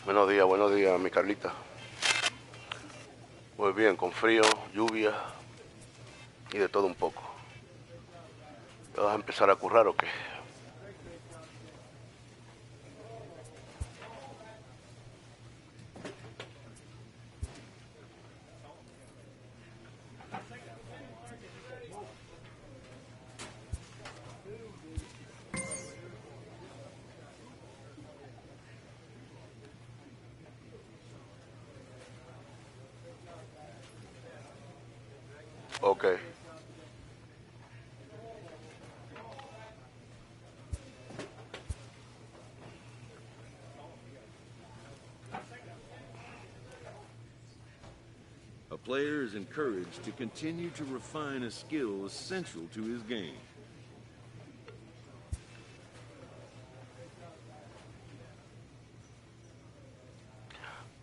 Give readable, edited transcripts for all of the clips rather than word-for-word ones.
Buenos días, mi Carlita. Muy bien, con frío, lluvia y de todo un poco. ¿Vas a empezar a currar o qué? Ok. A player is encouraged to continue to refine a skill essential to his game.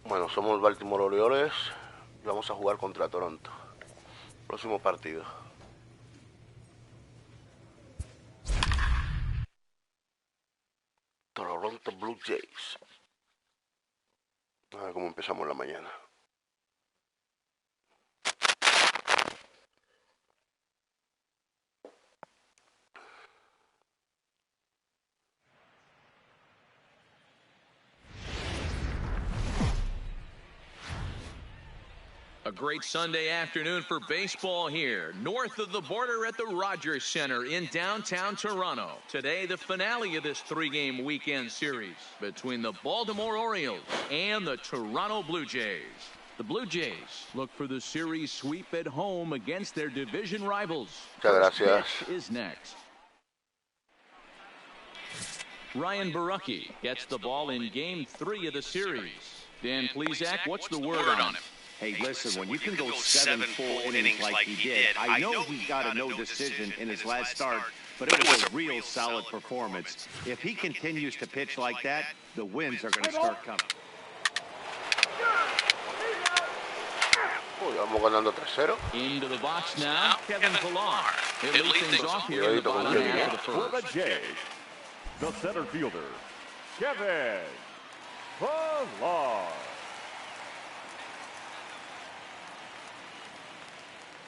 Bueno, somos Baltimore Orioles y vamos a jugar contra Toronto. Próximo partido. Toronto Blue Jays. A ver cómo empezamos la mañana. A great Sunday afternoon for baseball here, north of the border at the Rogers Center in downtown Toronto. Today, the finale of this three-game weekend series between the Baltimore Orioles and the Toronto Blue Jays. The Blue Jays look for the series sweep at home against their division rivals. First pitch is next. Ryan Barucki gets the ball in Game 3 of the series. Dan Plesac, what's the word on him? Hey, listen, when you can go 7 full innings like he did, I know he got a no decision in his last start, but it was a real solid performance. If he continues to pitch like that, the wins are going to start coming. Vamos ganando 3-0. Into the box now, Kevin Pillar. He'll lead things off here in the bottom half of the For first. the Jays, the center fielder, Kevin Pillar.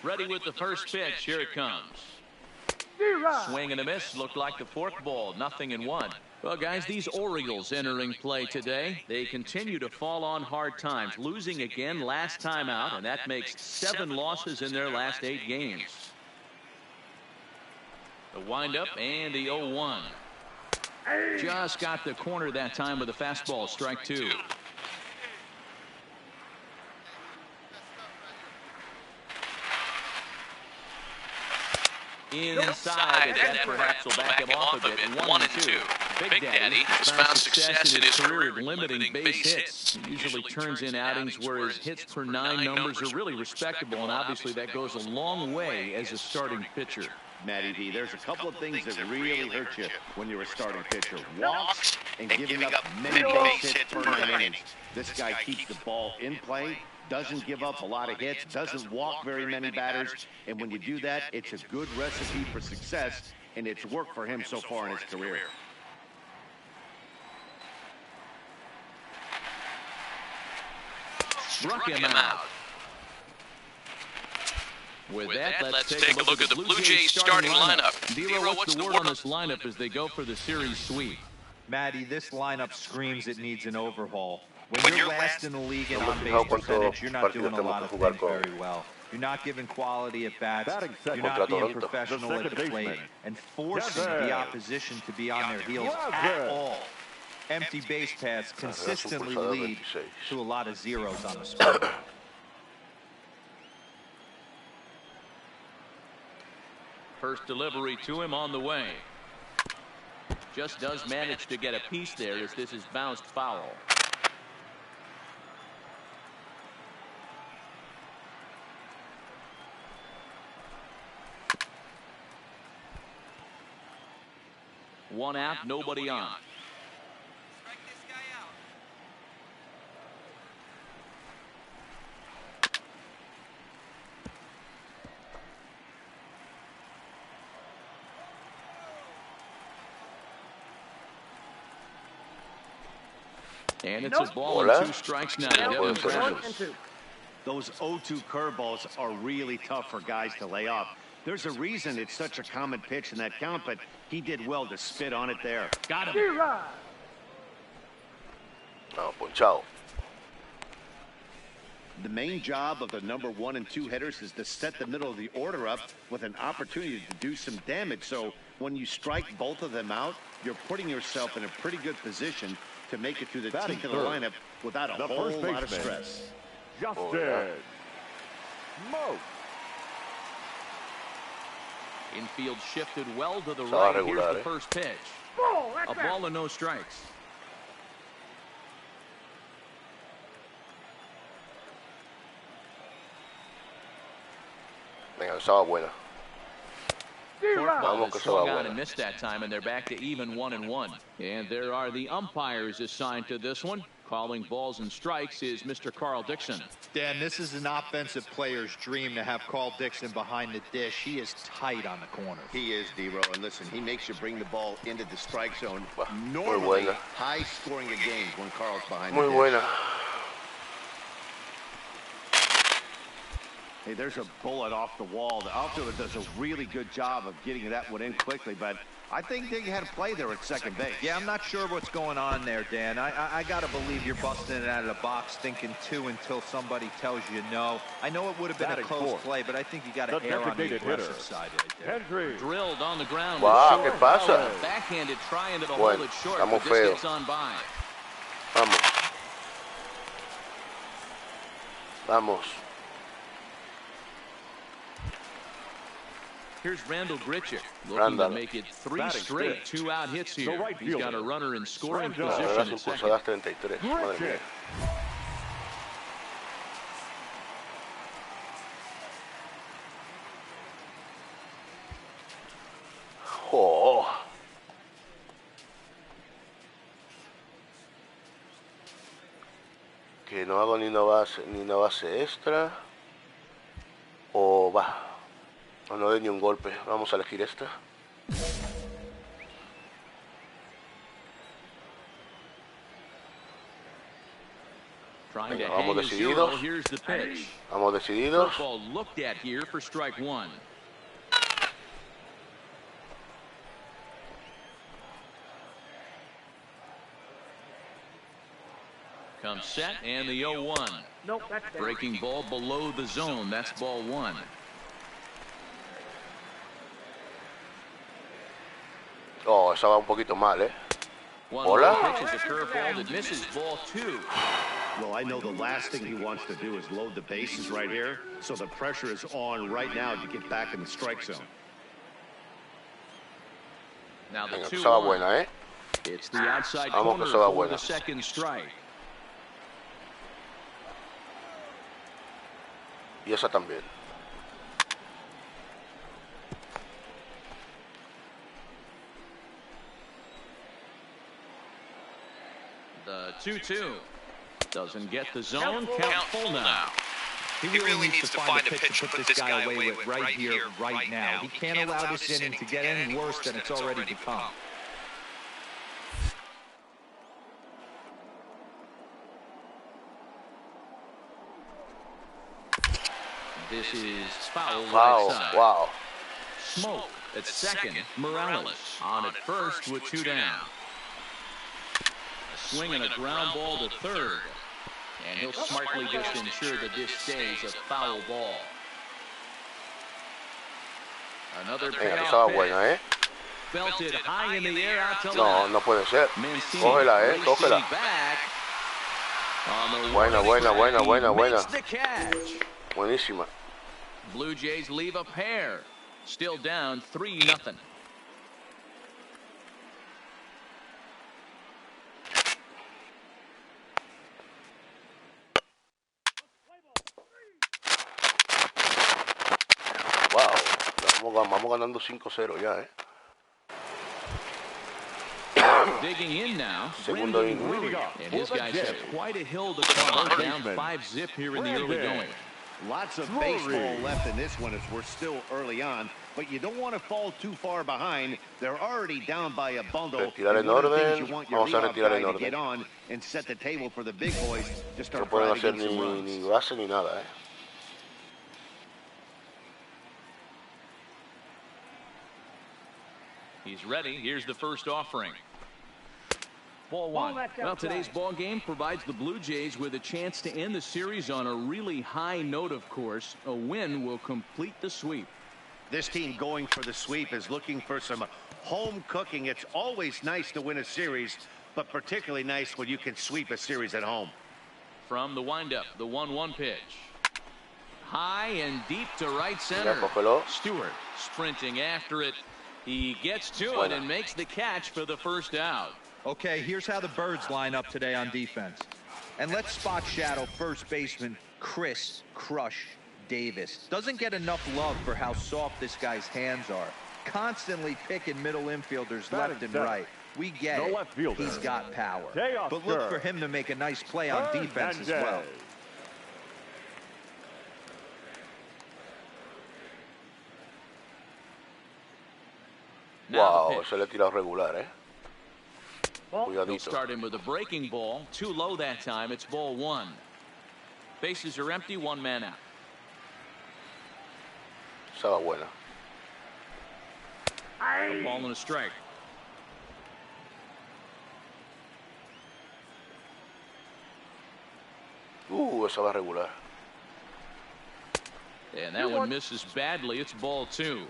Ready with the first pitch. Here it comes. Swing and a miss. Looked like the forkball. 0-1. Well, guys, these Orioles entering play today, they continue to fall on hard times. Losing again last time out, and that makes 7 losses in their last 8 games. The windup and the 0-1. Just got the corner that time with a fastball. Strike 2. Inside, and that perhaps will back him off a bit. 1-2. Big Daddy has found success in his career limiting base hits. He usually turns in outings where his hits per 9 numbers are really respectable, and obviously that goes a long way as a starting pitcher. Matty V, there's a couple of things that really hurt you when you're a starting pitcher. Walks and giving up many base hits per 9 innings. This guy keeps the ball in play, doesn't give up a lot of hits, doesn't walk very many batters, and when you do that, it's a good recipe for success, and it's worked for him so far in his career. Struck him out. With that, let's take a look at the Blue Jays starting lineup. Vero, what's the word on this lineup as they go for the series sweep? Matty, this lineup screams it needs an overhaul. When you're last in the league in on-base percentage, you're not doing a lot of things very well. You're not giving quality at bats. You're not being professional at the plate and forcing the opposition to be on their heels at all. Empty base paths consistently lead to a lot of zeros on the spot. First delivery to him on the way. Just does manage to get a piece there as this is bounced foul. One out, nobody on. Strike this guy out. And it's a ball and 2 strikes now to Devin Travis. Those 0-2 curveballs are really tough for guys to lay off. There's a reason it's such a common pitch in that count, but he did well to spit on it there. Got him. No, ponchado. The main job of the number 1 and 2 hitters is to set the middle of the order up with an opportunity to do some damage. So when you strike both of them out, you're putting yourself in a pretty good position to make it through the teeth of the lineup without a whole lot of stress. Justin Moak. Infield shifted well to the right. Here's the first pitch. A ball and no strikes. Venga, estaba buena. Ball is swung on and missed that time, and they're back to even 1-1. And there are the umpires assigned to this one. Calling balls and strikes is Mr. Carl Dixon. Dan, this is an offensive player's dream to have Carl Dixon behind the dish. He is tight on the corner. He is, D-Row, and listen, he makes you bring the ball into the strike zone. Normally, high scoring of games when Carl's behind the dish. Muy buena. Hey, there's a bullet off the wall. The outfielder does a really good job of getting that one in quickly, but I think they had a play there at second base. Yeah, I'm not sure what's going on there, Dan. I got to believe you're busting it out of the box thinking 2 until somebody tells you no. I know it would have been a close play, but I think you got to err on the aggressive side right there. Drilled on the ground. Wow, ¿qué pasa? Backhanded trying to hold it short, but this gets on by. Vamos. Vamos. Here's Randall Grichuk looking to make it 3 straight 2-out hits here. He's got a runner in scoring position at second. 33. Madre mía. Oh. Que no hago ni una base extra. O va. O no doy ni un golpe. Vamos a elegir esta. Venga, vamos decididos. Vamos decididos. Looked at here for strike 1. Comes set and the 0-1. Nope, that's breaking ball below the zone. That's ball 1. Oh, esa va un poquito mal, ¿eh? Hola. Well, I know the last thing he wants to do is load the bases right here, so the pressure is on right now to get back in the strike zone. Now the 2-1. Esa va buena, ¿eh? It's the outside corner for the second strike. Y esa también. The 2-2 doesn't get the zone. Count full now. He really needs to find a pitch to put this guy away with right here, right now. He can't allow this inning to get any worse than it's already become. This is foul. Wow. Smoke at second. Morales on at first with 2 down. A swing and a ground ball to third. And he'll smartly just ensure that this stays a foul ball. Another payoff buena, ¿eh? Belted high in the air out to left. No, no puede ser. Cógela, cógela. Buena. Buenísima. Blue Jays leave a pair. Still down 3-0. Vamos ganando 5-0 ya, ¿eh? Digging in now. Segundo inning. And his guys have quite a hill to climb. Down 5-0 here in the early going. Lots of baseball left in this one as we're still early on. but you don't want to fall too far behind. They're already down by a bundle. Retirar en One of the things orden. you want your Vamos a leadoff retirar guy en to orden. get on and set the table for the big boys to start No pueden driving hacer in some runs. ni base ni nada, eh. He's ready. Here's the first offering. Ball one. Well, today's ball game provides the Blue Jays with a chance to end the series on a really high note, of course. A win will complete the sweep. This team going for the sweep is looking for some home cooking. It's always nice to win a series, but particularly nice when you can sweep a series at home. From the windup, the 1-1 pitch. High and deep to right center. Stewart sprinting after it. He gets to it and makes the catch for the first out. Okay, here's how the Birds line up today on defense. And let's spot shadow first baseman Chris Crush Davis. Doesn't get enough love for how soft this guy's hands are. Constantly picking middle infielders left and right. We get it. He's got power. But look for him to make a nice play on defense as well. Wow, se le tira regular, eh. He'll start him with a breaking ball. Too low that time. It's ball one. Bases are empty. One man out. Esa va buena. A ball and a strike. Esa va regular. And that one misses badly. It's ball two.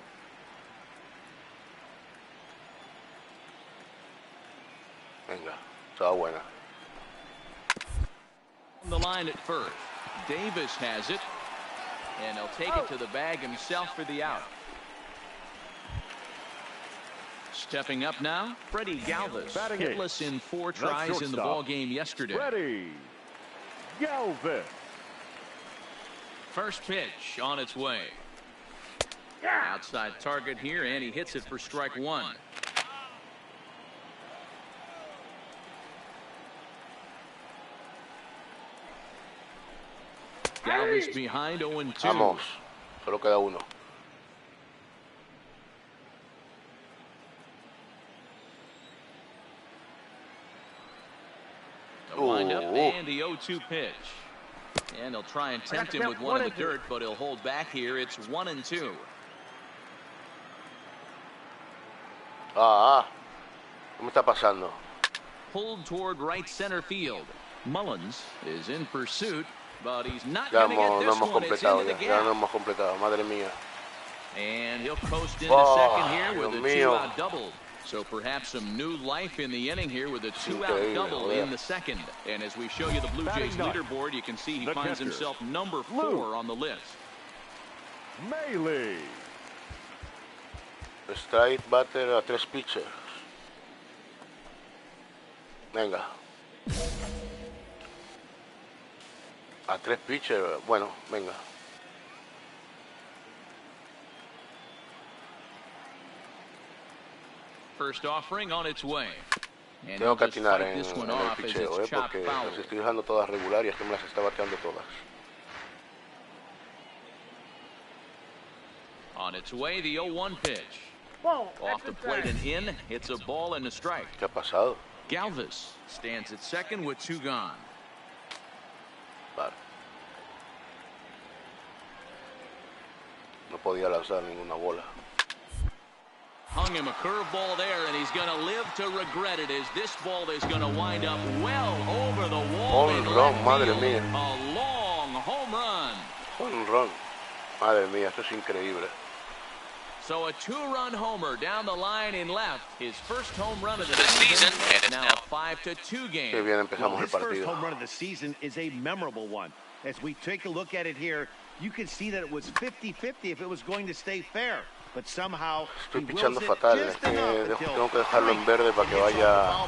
Venga, esa va buena. On the line at first. Davis has it. And he'll take it to the bag himself for the out. Stepping up now, Freddie Galvis. Hitless in 4 tries in the ball game yesterday. Freddie Galvis. First pitch on its way. Outside target here, and he hits it for strike one. Galvis behind 0-2. Vamos, solo queda uno. The windup and the 0-2 pitch. And he'll try and tempt him with one in the dirt, but he'll hold back here. It's 1-2. ¿Qué me está pasando? Pulled toward right center field. Mullins is in pursuit, but he's not Ya going to get no this hemos one. It's into completado, the ya no gap. hemos completado, madre mía. And he'll coast into second here with a Dios mío. 2-out double. So perhaps some new life in the inning here with a 2-out double in the second. And as we show you the Blue Jays leaderboard, you can see he finds himself number 4 on the list. Melee. Strike batter a 3 pitchers. Venga. A 3 pitchers, bueno, venga. First offering on its way. And Tengo que he'll just atinar fight en this one el off as picheo, it's chopped porque foul. las estoy dejando todas regular y es que me las está bateando todas. On its way, the 0-1 pitch. Off the plate and in. It's a ball and a strike. ¿Qué ha pasado? Galvis stands at second with 2 gone. Vale. No podía lanzar ninguna bola. Hung him a curveball there, and he's going to live to regret it as this ball is going to wind up well over the wall. Home run, madre mía. A long home run. Home run. Madre mía, esto es increíble. So a 2-run homer down the line in left. His first home run of the season, and it's now a 5-2 game. Qué bien empezamos el His first partido. home run of the season is a memorable one. As we take a look at it here, you can see that it was 50-50 if it was going to stay fair. But somehow Estoy pichando fatal, es que tengo que dejarlo en verde para que vaya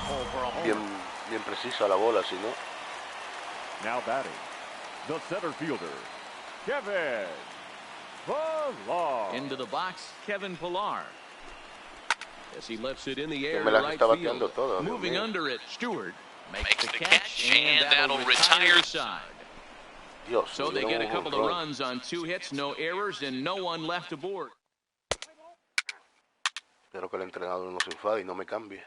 bien precisa la bola, si no. Now batting, the center fielder, Kevin Pillar. Into the box, Kevin Pillar. As he lifts it in the air Me las right está field. bateando todas, Dios Moving mío. under it, Stewart makes the catch, and that'll retire the side. Dios, So they me get a dieron un couple of home run. runs on 2 hits, no errors, and no one left aboard. Espero que el entrenador no se enfade y no me cambie.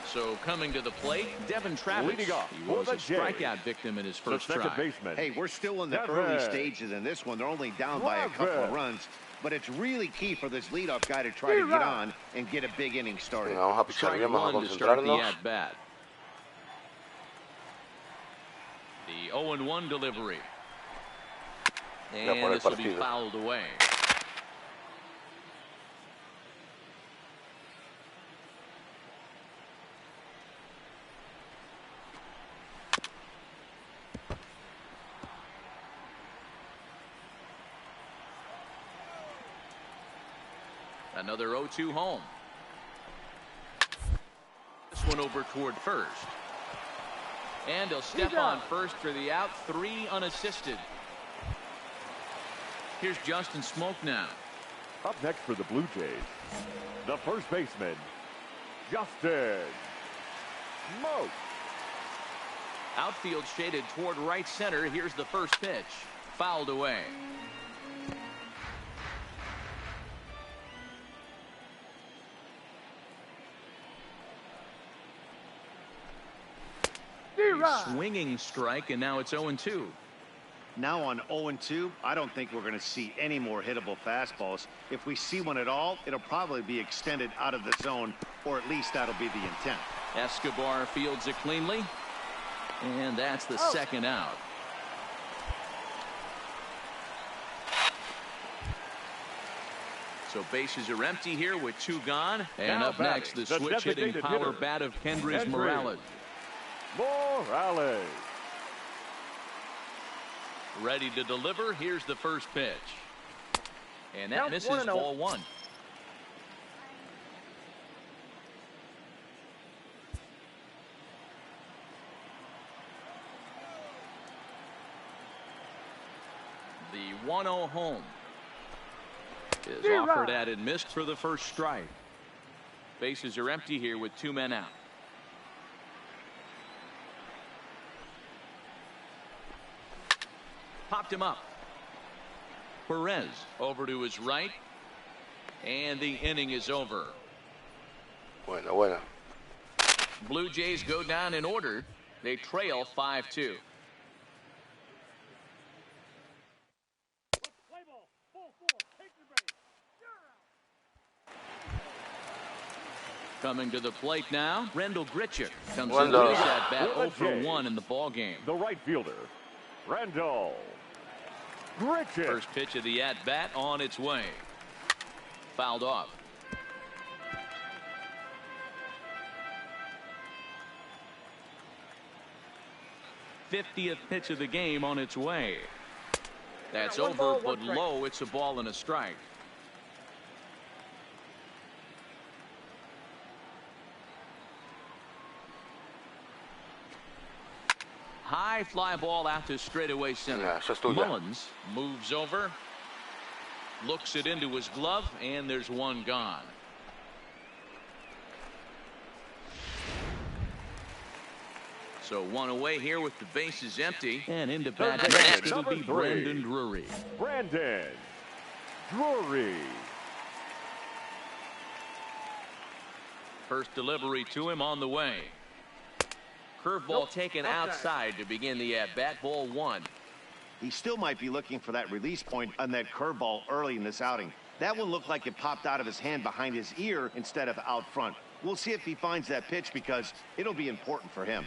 So coming to the plate, Devin Travis. He was a strikeout victim in his first try. Hey, we're still in the early stages in this one. They're only down by a couple of runs. But it's really key for this leadoff guy to try to get on and get a big inning started. Vamos a pichar bien, vamos a concentrarnos. The 0-1 delivery. And this will be fouled away. Another 0-2 home. This one over toward first. And he'll step on first for the out. 3 unassisted. Here's Justin Smoak now. Up next for the Blue Jays, the first baseman, Justin Smoak. Outfield shaded toward right center. Here's the first pitch. Fouled away. Swinging strike, and now it's 0-2. Now on 0-2, I don't think we're going to see any more hittable fastballs. If we see one at all, it'll probably be extended out of the zone, or at least that'll be the intent. Escobar fields it cleanly, and that's the second out. So bases are empty here with 2 gone. And now up next, the switch-hitting power bat of Kendrys Morales. Morales. Ready to deliver. Here's the first pitch. And that misses ball 1. The 1-0 home is offered at and missed for the first strike. Bases are empty here with 2 men out. Popped him up. Perez over to his right. And the inning is over. Buena. Blue Jays go down in order. They trail 5-2. Coming to the plate now, Rendell Grichuk comes into his at bat 0 for 1 in the ball game. The right fielder, Rendell Grichuk. First pitch of the at bat on its way. Fouled off. '50th pitch of the game on its way. That's over, but low. It's a ball and a strike. High fly ball out to straightaway center. Mullins moves over, looks it into his glove, and there's one gone. So one away here with the bases empty, and into bat next it'll be Brandon Drury. Brandon Drury. First delivery to him on the way. Curveball taken outside to begin the at-bat. Ball 1. He still might be looking for that release point on that curveball early in this outing. That one looked like it popped out of his hand behind his ear instead of out front. We'll see if he finds that pitch because it'll be important for him.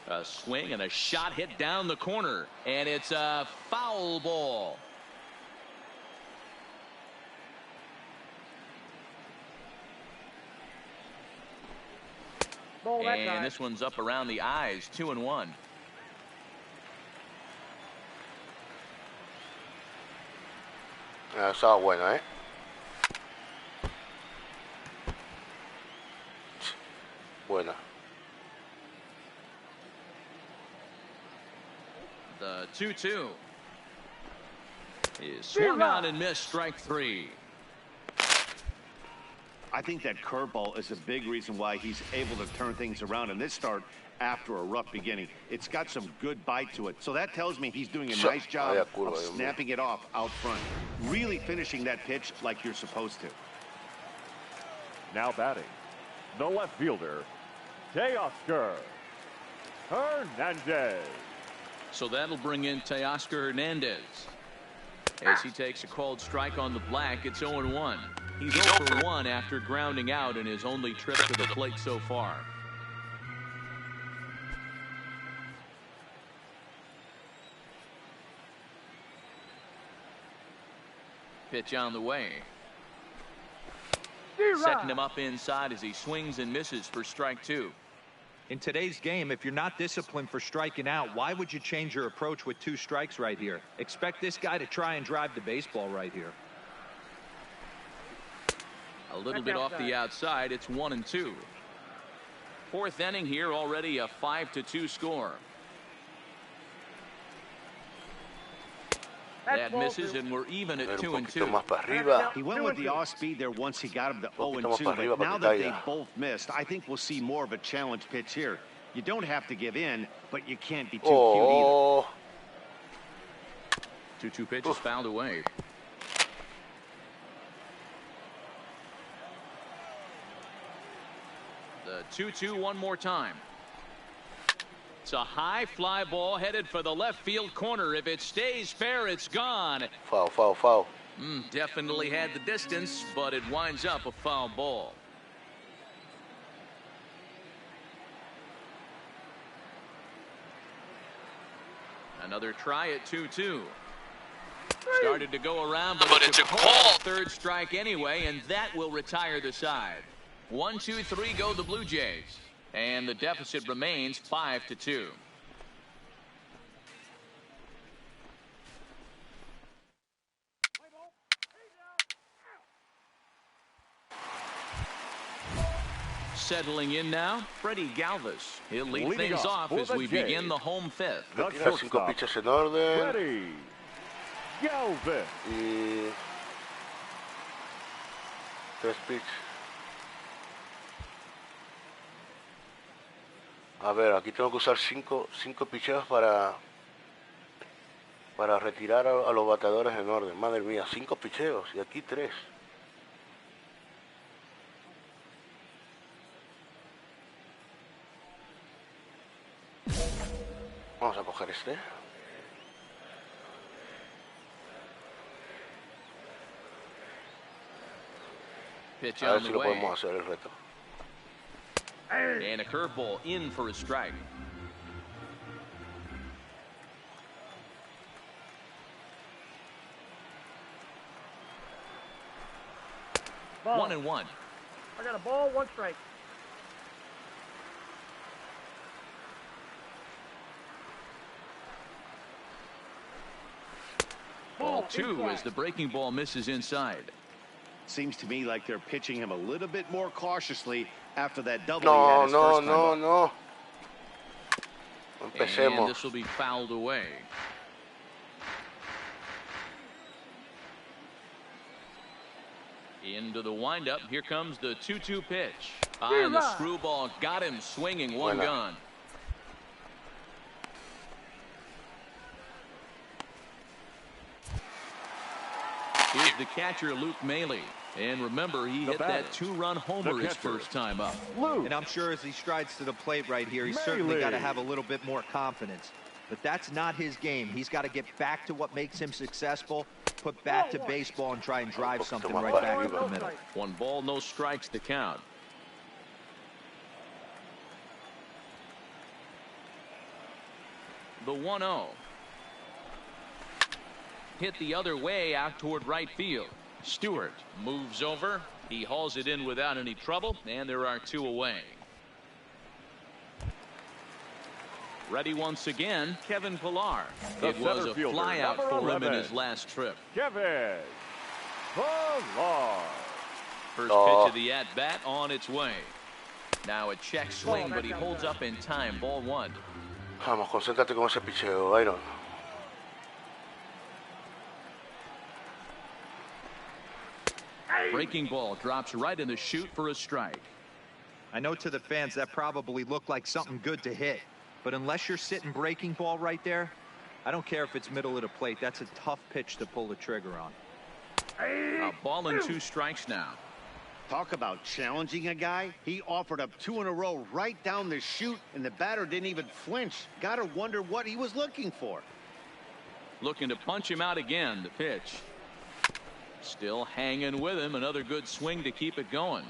A swing and a shot hit down the corner, and it's a foul ball. And this one's up around the eyes. 2-1. Estaba buena, Buena. The 2-2 is swung on and missed. Strike 3. I think that curveball is a big reason why he's able to turn things around in this start after a rough beginning. It's got some good bite to it. So that tells me he's doing a nice job of snapping it off out front. Really finishing that pitch like you're supposed to. Now batting, the left fielder, Teoscar Hernandez. So that'll bring in Teoscar Hernandez. As he takes a called strike on the black, it's 0-1. He's 0 for 1 after grounding out in his only trip to the plate so far. Pitch on the way. Setting him up inside as he swings and misses for strike 2. In today's game, if you're not disciplined for striking out, why would you change your approach with 2 strikes right here? Expect this guy to try and drive the baseball right here. A little bit off the outside. It's 1-2. 4th inning here, already a 5-2 score. That misses, and we're even at 2-2. He went with the off speed there once he got him to 0-2, but now that they both missed, I think we'll see more of a challenge pitch here. You don't have to give in, but you can't be too cute either. 2-2 pitch is fouled away. The 2-2 one more time. It's a high fly ball headed for the left field corner. If it stays fair, it's gone. Foul, foul, foul. Definitely had the distance, but it winds up a foul ball. Another try at 2-2. Started to go around, but it's a call. 3rd strike anyway, and that will retire the side. 1-2-3 go the Blue Jays. And the deficit remains 5-2. Settling in now, Freddie Galvis. He'll lead things off as we begin the home 5th. Tira 5 pitches en orden. Freddie Galvis. Y 3 pitches. A ver, aquí tengo que usar 5 picheos para retirar a los bateadores en orden. Madre mía, 5 picheos y aquí 3. Vamos a coger este. Pitch A ver on si the lo way. podemos hacer el reto. And a curveball in for a strike. Ball. 1-1. I got a ball, 1 strike. Ball 2 as the breaking ball misses inside. Seems to me like they're pitching him a little bit more cautiously after that double No, he had his no, first time no, up. no. And Empecemos. this will be fouled away. Into the windup. Here comes the 2-2 pitch. And the screwball got him swinging. One Buena. gone. Here's the catcher, Luke Maley. And remember, he hit that 2-run homer his first time up. And I'm sure as he strides to the plate right here, he's certainly got to have a little bit more confidence. But that's not his game. He's got to get back to what makes him successful, put bat to baseball, and try and drive something right back to the middle. 1 ball, no strikes to count. The 1-0. Hit the other way out toward right field. Stewart moves over. He hauls it in without any trouble, and there are 2 away. Ready once again, Kevin Pillar. It was a flyout for him in his last trip. Kevin Pillar. First pitch of the at-bat on its way. Now a check swing, but he holds up in time. Ball 1. Vamos, concéntrate con ese picheo, Byron. Breaking ball drops right in the chute for a strike. I know to the fans that probably looked like something good to hit, but unless you're sitting breaking ball right there, I don't care if it's middle of the plate. That's a tough pitch to pull the trigger on. A ball and 2 strikes now. Talk about challenging a guy. He offered up 2 in a row right down the chute, and the batter didn't even flinch. Gotta wonder what he was looking for. Looking to punch him out again. The pitch. Still hanging with him. Another good swing to keep it going.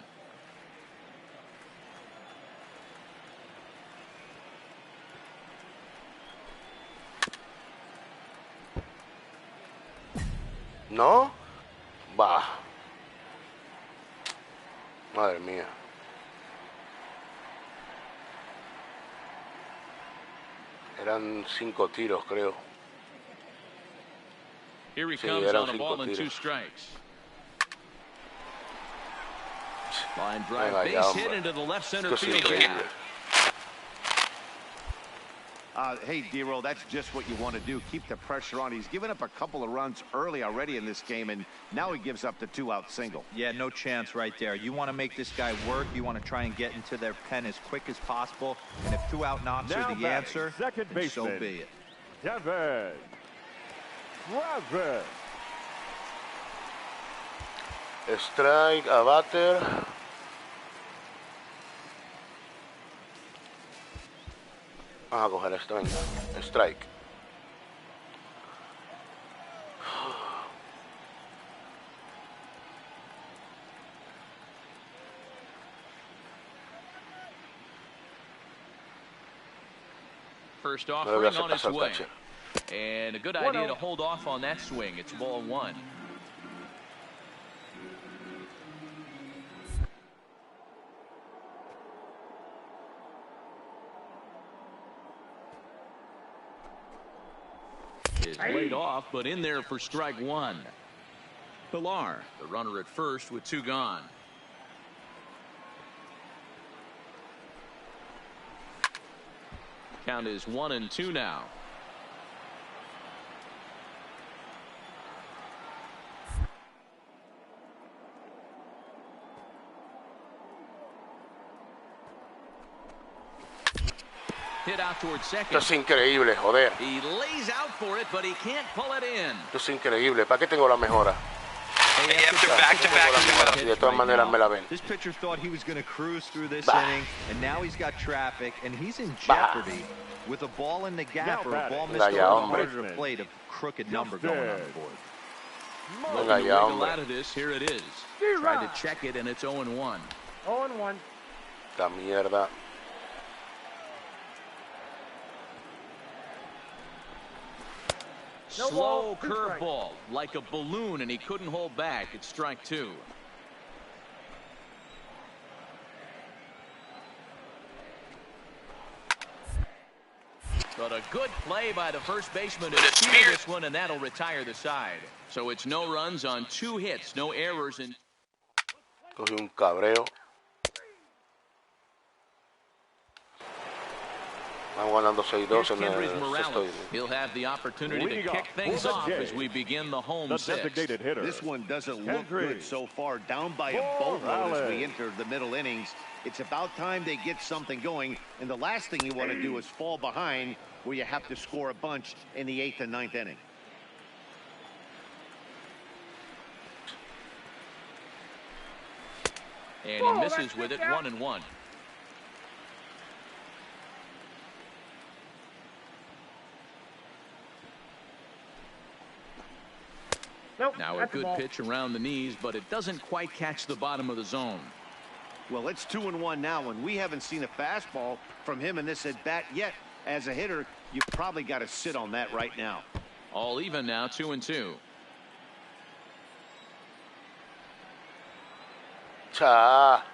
No. Bah. Madre mía. Eran 5 tiros, creo. Here he Sí, comes eran on a 5 ball and 2 tiros. strikes. Line drive, Venga, base ya, hit hombre. into the left center Esto es field increíble. gap. Hey, D-Roll, that's just what you want to do. Keep the pressure on. He's given up a couple of runs early already in this game, and now he gives up the 2-out single. Yeah, no chance right there. You want to make this guy work. You want to try and get into their pen as quick as possible. And if 2-out knocks are the answer, second then so baseman, be it. Kevin Travis. Strike a batter. Vamos a coger esto, venga. Strike. First No le voy a offering hacer on its caso al way. catcher. And a good idea to hold off on that swing. It's ball 1. Is laid off, but in there for strike 1. Pilar, the runner at first with 2 gone. Count is 1-2 now. Hit out towards second. Esto es increíble, joder. He lays out for it, but he can't pull it in. Esto es increíble. ¿Para qué tengo la mejora? Back-to-back. Y de todas maneras me la ven. This pitcher thought he was going to cruise through this Bah. inning, and now he's got traffic, and he's in Bah. jeopardy with a ball in the gap Now or a ball batting. missed Venga ya, over the hombre. margin of plate, a crooked number going on the board. Venga Looking to ya, wiggle out hombre. of this. Here it is. Tried to check it, and it's 0-1. 0-1. La mierda. No Slow ball, 2 strikes. curveball, like a balloon, and he couldn't hold back. It's strike 2. But a good play by the first baseman to steal this one, and that'll retire the side. So it's no runs on 2 hits, no errors, and Cogí un cabreo. Vamos ganando 6-2 en Kendrick el sexto Morales. inning. He'll have the opportunity to Leading kick off things for the off Jays, as we begin the home The 6th. designated hitter. This one doesn't look Kendrick good so far. Down by a boatload as we Morales. enter the middle innings. It's about time they get something going. And the last thing you want to do is fall behind where you have to score a bunch in the 8th and 9th inning. And he misses with it, 1-1. Nope, Now a that's good ball. pitch around the knees, but it doesn't quite catch the bottom of the zone. Well, it's 2-1 now, and we haven't seen a fastball from him in this at bat yet. As a hitter, you probably got to sit on that right now. All even now, 2-2. Cha.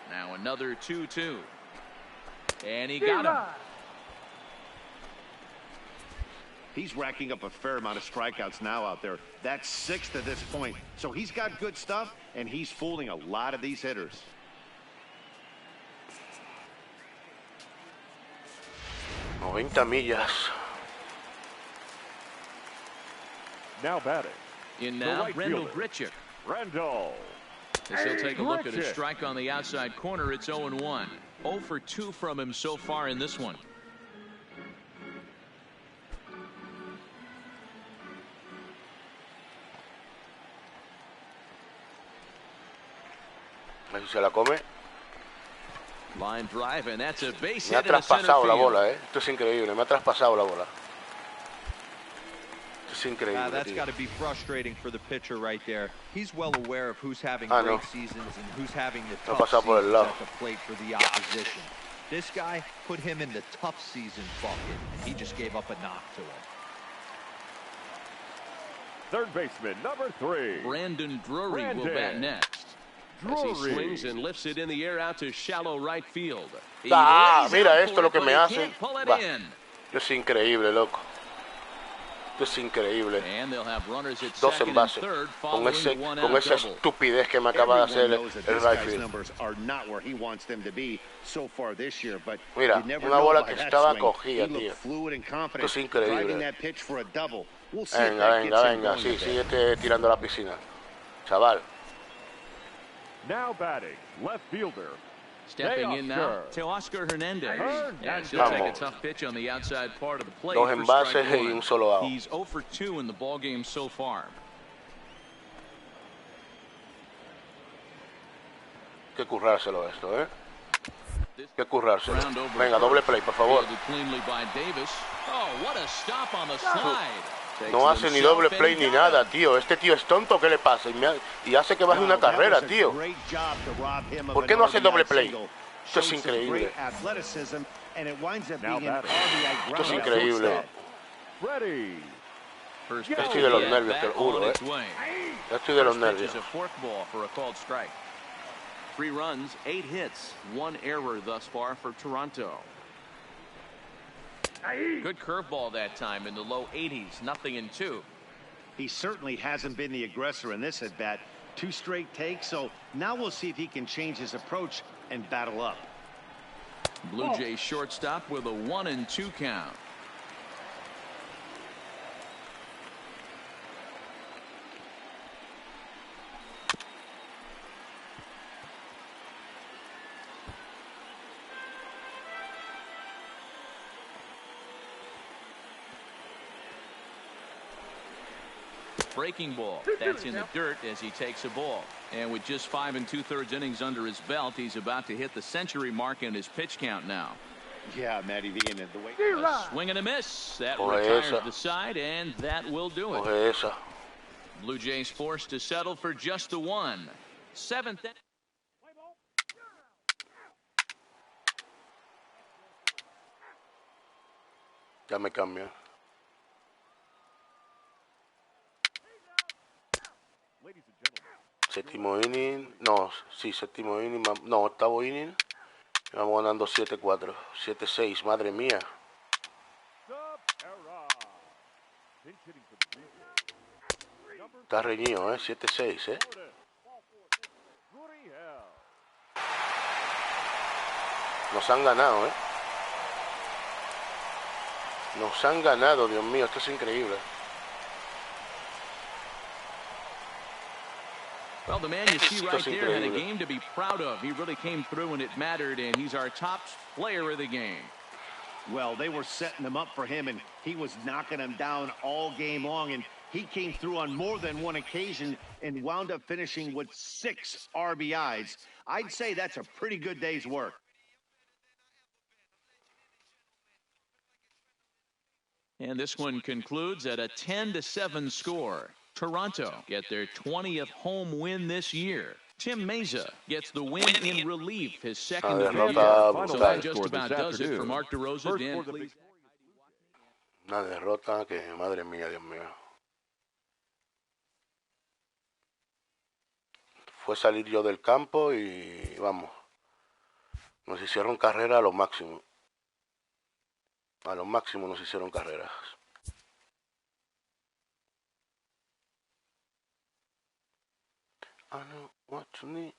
Now another 2-2. And he got him. He's racking up a fair amount of strikeouts now out there. That's 6 to this point. So he's got good stuff, and he's fooling a lot of these hitters. 90 millas. Now batting. In The now, right Rendell fielder. Grichuk. Rendell. As he'll take a look at his strike on the outside corner, it's 0-1. 0 for 2 from him so far in this one. Así se la come. Line drive, and that's a base Me ha hit in the center traspasado la field. bola, Esto es increíble. Me ha traspasado la bola. Esto es increíble. That's Tío. got to be frustrating for the pitcher right there. He's well aware of who's having great seasons and who's having the tough seasons at the plate for the opposition. This guy put him in the tough season bucket, and he just gave up a knock to him. Third baseman, number 3. Brandon Drury will bat next. As he swings and lifts it in the air out to shallow right field. Mira esto lo que me hace. Esto es increíble, loco. Esto es increíble. Dos en base. Con esa estupidez que me acaba de hacer el right field. Mira, una bola que estaba cogida, tío. Esto es increíble. Venga. Sí, sigue tirando a la piscina. Chaval. Now batting, left fielder. Stepping in now to Oscar Hernandez. Yeah, she'll take a tough pitch on the outside part of the plate. Dos envases y un solo out. He's 0 for 2 in the ball game so far. Que currárselo esto, Que currárselo. Venga, doble play, por favor. Oh, what a stop on the slide. No hace ni doble play ni nada, tío. Este tío es tonto, ¿qué le pasa? Y hace que baje una carrera, tío. ¿Por qué no hace doble play? Esto es increíble. Esto es increíble. Estoy de los nervios, te lo juro, Estoy de los nervios. 3 runs, 8 hits, 1 error thus far for Toronto. Good curveball that time in the low 80s, 0-2. He certainly hasn't been the aggressor in this at bat. 2 straight takes, so now we'll see if he can change his approach and battle up. Blue Jays shortstop with a 1-2 count. Breaking ball. That's in the dirt as he takes a ball. And with just 5 2/3 innings under his belt, he's about to hit the century mark in his pitch count now. Yeah, Matty V, and the way. A swing and a miss. That retires the side, and that will do it. Blue Jays forced to settle for just the 1. 7th. Ya me cambia. Séptimo inning, no, sí, séptimo inning, no, octavo inning. Vamos ganando 7-4, 7-6, madre mía. Está reñido, 7-6, Nos han ganado, Nos han ganado, Dios mío, esto es increíble. Well, the man you see right there had a game to be proud of. He really came through when it mattered, and he's our top player of the game. Well, they were setting him up for him, and he was knocking him down all game long, and he came through on more than one occasion and wound up finishing with 6 RBIs. I'd say that's a pretty good day's work. And this one concludes at a 10-7 score. Toronto get their 20th home win this year. Tim Meza gets the win in relief, his second of the year. So that just about does it for Mark DeRosa. Dan, please. Una derrota que, madre mía, Dios mío. Fue salir yo del campo y vamos. Nos hicieron carrera a lo máximo. A lo máximo nos hicieron carreras. I know what you need.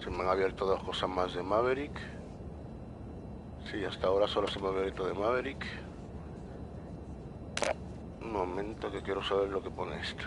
Se me han abierto dos cosas más de Maverick. Sí, hasta ahora solo se me ha abierto de Maverick. Un momento que quiero saber lo que pone esto.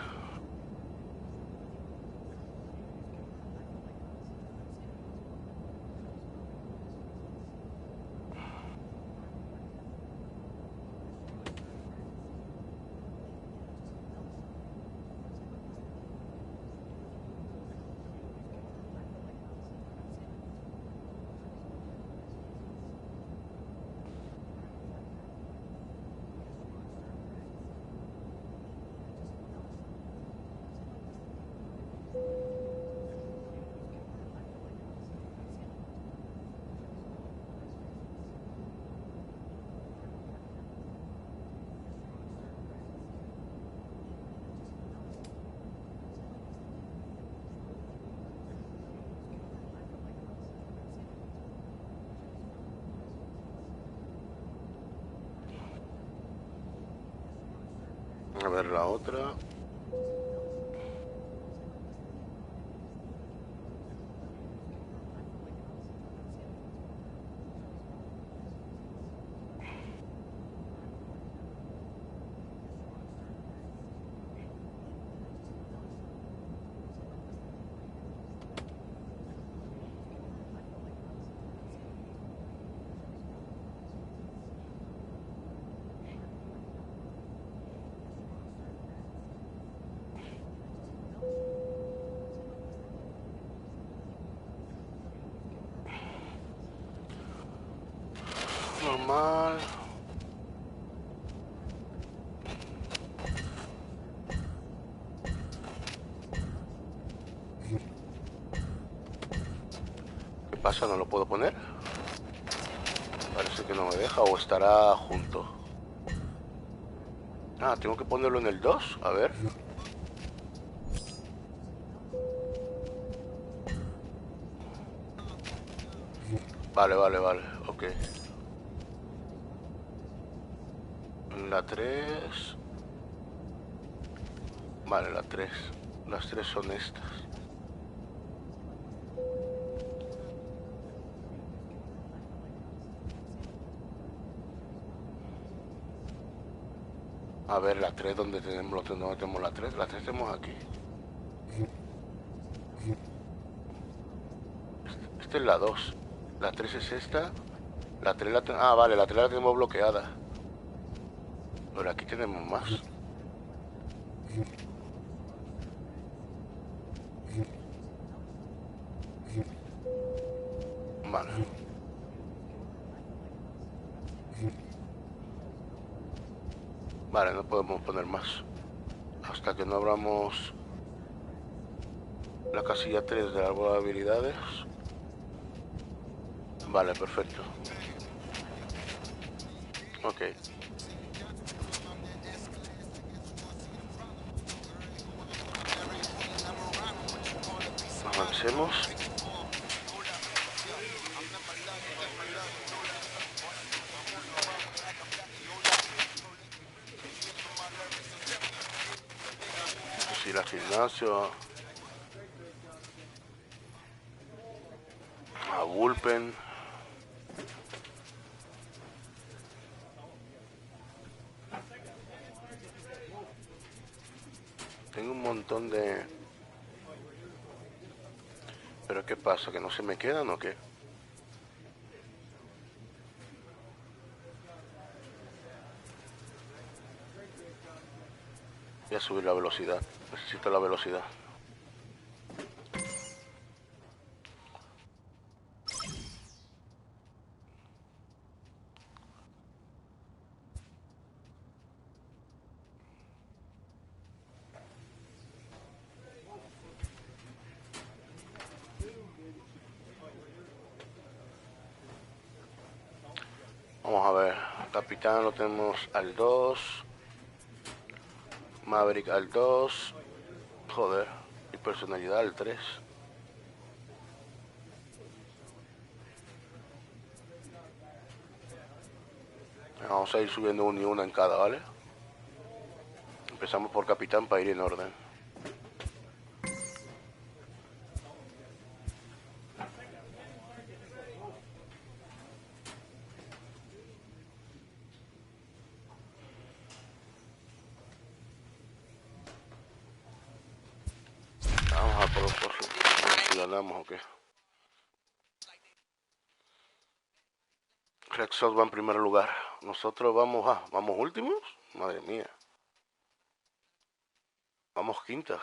A ver la otra. Normal. ¿Qué pasa? ¿No lo puedo poner? Parece que no me deja o estará junto. Ah, tengo que ponerlo en el 2. A ver. Vale, vale, vale. Ok. La 3. Vale, la 3. Las 3 son estas. A ver, la 3, ¿dónde tenemos la 3? La 3 tenemos aquí. Esta es la 2. La 3 es esta. La 3 la tenemos... Ah, vale, la 3 la tenemos bloqueada. Pero aquí tenemos más. Vale. Vale, no podemos poner más. Hasta que no abramos la casilla 3 del árbol de habilidades. Vale, perfecto. Ok. Avancemos. Ir al gimnasio. A bullpen. Tengo un montón de... ¿Pero qué pasa? ¿Que no se me quedan o qué? Voy a subir la velocidad. Necesito la velocidad. Vamos a ver. Capitán lo tenemos al 2. Maverick al 2. Joder. Y personalidad al 3. Vamos a ir subiendo una y una en cada, ¿vale? Empezamos por capitán para ir en orden. ganamos o qué? Red Sox va en primer lugar. Nosotros vamos últimos. Madre mía. Vamos quintas.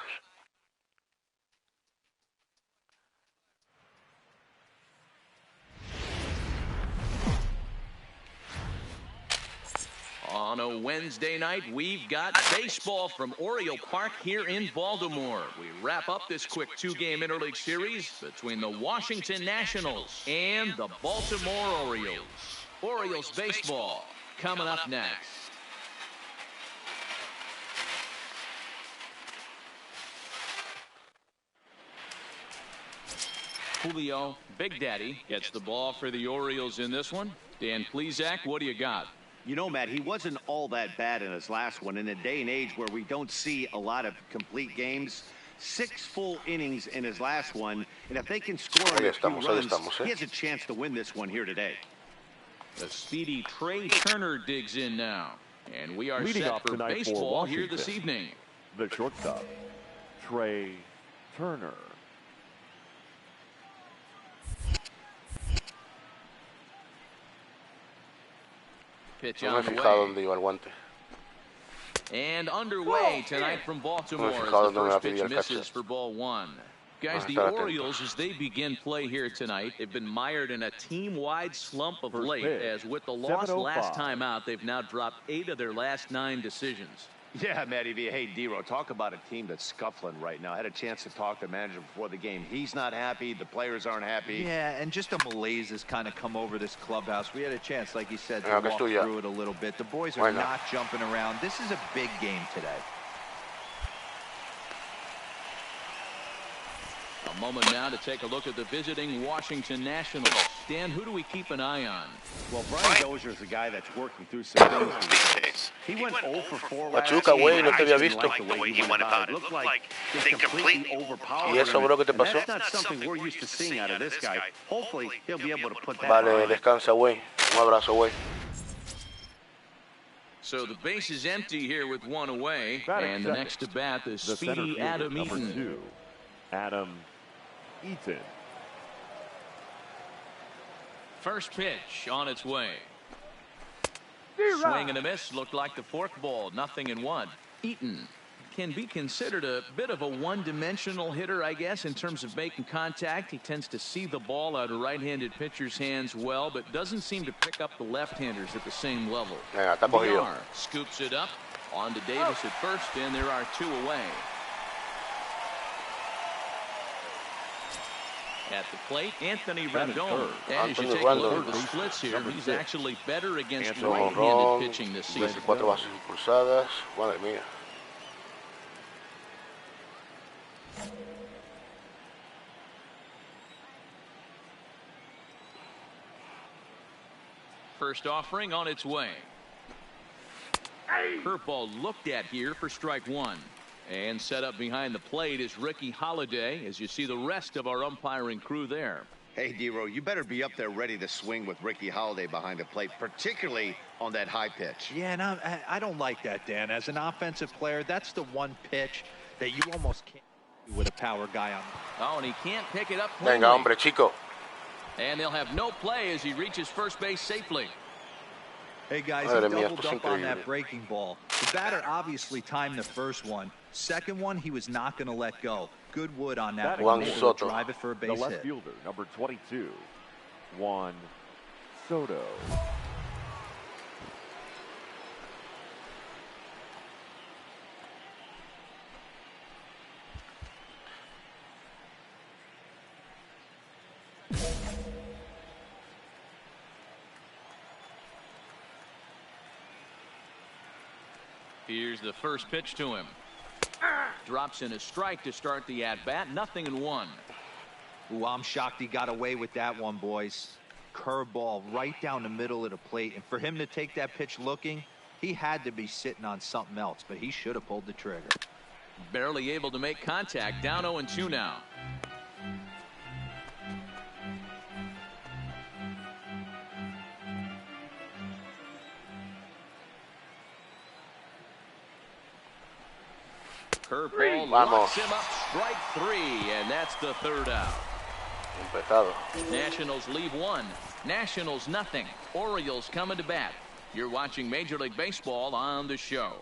On a Wednesday night, we've got baseball from Oriole Park here in Baltimore. We wrap up this quick two-game interleague series between the Washington Nationals and the Baltimore Orioles. Orioles baseball coming up next. Julio, Big Daddy, gets the ball for the Orioles in this one. Dan Plesac, what do you got? You know, Matt, he wasn't all that bad in his last one. In a day and age where we don't see a lot of complete games, 6 full innings in his last one, and if they can score a few runs, he has a chance to win this one here today. The speedy Trey Turner digs in now, and we are Leading set for baseball here this evening. The shortstop, Trey Turner. Pitch on the way. And underway tonight from Baltimore as the first pitch misses for ball 1. Guys, the Orioles, as they begin play here tonight, they've been mired in a team-wide slump of late, as with the loss last time out, they've now dropped 8 of their last 9 decisions. Yeah, Matty V. Hey, D-Row, talk about a team that's scuffling right now. I had a chance to talk to the manager before the game. He's not happy. The players aren't happy. Yeah, and just a malaise has kind of come over this clubhouse. We had a chance, like you said, to walk through it a little bit. The boys are not jumping around. This is a big game today. A moment now to take a look at the visiting Washington Nationals. Dan, who do we keep an eye on? Well, Brian Dozier is a guy that's working through some things these days. He went 0 for 4 last Pachuca, güey, no te había didn't visto. like the way he went about it. Looked like they completely overpowered him. And that's not something we're used to seeing out of this guy. Hopefully, he'll be able to put that Vale, descansa, güey. Un abrazo, güey. So the base is empty here with 1 away, and the next to bat is speedy Adam Eaton. Adam Eaton. First pitch on its way. Swing and a miss. Looked like the fork ball. 0-1. Eaton can be considered a bit of a one-dimensional hitter, I guess, in terms of making contact. He tends to see the ball out of right-handed pitcher's hands well, but doesn't seem to pick up the left-handers at the same level. VR scoops it up. On to Davis at first, and there are 2 away. At the plate, Anthony Rendon. As you take a look at the splits here, he's actually better against right-handed pitching this season. 24 bases impulsadas. Madre mía. First offering on its way. Curveball looked at here for strike 1. And set up behind the plate is Ricky Holiday, as you see the rest of our umpiring crew there. Hey, D-Row, you better be up there ready to swing with Ricky Holiday behind the plate, particularly on that high pitch. Yeah, and I don't like that, Dan. As an offensive player, that's the one pitch that you almost can't do with a power guy on. Oh, and he can't pick it up cleanly. Venga, hombre, chico. And they'll have no play as he reaches first base safely. Hey, guys, he doubled up on that breaking ball. The batter obviously timed the first one. Second one, he was not going to let go. Good wood on that one. Drive it for a base hit. The left fielder, number 22, Juan Soto. Here's the first pitch to him. Drops in a strike to start the at-bat. 0-1. Ooh, I'm shocked he got away with that one, boys. Curveball right down the middle of the plate. And for him to take that pitch looking, he had to be sitting on something else, but he should have pulled the trigger. Barely able to make contact. Down 0-2 now. Curveball locks him up, strike 3, and that's the third out. Empatado. Nationals leave 1. Nationals nothing. Orioles coming to bat. You're watching Major League Baseball on the show.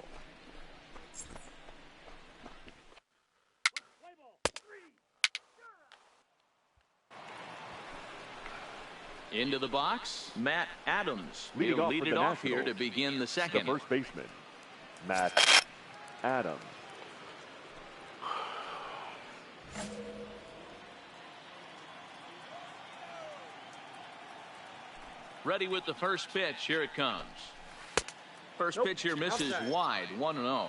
Into the box, Matt Adams. He'll lead it off here to begin the second. The first baseman, Matt Adams. Ready with the first pitch. Here it comes. First pitch here misses wide. 1-0.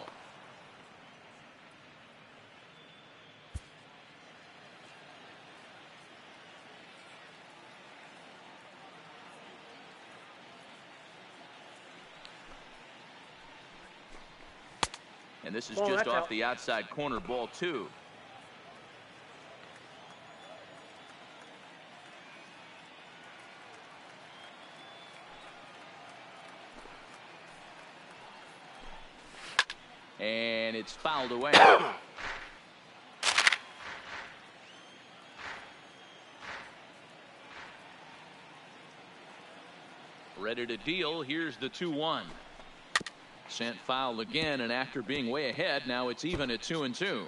And this is just off the outside corner, ball 2. And it's fouled away. Ready to deal. Here's the 2-1. Sent foul again, and after being way ahead, now it's even at 2-2.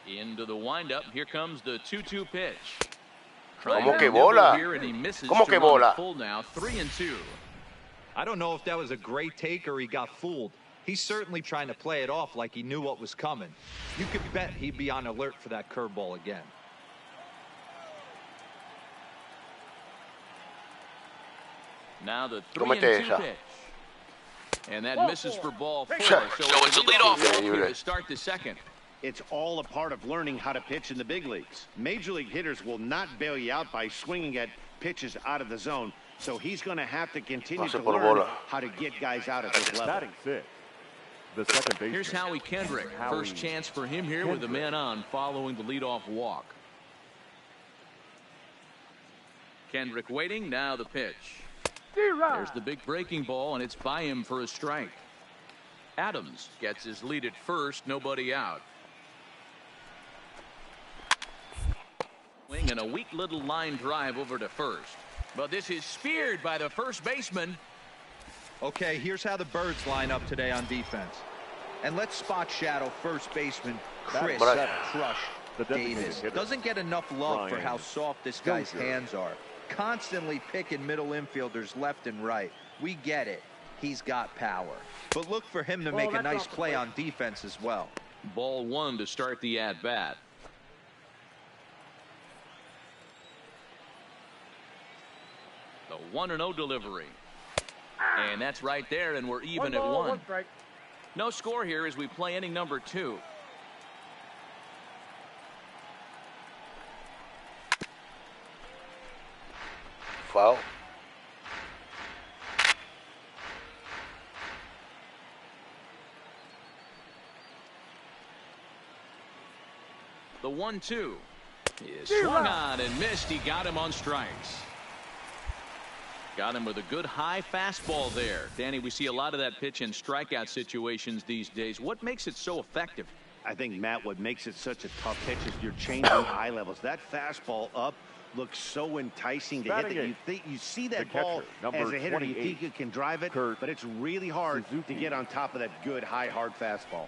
Into the windup. Here comes the 2-2 pitch. ¿Cómo que bola? ¿Cómo que bola? Full now, 3-2. I don't know if that was a great take or he got fooled. He's certainly trying to play it off like he knew what was coming. You could bet he'd be on alert for that curveball again. Now the 3-2 pitch. And that misses for ball 4. So it's a leadoff here to start the second. It's all a part of learning how to pitch in the big leagues. Major league hitters will not bail you out by swinging at pitches out of the zone. So he's going to have to continue to learn how to get guys out at this level. Batting 6. The second baseman. Here's Howie Kendrick. First chance for him here with the man on following the leadoff walk. Kendrick waiting. Now the pitch. There's the big breaking ball, and it's by him for a strike. Adams gets his lead at first. Nobody out. And a weak little line drive over to first. But this is speared by the first baseman. Okay, here's how the Birds line up today on defense. And let's spot shadow first baseman Chris Crush Davis. Doesn't get enough love for how soft this guy's hands are. Constantly picking middle infielders left and right. We get it. He's got power. But look for him to make a nice play on defense as well. Ball 1 to start the at-bat. The 1-0 delivery. And that's right there, and we're even at 1. No score here as we play inning number 2. Foul. The 1-2 is swung on and missed. He got him on strikes. Got him with a good high fastball there. Danny, we see a lot of that pitch in strikeout situations these days. What makes it so effective? I think, Matt, what makes it such a tough pitch is you're changing eye levels. That fastball up looks so enticing to hit that you see that ball as a hitter, you think you can drive it, but it's really hard to get on top of that good high hard fastball.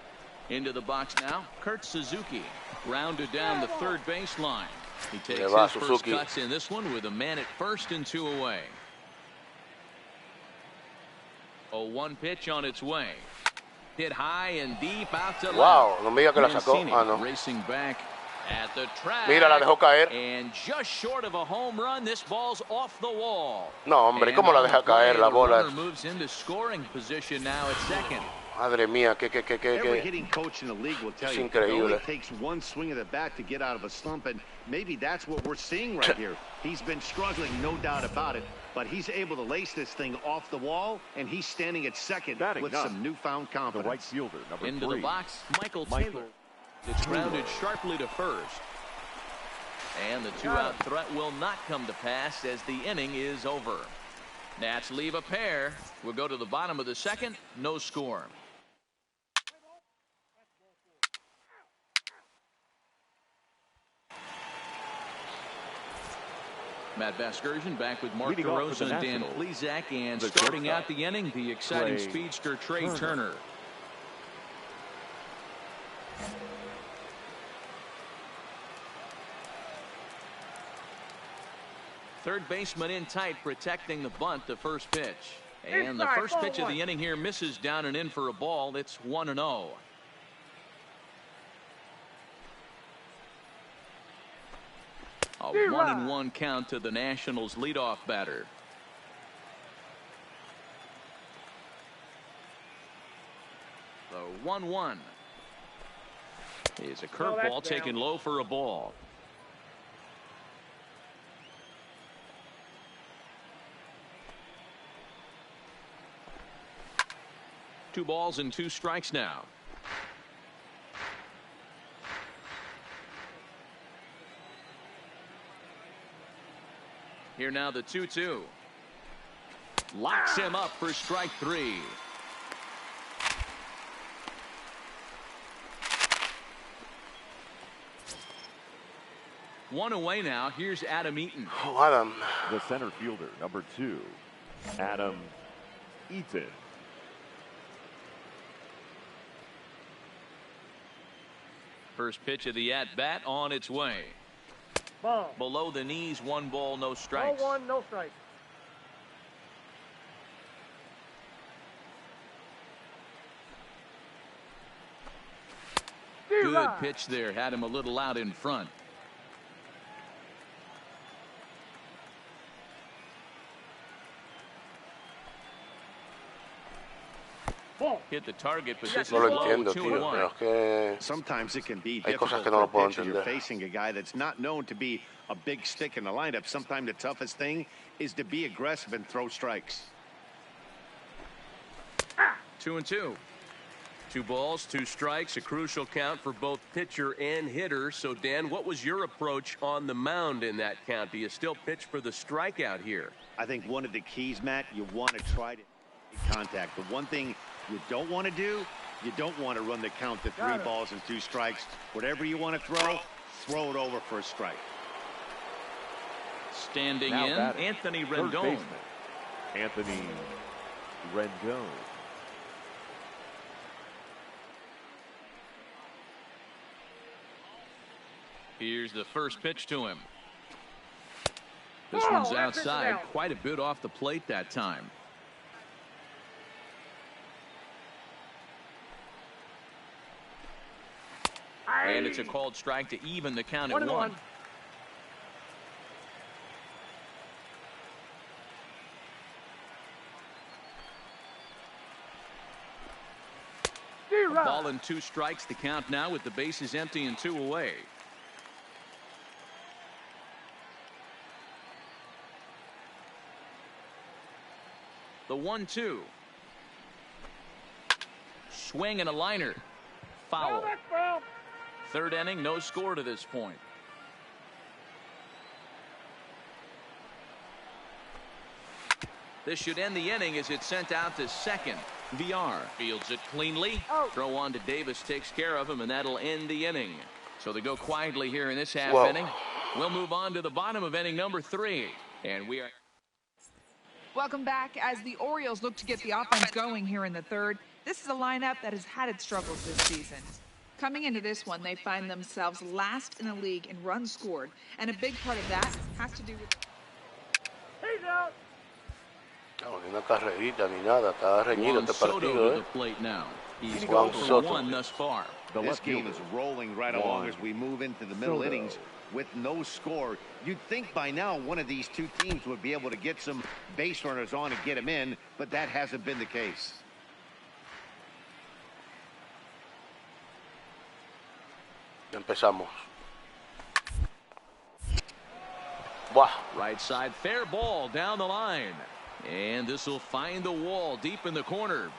Into the box now, Kurt Suzuki grounded down the third baseline. He takes his first cuts in this one with a man at first and 2 away. 0-1 pitch on its way. Hit high and deep out to left. Wow, no me diga que la sacó. Ah, no. Racing back at the track. Mira, la dejó caer. And just short of a home run, this ball's off the wall. No, hombre, ¿cómo la deja caer la bola? Runner moves into scoring position now at second. Madre mía, Every hitting coach in the league will tell you it only takes one swing of the bat to get out of a slump, and maybe that's what we're seeing right here. He's been struggling, no doubt about it, but he's able to lace this thing off the wall, and he's standing at second with some newfound confidence. The right fielder, number 3. Into the box, Michael Taylor. It's grounded sharply to first. And the 2-out threat will not come to pass as the inning is over. Nats leave a pair. We'll go to the bottom of the second. No score. Matt Vasgersian back with Mark DeRosa and Dan Plesac, and starting out the inning, the exciting speedster Trey Turner. Third baseman in tight, protecting the bunt, the first pitch. And the first pitch of the inning here misses down and in for a ball. It's 1-0. A 1-1 count to the Nationals' leadoff batter. The 1-1 is a curveball taken low for a ball. Two balls and 2 strikes now. Here now the 2-2. Locks him up for strike 3. One away now. Here's Adam Eaton. Oh, Adam. The center fielder, number 2, Adam Eaton. First pitch of the at-bat on its way. Ball. Below the knees, 1 ball, no strikes. Ball 1, no strikes. Good pitch there. Had him a little out in front. Hit the target, but this is No lo low, entiendo, 2-1. tío. Pero es que Sometimes it can be hay cosas difficult que no lo for a puedo pitcher. You're entender. facing a guy that's not known to be a big stick in the lineup. Sometimes the toughest thing is to be aggressive and throw strikes. 2-2. 2 balls, 2 strikes, a crucial count for both pitcher and hitter. So, Dan, what was your approach on the mound in that count? Do you still pitch for the strikeout here? I think one of the keys, Matt, you want to try to make contact. The one thing you don't want to do, you don't want to run the count to 3 balls and 2 strikes. Whatever you want to throw it over for a strike. Standing Now in, batting, Anthony third Rendon. baseman, Anthony Rendon. Here's the first pitch to him. This one's outside, quite a bit off the plate that time. And it's a called strike to even the count at 1. Ball and 2 strikes, the count now with the bases empty and 2 away. The 1-2. Swing and a liner. Foul. Third inning, no score to this point. This should end the inning as it's sent out to second. VR fields it cleanly. Throw on to Davis, takes care of him, and that'll end the inning. So they go quietly here in this half inning. We'll move on to the bottom of inning number 3. And we are... Welcome back. As the Orioles look to get the offense going here in the third, this is a lineup that has had its struggles this season. Coming into this one, they find themselves last in the league in runs scored, and a big part of that has to do with... He's out. No, ni una carrerita ni nada. Está reñido este partido, the plate now. He's Juan gone for Soto. 1 thus far. This game is rolling right along as we move into the middle innings with no score. You'd think by now one of these 2 teams would be able to get some base runners on and get them in, but that hasn't been the case. Empezamos. Buah. Right side, fair ball down the line. And this will find the wall deep in the corner.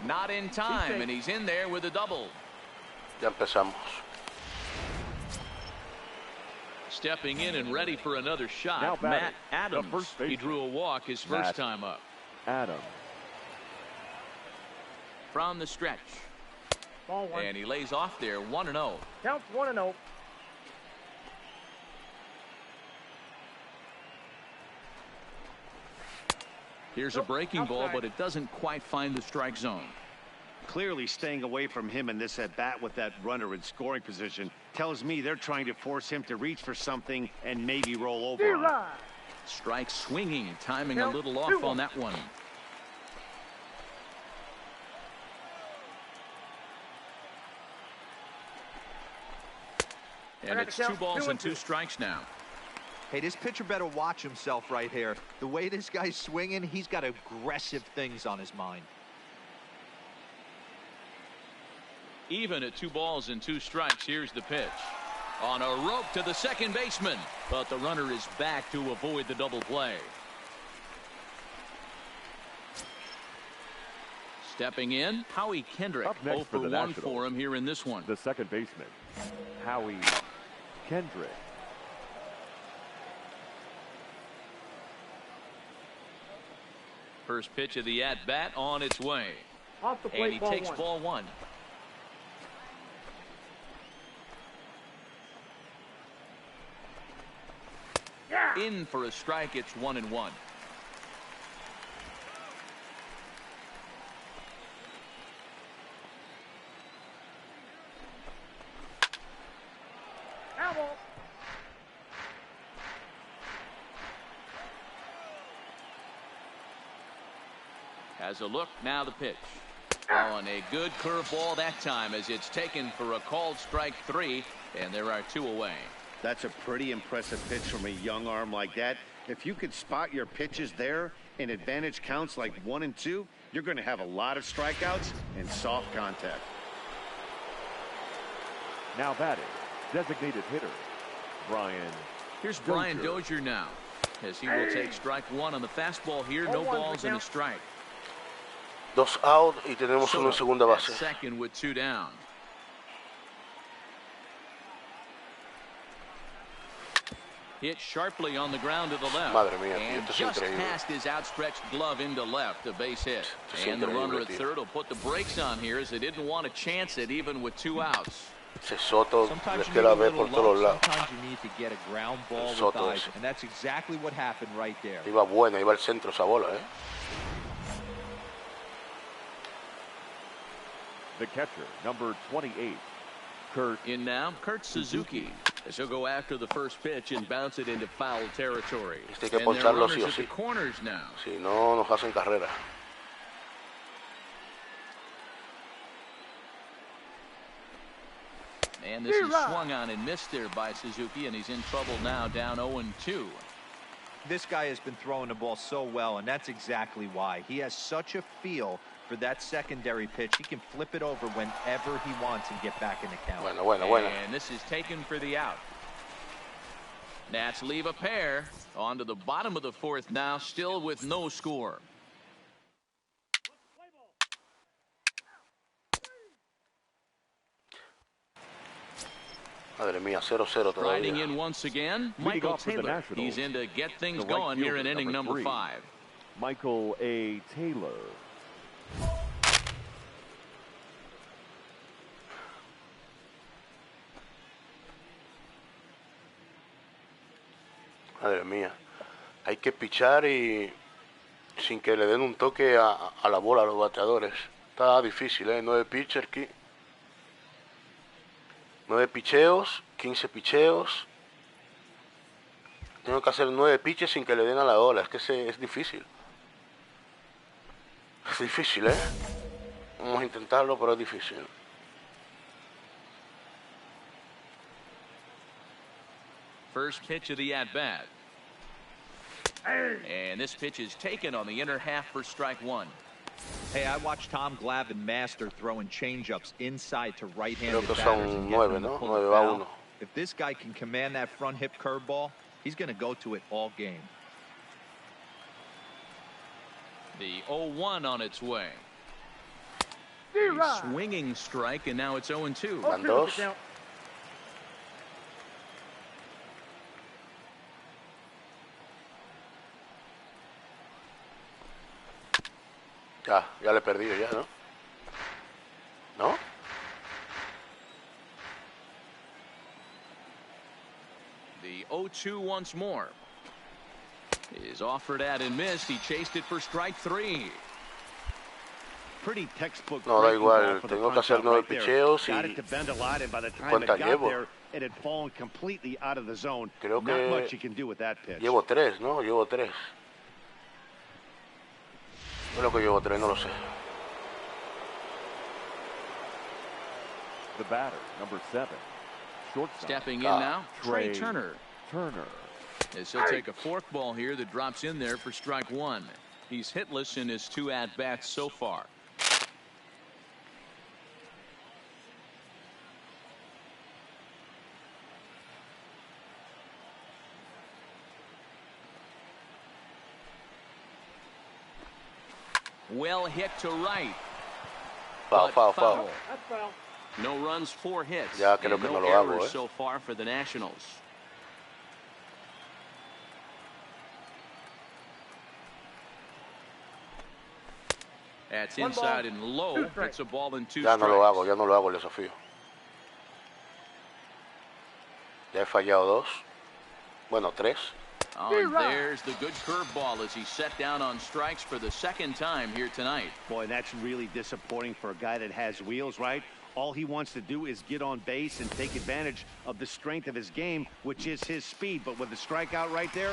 Not in time, and he's in there with a double. Ya empezamos. Stepping in and ready for another shot, Now Matt batting, Adams. He drew a walk his first time up. Adam. From the stretch. Ball 1. And he lays off there, 1-0. Counts 1-0. Here's a breaking ball, but it doesn't quite find the strike zone. Clearly staying away from him in this at-bat with that runner in scoring position tells me they're trying to force him to reach for something and maybe roll over on it. Strike swinging, timing a little off on that one. And it's 2 balls and 2 strikes now. Hey, this pitcher better watch himself right here. The way this guy's swinging, he's got aggressive things on his mind. Even at 2 balls and 2 strikes, here's the pitch. On a rope to the second baseman, but the runner is back to avoid the double play. Stepping in, Howie Kendrick. 0 for 1 for him here in this one. The second baseman, Howie Kendrick. First pitch of the at-bat on its way. Off the plate, and he takes ball 1. Yeah. In for a strike, it's 1-1. Has a look, now the pitch. Oh, and a good curveball that time as it's taken for a called strike 3, and there are 2 away. That's a pretty impressive pitch from a young arm like that. If you could spot your pitches there in advantage counts like 1 and 2, you're going to have a lot of strikeouts and soft contact. Now batting, designated hitter, Brian. Here's Brian Dozier now, as he will take strike 1 on the fastball here. No balls and a strike. 2 out y tenemos uno en segunda base. Second with 2 down. Hit sharply on the ground to the left. Madre mía, and just past his outstretched glove into left, a base hit. And the runner at third will put the brakes on here as they didn't want to chance it even with 2 outs. Soto les queda ver por todos lados. Sometimes you need to get a ground ball with eyes, and that's exactly what happened right there. Iba buena, iba al centro esa bola, eh. The catcher, number 28, Kurt. In now, Kurt Suzuki. As he'll go after the first pitch and bounce it into foul territory. Hay que and there are poncharlo runners sí o at the sí. corners now. Si no, nos hacen carrera. And this is swung on and missed there by Suzuki, and he's in trouble now, down 0-2. This guy has been throwing the ball so well, and that's exactly why. He has such a feel for that secondary pitch. He can flip it over whenever he wants and get back in the count. Bueno. And this is taken for the out. Nats leave a pair. On to the bottom of the 4th now, still with no score. Madre mía, 0-0 todavía. Riding in once again, Michael Taylor. He's in to get things going here in inning number 5. Michael A. Taylor. Madre mía. Hay que pichar y sin que le den un toque a la bola a los bateadores. Está difícil, ¿eh? 9 pitchers aquí. 9 picheos, 15 picheos. Tengo que hacer 9 pitches sin que le den a la bola. Es que es difícil. Es difícil, ¿eh? Vamos a intentarlo, pero es difícil. First pitch of the at-bat. And this pitch is taken on the inner half for strike 1. Hey, I watched Tom Glavine master throwing changeups inside to right-handed Creo que batters son and 9, getting them to ¿no? pull 9 it a foul. 1. If this guy can command that front hip curveball, he's going to go to it all game. The 0-1 on its way. A swinging strike, and now it's 0-2. Van 2. Ya le he perdido ya, ¿no? ¿No? The 0-2 once more. Is offered at and missed. He chased it for strike 3. Pretty textbook. No, da igual. Tengo que hacer 9 picheos Got it to bend a lot, and by the time it ¿cuántas got llevo? there, it had fallen completely out of the zone. Creo Not que much you can do with that pitch. llevo 3, ¿no? Llevo 3. Creo que llevo 3, no lo sé. The batter, number 7. Shortstop. Stepping in now, Trey Turner. Turner. As he'll take a forkball here that drops in there for strike 1. He's hitless in his 2 at-bats so far. Well hit to right. Foul. That's foul. No runs, 4 hits. Ya creo and que no no lo hago, errors so far for the Nationals. That's inside and low. It's a ball and 2 Ya strikes. no lo hago el desafío. Ya he fallado 2. Bueno, 3. Oh, and there's the good curveball as he set down on strikes for the 2nd time here tonight. Boy, that's really disappointing for a guy that has wheels, right? All he wants to do is get on base and take advantage of the strength of his game, which is his speed. But with the strikeout right there,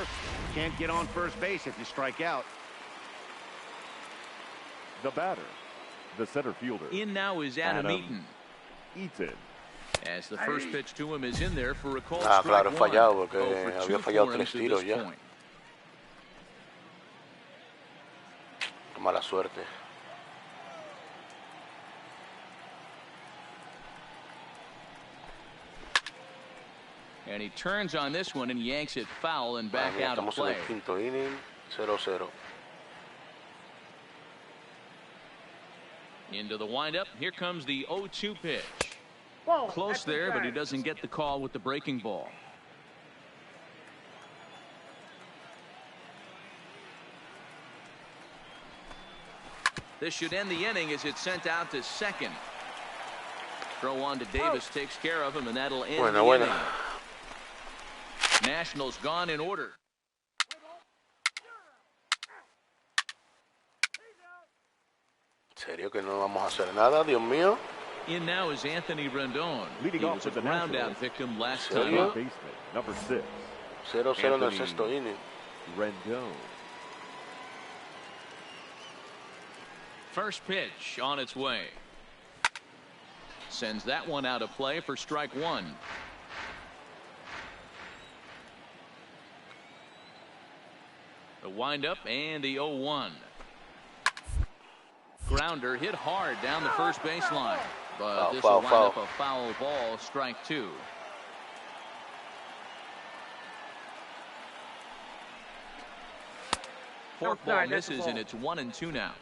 can't get on first base if you strike out. The batter, the center fielder. In now is Adam Eaton. As the first pitch to him is in there for a called strike claro, he fallado one. porque había fallado 3 tiros ya. Qué mala suerte. And he turns on this one and yanks it foul and back out of play. Estamos en el 5º inning, 0-0. Into the windup. Here comes the 0-2 pitch. Ball, Close there, but he doesn't get the call with the breaking ball. This should end the inning as it's sent out to second. Throw on to Davis takes care of him, and that'll end the inning. Nationals gone in order. ¿En serio que no vamos a hacer nada? Dios mío. In now is Anthony Rendon. Leading he off was with a the ground Nationals. out victim last Third time. baseman, number 6. 0-0 en el 6º inning. Rendon. First pitch on its way. Sends that one out of play for strike 1. The windup and the 0-1. Grounder hit hard down the first baseline, but this will wind up a foul ball, strike 2. Forkball misses, and it's 1-2 now.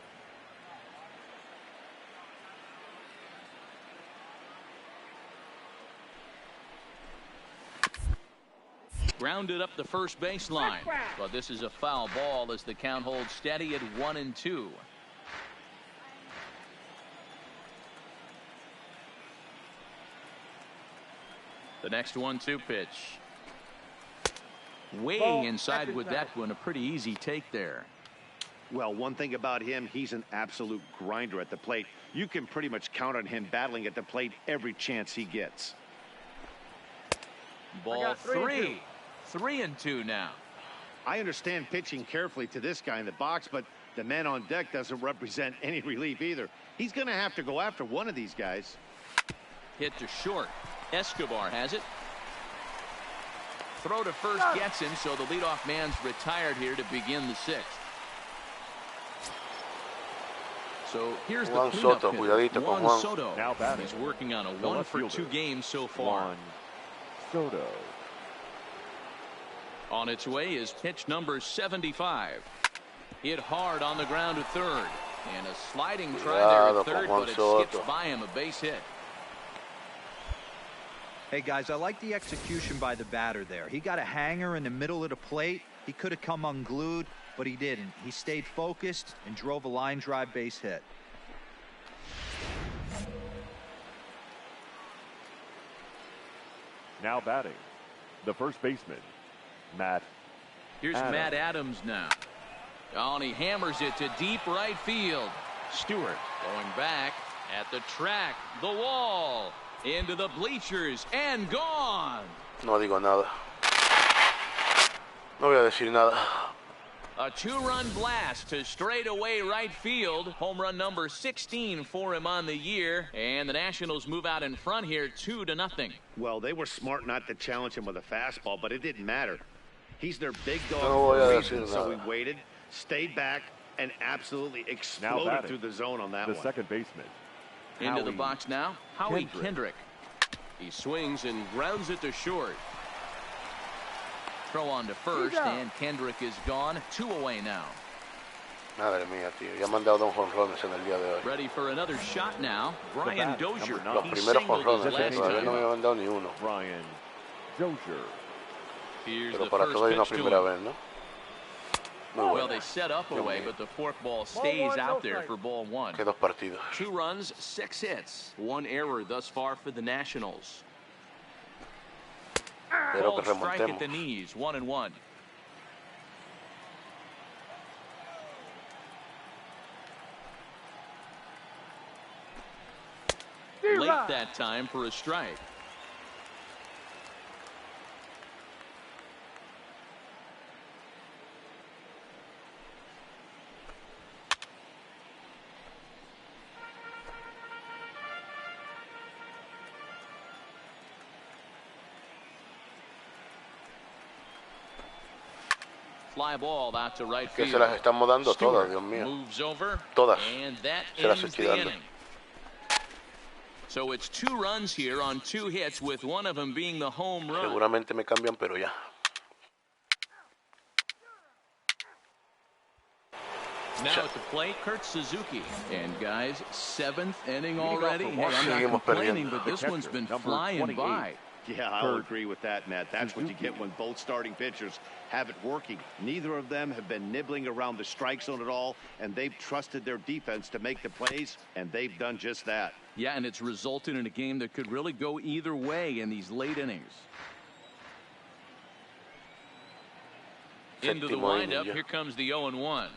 Grounded up the first baseline, but this is a foul ball as the count holds steady at 1-2. The next 1-2 pitch. Way inside with that one. A pretty easy take there. Well, one thing about him, he's an absolute grinder at the plate. You can pretty much count on him battling at the plate every chance he gets. Ball 3. 3-2 now. I understand pitching carefully to this guy in the box, but the man on deck doesn't represent any relief either. He's going to have to go after one of these guys. Hit to short. Escobar has it. Throw to first gets him, so the leadoff man's retired here to begin the 6th. So here's the Soto, cuidadito con Juan. Soto. Now batting. He's working on a 1-for-2 game so far. Juan Soto. On its way is pitch number 75. Hit hard on the ground to third. And a sliding try there at third, but it skips by him, a base hit. Hey, guys, I like the execution by the batter there. He got a hanger in the middle of the plate. He could have come unglued, but he didn't. He stayed focused and drove a line drive base hit. Now batting, the first baseman, Matt Here's Matt Adams now. Oh, and he hammers it to deep right field. Stewart going back at the track, the wall, into the bleachers, and gone. No digo nada. No voy a decir nada. A two-run blast to straightaway right field. Home run number 16 for him on the year. And the Nationals move out in front here 2-0. Well, they were smart not to challenge him with a fastball, but it didn't matter. He's their big dog No for voy a a decir reason, so nada. we waited, stayed back, and absolutely exploded through the zone on that the one. second baseman. Into the box now, Howie Kendrick. He swings and grounds it to short. Throw on to first, and Kendrick is gone. 2 away now. Madre mía, tío. Ya me han dado 2 jonrones en el día de hoy. Ready for another shot now. Brian Dozier. Los primeros jonrones, todavía no me han dado ni uno. Brian Dozier. Pero para todo hay una primera vez, ¿no? Well, they set up away, but the forkball stays out there for ball 1. Que 2 partidos. 2 runs, 6 hits. 1 error thus far for the Nationals. Espero que Strike at the remontemos. knees, 1-1. Late that time for a strike. Fly ball out to right Que field. se las estamos dando Stewart todas, Dios mío. moves over, Todas. and that Se las ends estoy the dando. inning. So it's 2 runs here on 2 hits, with one of them being the home run. Seguramente me cambian, pero ya. Now at the plate, Kurt Suzuki. And guys, 7th inning already. Hey, I'm not Seguimos complaining, perdiendo. but this one's been Number flying 28. by. Yeah, I'll agree with that, Matt. That's what you get when both starting pitchers have it working. Neither of them have been nibbling around the strike zone at all, and they've trusted their defense to make the plays, and they've done just that. Yeah, and it's resulted in a game that could really go either way in these late innings. Into the windup, here comes the 0-1.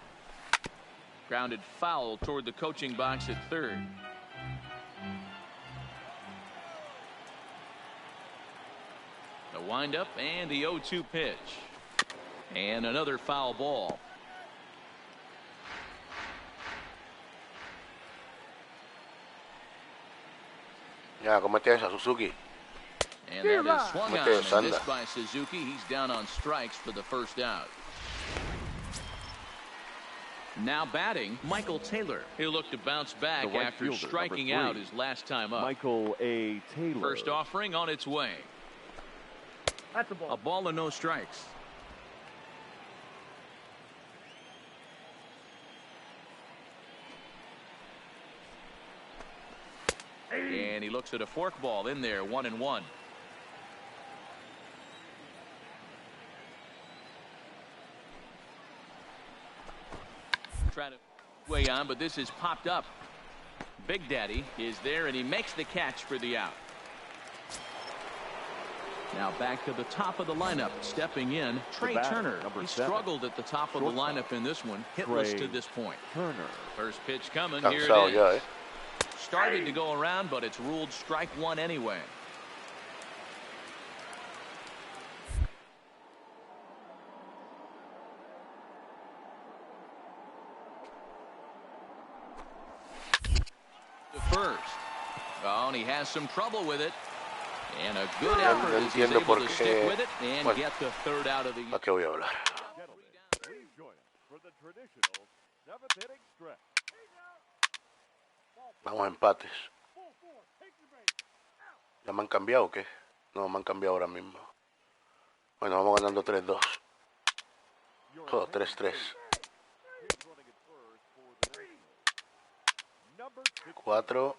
Grounded foul toward the coaching box at third. The windup and the 0-2 pitch. And another foul ball. Ya, comete esa, Suzuki. And that is swung on Mete and Sanda. missed by Suzuki. He's down on strikes for the first out. Now batting, Michael Taylor. He'll look to bounce back The right after fielder, striking number 3, out his last time up. Michael A. Taylor. First offering on its way. That's a ball. A ball and no strikes. And he looks at a forkball in there, 1-1. Try to way on, but this is popped up. Big Daddy is there, and he makes the catch for the out. Now back to the top of the lineup, stepping in, Trey Turner. He struggled at the top of the lineup in this one, hitless to this point. Turner. First pitch coming, here Cansado it ya, is. Started to go around, but it's ruled strike 1 anyway. To first. Oh, and he has some trouble with it. And a good effort as he's able to stick with it and get the third out of the... ¿A qué voy a hablar? Gentlemen, please join us for the traditional 7th inning stretch. Vamos a empates. ¿Ya me han cambiado o qué? No, me han cambiado ahora mismo. Bueno, vamos ganando 3-2. Oh, 3-3. 4.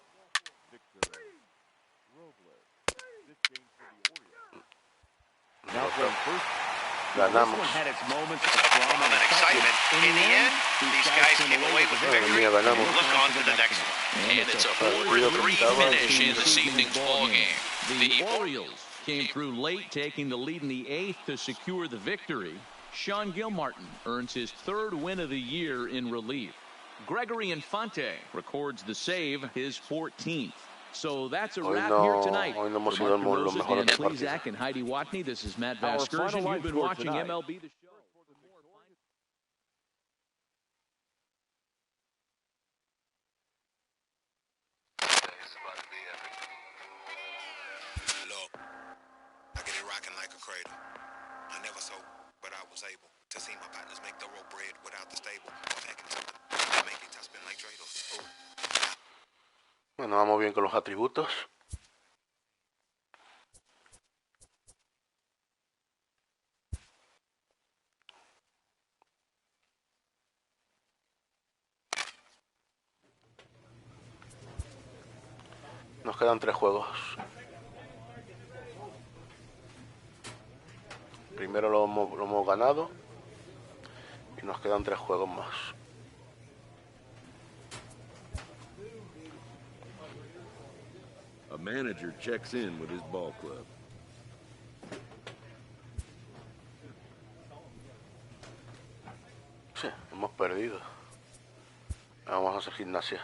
Ganamos. And excitement. In the end, these guys came away with Madre mía, ganamos. Look on to the next one. And it's a 4-3 finish in this evening's ballgame. The Orioles came through late, taking the lead in the 8th to secure the victory. Sean Gilmartin earns his 3rd win of the year in relief. Gregory Infante records the save, his 14th. So that's a wrap here tonight. Hoy no hemos For sido Mark los DeRosa, mejores Dan del partido. Plesac, and Heidi Watney, this is Matt Our Vasgersian. final You've been line watching score tonight. MLB The Show. Look, I get it rocking like a cradle. I never sold, but I was able to see my partners make thorough bread without the stable. Making top spin like dreidels. Ooh. Bueno, vamos bien con los atributos. Nos quedan 3 juegos. Primero lo hemos ganado y nos quedan 3 juegos más. A manager checks in with his ball club. Sí, hemos perdido. Vamos a hacer gimnasia.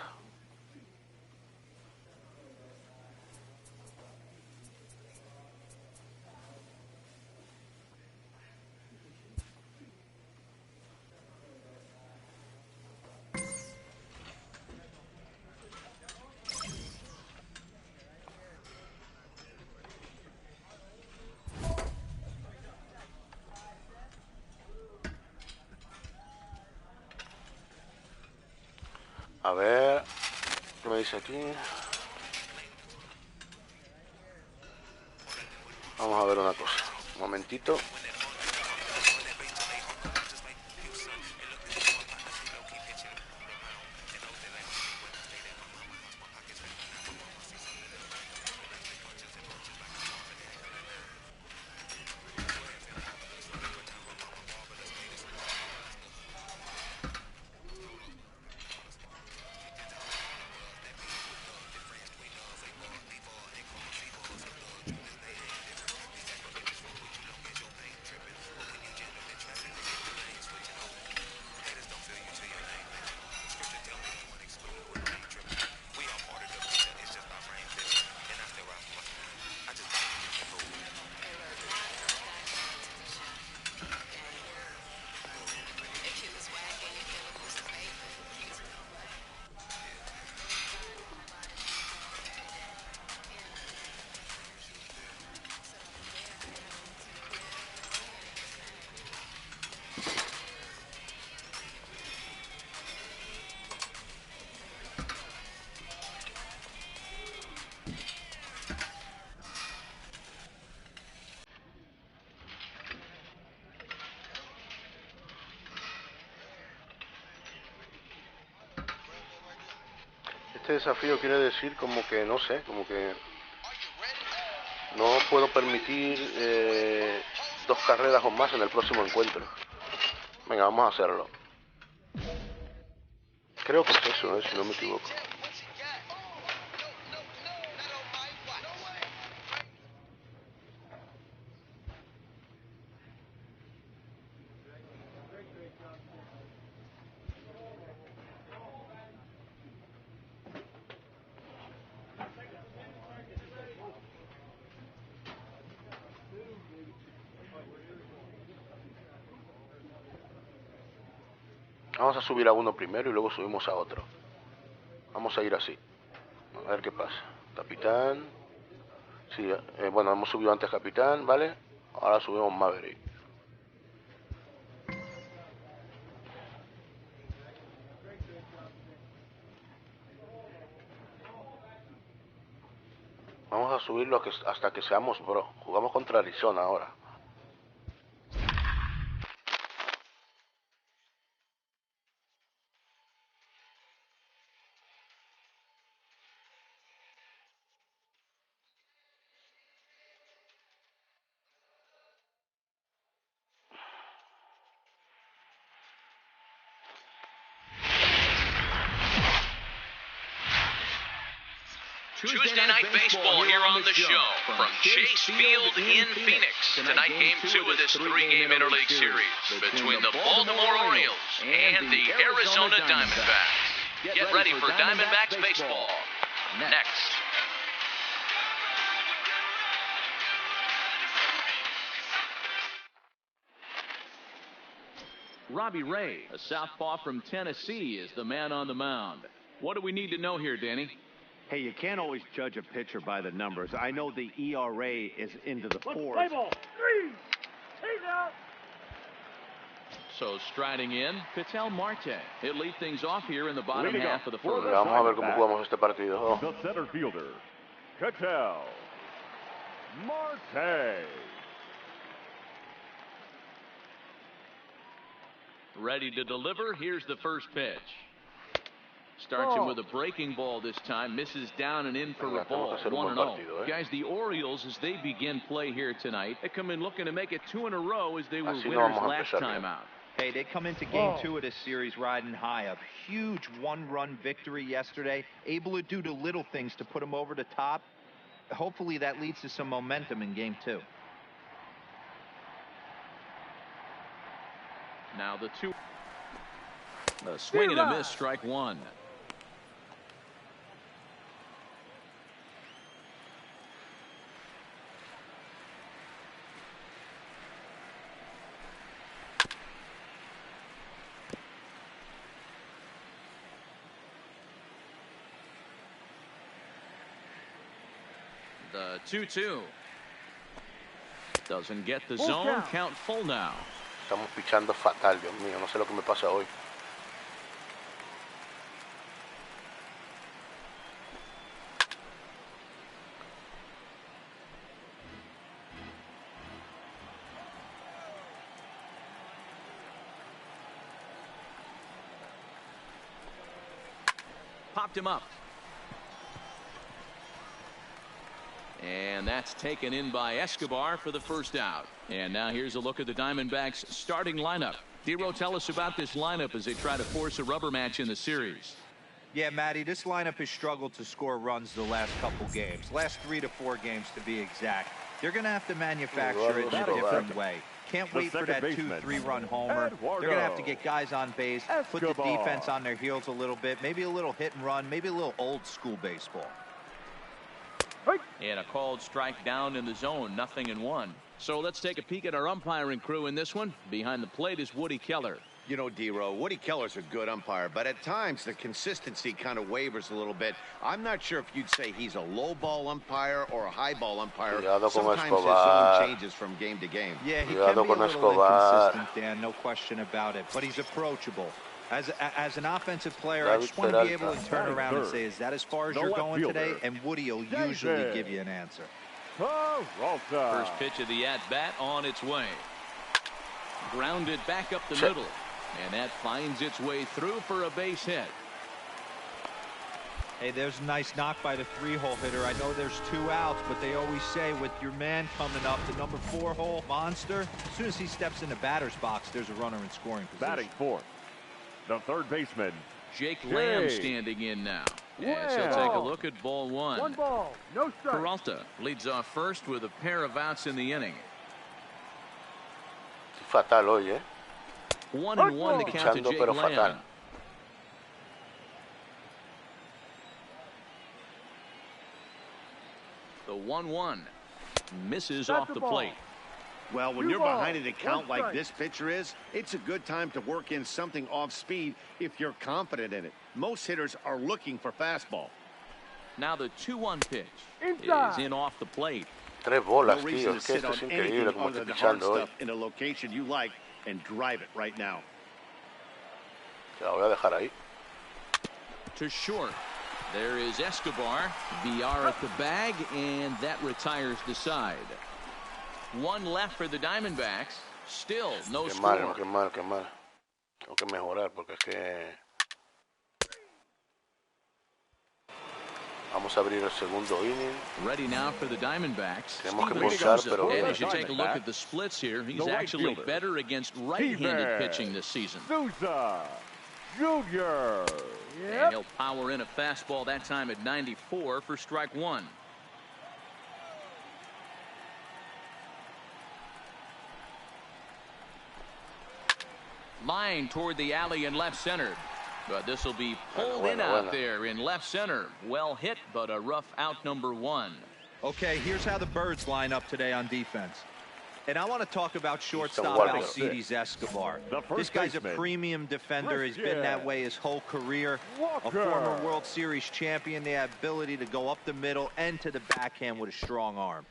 A ver, ¿qué me dice aquí? Vamos a ver una cosa. Un momentito. Este desafío quiere decir como que, no sé, como que no puedo permitir 2 carreras o más en el próximo encuentro. Venga, vamos a hacerlo. Creo que es eso, si no me equivoco. Vamos a subir a uno primero y luego subimos a otro. Vamos a ir así. A ver qué pasa. Capitán. Sí, bueno, hemos subido antes Capitán, ¿vale? Ahora subimos Maverick. Vamos a subirlo hasta que seamos bro. Jugamos contra Arizona ahora. Tuesday Night Baseball here on the show from Chase Field in Phoenix. Tonight, Game 2 of this three-game interleague series between the Baltimore Orioles and the Arizona Diamondbacks. Get ready for Diamondbacks baseball next. Robbie Ray, a southpaw from Tennessee, is the man on the mound. What do we need to know here, Danny? Hey, you can't always judge a pitcher by the numbers. I know the ERA is into the fours. So striding in, Ketel Marte. He'll lead things off here in the bottom half of the first. Vamos a ver cómo jugamos este partido. The center fielder, Ketel Marte. Ready to deliver. Here's the first pitch. Starts him with a breaking ball this time. Misses down and in for a ball. 1-0. Guys, the Orioles, as they begin play here tonight, they come in looking to make it 2 in a row as they were winners last time out. Hey, they come into Game 2 of this series riding high. A huge one-run victory yesterday. Able to do the little things to put them over the top. Hopefully that leads to some momentum in Game 2. Now the 2. A swing and a miss, strike 1. The 2-2. Doesn't get the zone. Count full now. Estamos pichando fatal, Dios mío. No sé lo que me pasa hoy. Popped him up. And that's taken in by Escobar for the first out. And now here's a look at the Diamondbacks starting lineup. Dero, tell us about this lineup as they try to force a rubber match in the series. Yeah, Matty, this lineup has struggled to score runs the last couple games. Last 3 to 4 games to be exact. They're going to have to manufacture it in a different way. Can't wait for that 2-3 run homer. They're going to have to get guys on base, put the defense on their heels a little bit, maybe a little hit and run, maybe a little old school baseball. And a called strike down in the zone, 0-1. So let's take a peek at our umpiring crew in this one. Behind the plate is Woody Keller. You know, Dero, Woody Keller's a good umpire, but at times the consistency kind of wavers a little bit. I'm not sure if you'd say he's a low ball umpire or a high ball umpire. Sometimes his zone changes from game to game. Yeah, he can be a little inconsistent, Dan, no question about it, but he's approachable. As an offensive player, I just want to be able to turn around and say, is that as far as you're going today? And Woody will usually give you an answer. First pitch of the at-bat on its way. Grounded back up the middle. And that finds its way through for a base hit. Hey, there's a nice knock by the 3-hole hitter. I know there's 2 outs, but they always say with your man coming up, the number 4-hole monster, as soon as he steps in the batter's box, there's a runner in scoring position. Batting fourth, the third baseman, Jake Lamb standing in now. Yes, he'll take a look at ball 1. 1 ball, no strike. Peralta leads off first with a pair of outs in the inning. Fatal hoy, 1-1 to count to Jake Lamb. The 1-1 misses off the plate. Well, when you're behind an account like this pitcher is, it's a good time to work in something off speed if you're confident in it. Most hitters are looking for fastball. Now the 2-1 pitch is in off the plate. 3 bolas, tío. Es que esto es increíble como estoy pichando hoy. In a location you like and drive it right now. La voy a dejar ahí. To short. There is Escobar. VR at the bag, and that retires the side. 1 left for the Diamondbacks. Still no score. Qué mal. Tengo que mejorar porque es que vamos a abrir el segundo inning. Ready now for the Diamondbacks. Tenemos que ponchar, pero and as you take a look at the splits here, he's actually better against right-handed pitching this season. Jr. And he'll power in a fastball that time at 94 for strike one. Line toward the alley in left center. But this will be pulled in out there in left center. Well hit, but a rough out number one. Okay, here's how the Birds line up today on defense. And I want to talk about shortstop Alcides Escobar. This guy's a premium defender. He's been that way his whole career. A former World Series champion. The ability to go up the middle and to the backhand with a strong arm.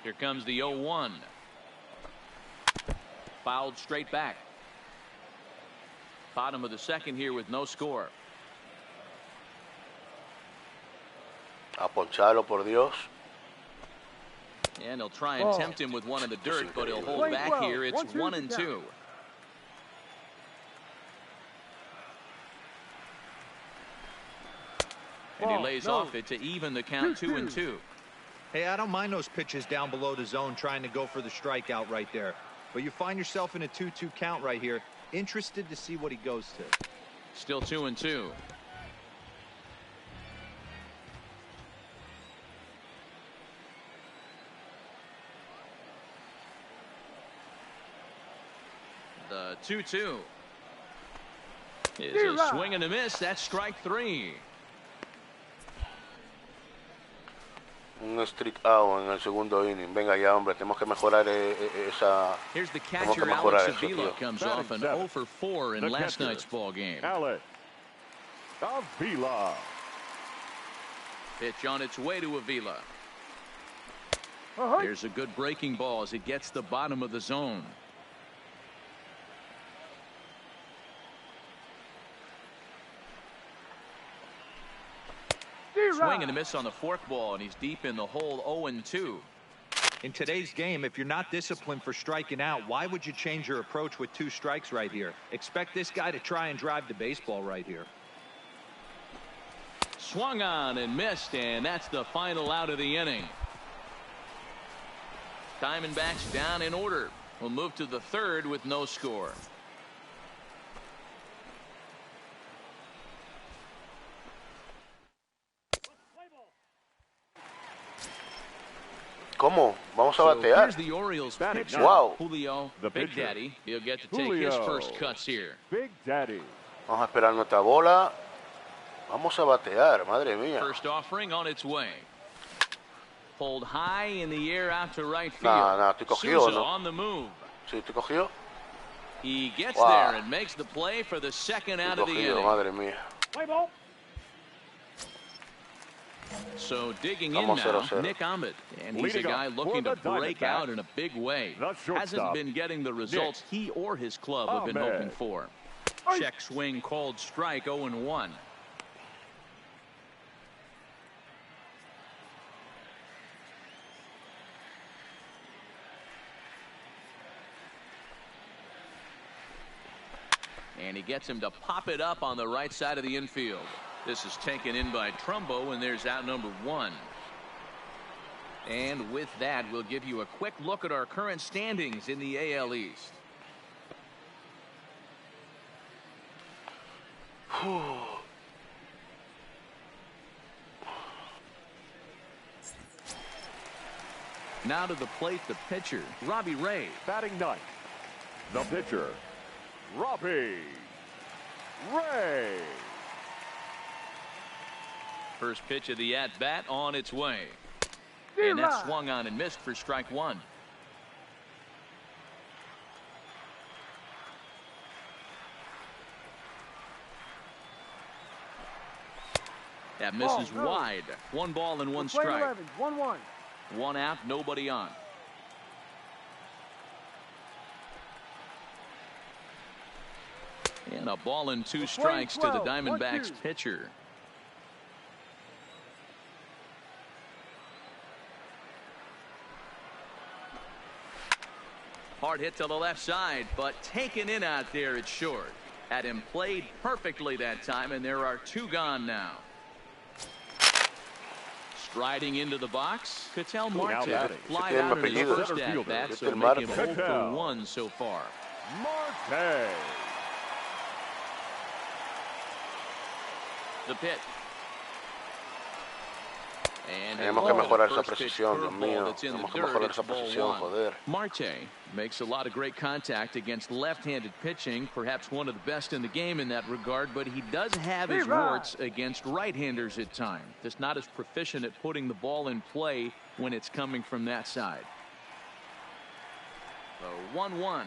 Here comes the 0-1. Fouled straight back. Bottom of the second here with no score. A poncharlo, por Dios. And he'll try and tempt him with one in the dirt, but he'll hold back here. It's 1-2. And he lays off it to even the count 2-2. Hey, I don't mind those pitches down below the zone trying to go for the strikeout right there. But you find yourself in a 2-2 count right here. Interested to see what he goes to. Still 2-2. The 2-2 is a swing and a miss. That's strike three. Un strike out en el segundo inning. Venga ya, hombre, tenemos que mejorar esa. Here's the catcher, Alex Avila, comes off an 0 for 4 in last night's ball game. Alex Avila. Pitch on its way to Avila. Here's a good breaking ball as it gets the bottom of the zone. Swing and a miss on the forkball, and he's deep in the hole. 0-2. In today's game, if you're not disciplined for striking out, why would you change your approach with 2 strikes right here? Expect this guy to try and drive the baseball right here. Swung on and missed, and that's the final out of the inning. Diamondbacks down in order. We'll move to the third with no score. ¿Cómo? Vamos a batear. Here's the Orioles pitcher, wow. Julio, Big Daddy. He'll get to take his first cuts here. Big Daddy. Vamos a esperar nuestra bola. Vamos a batear, madre mía. First offering on its way. Pulled high in the air out to right field. Estoy cogido, Souza ¿no? on the move. Sí, estoy cogido. He gets there and makes the play for the second out of the inning. Madre mía. Play ball. So digging in now, Nick Ahmed, and he's a guy looking to break out in a big way. Hasn't been getting the results he or his club have been hoping for. Check swing called strike. 0-1. And he gets him to pop it up on the right side of the infield. This is taken in by Trumbo, and there's out number 1. And with that, we'll give you a quick look at our current standings in the AL East. Now to the plate, the pitcher, Robbie Ray. Batting ninth, the pitcher, Robbie Ray. First pitch of the at-bat on its way. And that swung on and missed for strike 1. That misses wide. 1 ball and 1 strike. 1-1. 1 out, nobody on. And a ball and 2 strikes to the Diamondbacks pitcher. Hard hit to the left side, but taken in out there, it's short. Had him played perfectly that time, and there are 2 gone now. Riding into the box, Ketel Marte fly tiene out in his apellido. first at-bat, so Ketel make him Marte. 0 for 1 so far. Marte. The pitch. And Tenemos que mejorar esa precisión, Dios mío. Tenemos que mejorar esa precisión, joder. Marte makes a lot of great contact against left-handed pitching, perhaps one of the best in the game in that regard, but he does have his warts against right-handers at times. Just not as proficient at putting the ball in play when it's coming from that side. The 1-1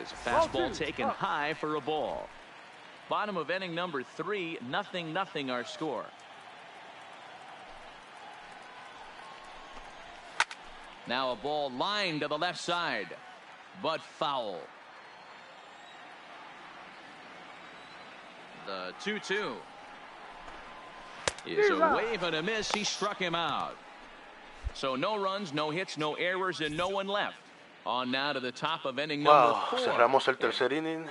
is a fastball taken high for a ball. Bottom of inning number 3, 0-0 our score. Now a ball lined to the left side, but foul. The 2-2 is a wave and a miss. He struck him out. So no runs, no hits, no errors, and no one left. On now to the top of inning number 4. Cerramos el tercer inning.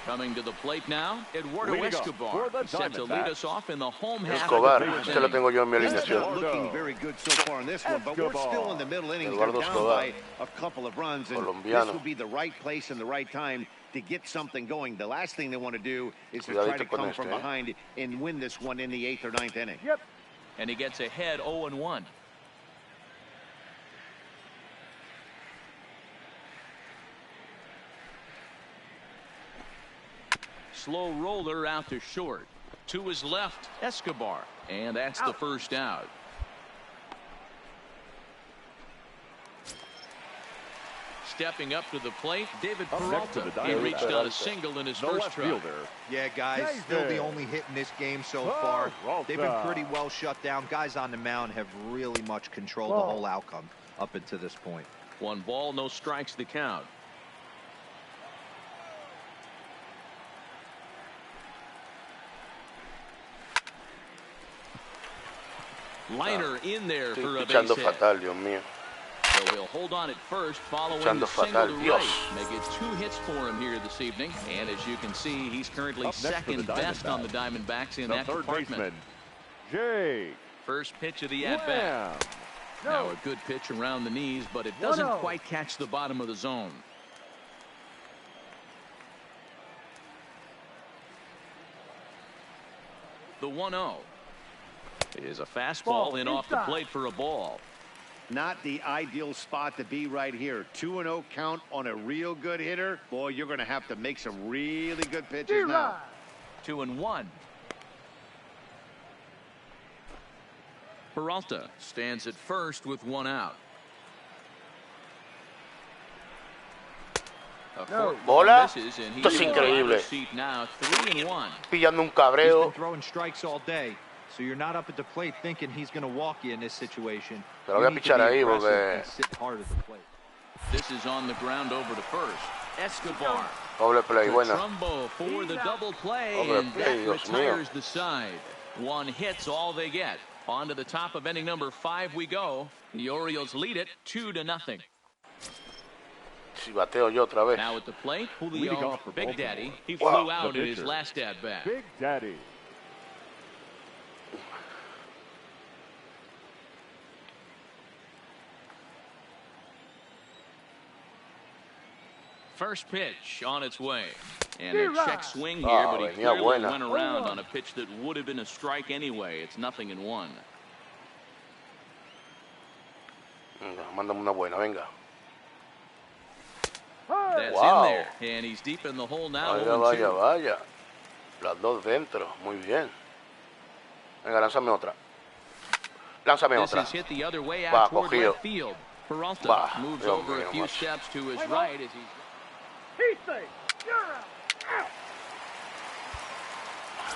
Coming to the plate now, Eduardo Escobar set to lead us off in the home half. Escobar, este lo tengo yo en mi alineación. Looking very good so far in this one, but we're still in the middle innings. They're down by a couple of runs, and this would be the right place and the right time to get something going. The last thing they want to do is to try to come from behind and win this one in the 8th or 9th inning. Yep. And he gets ahead 0-1. Slow roller out to short. To his left, Escobar. And that's the first out. Stepping up to the plate, David Peralta. He reached on a single in his first try. Yeah, guys, still the only hit in this game so far. They've been pretty well shut down. Guys on the mound have really much controlled the whole outcome up until this point. 1 ball, no strikes the count. Liner in there for a base hit. Fatal, Dios mío. So he'll hold on at first, following the single to right. Make it 2 hits for him here this evening. And as you can see, he's currently second best on the Diamondbacks in that department. First pitch of the at-bat. Now a good pitch around the knees, but it doesn't quite catch the bottom of the zone. The 1-0 is a fastball in off the plate for a ball. Not the ideal spot to be right here. 2-0 count on a real good hitter. Boy, you're going to have to make some really good pitches now. 2-1. Peralta stands at first with 1 out. Bola, esto es increíble. Pillando un cabreo. He's been throwing strikes all day, so you're not up at the plate thinking he's going to walk you in this situation. Pero voy a pichar ahí porque this is on the ground over to first. Escobar. Doble play, buena. Trumbo for the double play, and that retires the side. 1 hit's all they get. On to the top of inning number 5 we go. The Orioles lead it 2-0. Si bateo yo otra vez. Now at the plate, Julio, Big Daddy. He flew out in his last at-bat. Big Daddy. First pitch on its way. And a check swing here, but he clearly went around on a pitch that would have been a strike anyway. It's 0-1. Mándame una buena, venga. That's in there, and he's deep in the hole now. Vaya. Las dos dentro, muy bien. Venga, lánzame otra. Lánzame otra. This is hit the other way Va, out toward cogido. left field. Peralta moves over a few steps to his right as he's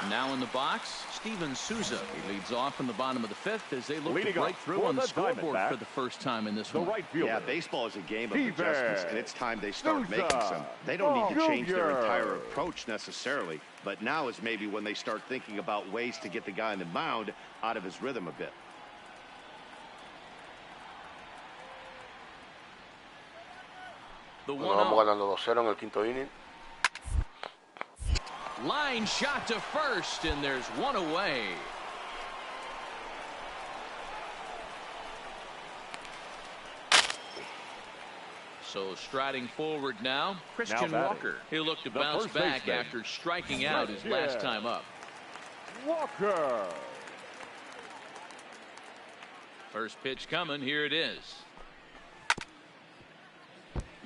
now in the box. Steven Souza. He leads off in the bottom of the 5th as they look to break through on the scoreboard for the first time in this one. Yeah, baseball is a game of adjustments, and it's time they start making some. They don't need to change their entire approach necessarily, but now is maybe when they start thinking about ways to get the guy on the mound out of his rhythm a bit. The Nos vamos ganando 2-0 en el quinto inning. Line shot to first, and there's one away. So striding forward now, Christian Walker. He'll look to bounce back after striking out his last time up. Walker. First pitch coming. Here it is.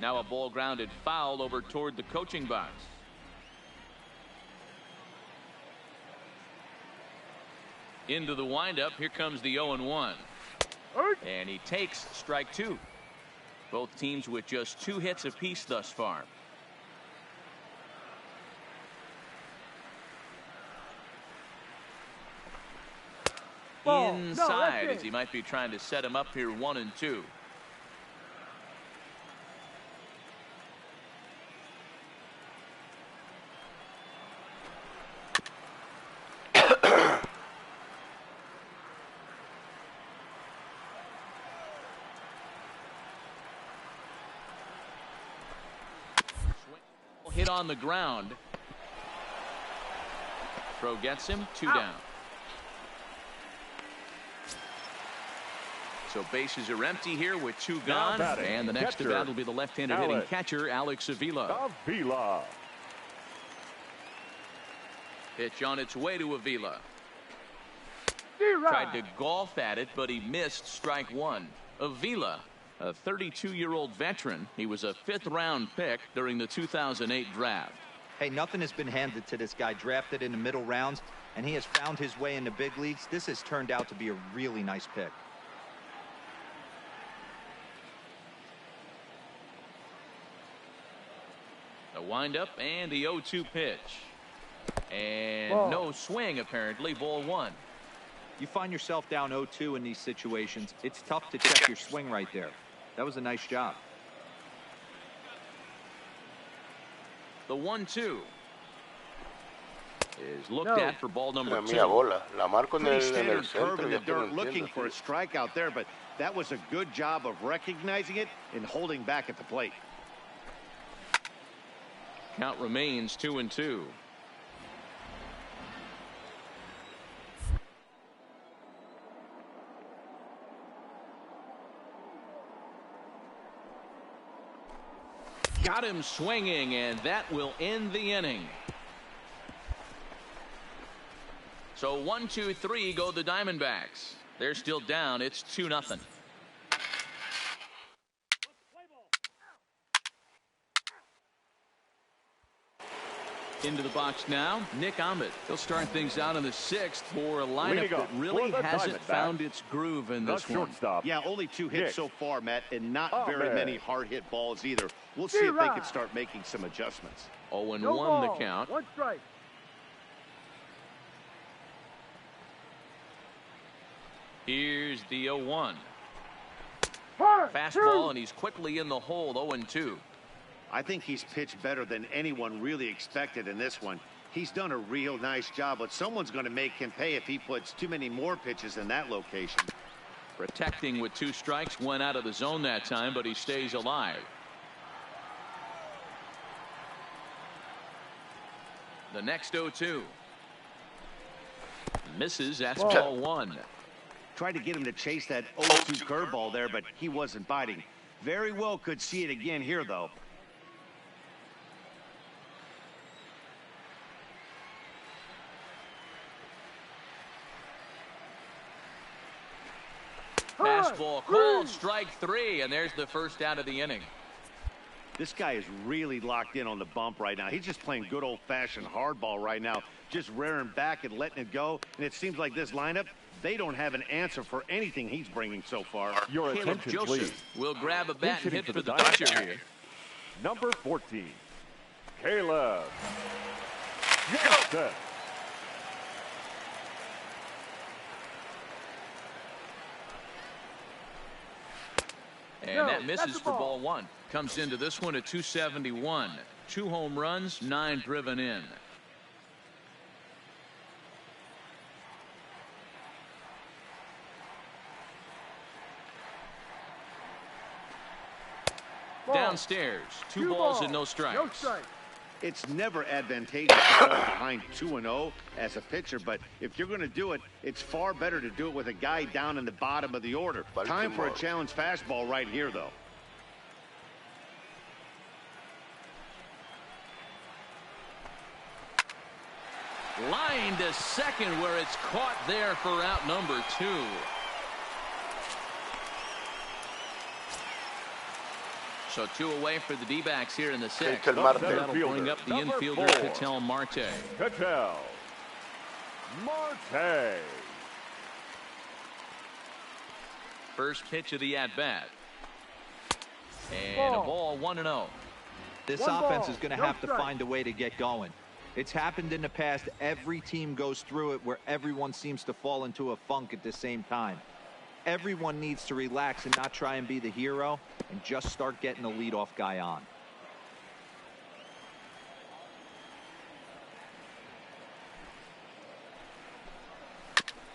Now a ball grounded foul over toward the coaching box. Into the windup. Here comes the 0-1. And he takes strike two. Both teams with just 2 hits apiece thus far. Inside, as he might be trying to set him up here 1-2. Hit on the ground. Throw gets him 2 down. So bases are empty here with 2 gone. And the next to bat will be the left-handed hitting catcher, Alex Avila. Pitch on its way to Avila. Tried to golf at it, but he missed strike one. Avila, a 32-year-old veteran. He was a 5th-round pick during the 2008 draft. Hey, nothing has been handed to this guy. Drafted in the middle rounds, and he has found his way in the big leagues. This has turned out to be a really nice pick. The windup and the 0-2 pitch. And no swing, apparently. Ball 1. You find yourself down 0-2 in these situations. It's tough to check your swing right there. That was a nice job. The 1-2 is looked at for ball number 2. Pretty standard curve in the dirt, looking for a strikeout there, but that was a good job of recognizing it and holding back at the plate. Count remains 2-2. Got him swinging, and that will end the inning. So 1-2-3 go the Diamondbacks. They're still down. It's 2-0. Into the box now, Nick Ahmed. He'll start things out in the 6th for a lineup that really hasn't found its groove in this one. Yeah, only 2 hits so far, Matt, and not very many hard hit balls either. We'll see if they can start making some adjustments. 0-1 the count. 1 strike. Here's the 0-1. Fastball, and he's quickly in the hole. 0-2. I think he's pitched better than anyone really expected in this one. He's done a real nice job, but someone's going to make him pay if he puts too many more pitches in that location. Protecting with 2 strikes, went out of the zone that time, but he stays alive. The next 0-2. Misses. That's ball 1. Tried to get him to chase that 0-2 curveball there, but he wasn't biting. Very well could see it again here, though. Fastball called, strike 3, and there's the first out of the inning. This guy is really locked in on the bump right now. He's just playing good old-fashioned hardball right now, just rearing back and letting it go. And it seems like this lineup, they don't have an answer for anything he's bringing so far. Your Caleb attention, Joseph please. will grab a bat and hit for the Diamondbacks. pitcher here. Number 14, Caleb Joseph. And that misses for ball 1. Comes into this one at 271. 2 home runs, 9 driven in. Downstairs, two balls and no strikes. It's never advantageous to fall behind 2-0 as a pitcher, but if you're going to do it, it's far better to do it with a guy down in the bottom of the order. Time for a challenge fastball right here, though. Line to second where it's caught there for out number 2. So 2 away for the D-backs here in the 6th. That'll bring up the infielder, Ketel Marte. Ketel Marte. First pitch of the at-bat. And a ball, 1-0. This offense is going to have to find a way to get going. It's happened in the past. Every team goes through it where everyone seems to fall into a funk at the same time. Everyone needs to relax and not try and be the hero and just start getting the leadoff guy on.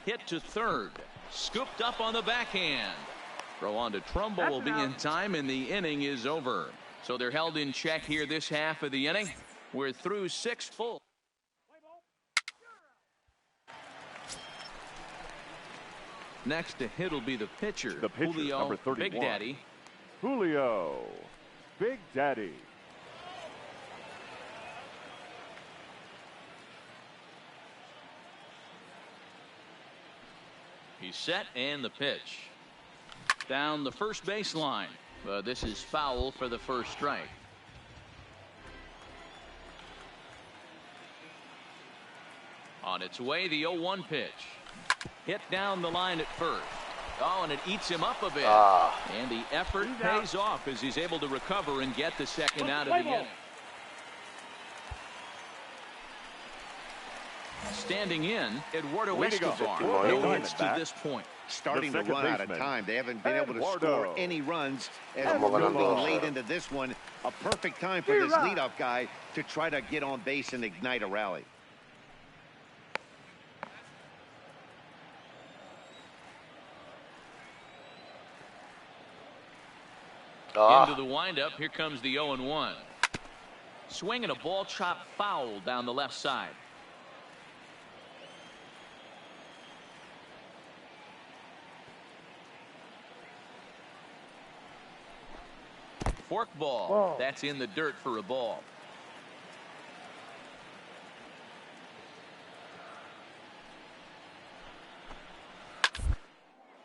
Hit to third. Scooped up on the backhand. Throw on to Trumbull will be in time, and the inning is over. So they're held in check here this half of the inning. We're through 6 full. Next to hit will be the pitcher, Julio, number 31. Big Daddy. Julio, Big Daddy. He's set, and the pitch. Down the first baseline. This is foul for the first strike. On its way, the 0-1 pitch. Hit down the line at first. Oh, and it eats him up a bit. And the effort pays off as he's able to recover and get the second out of the inning. Standing in, Eduardo Escobar. No hits to this point. Starting to run out of time. They haven't been able to score any runs as we're moving late into this one. A perfect time for this leadoff guy to try to get on base and ignite a rally. Into the windup. Here comes the 0-1. Swinging a ball chopped foul down the left side. Fork ball. That's in the dirt for a ball.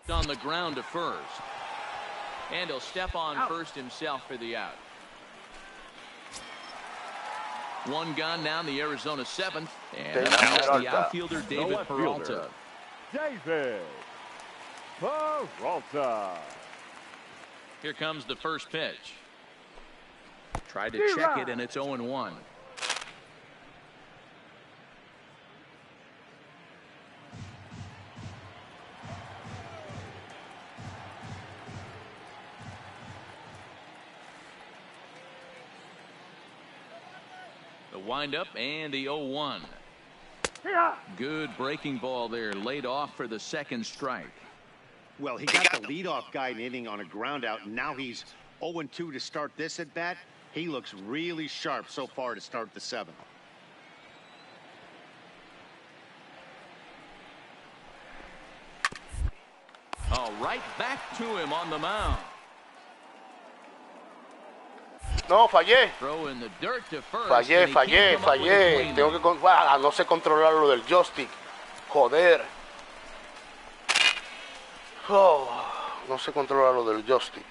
On the ground to first. And he'll step on first himself for the out. One gone down, the Arizona 7th. And that's the outfielder, David Peralta. David Peralta. Here comes the first pitch. Tried to check it, and it's 0-1. Windup and the 0-1. Good breaking ball there, laid off for the second strike. Well, he got the leadoff guy in the inning on a ground out, and now he's 0-2 to start this at bat. He looks really sharp so far to start the 7th. Oh, right back to him on the mound. No, fallé. Fallé. Tengo que no sé controlar lo del joystick. Joder. Oh, no sé controlar lo del joystick.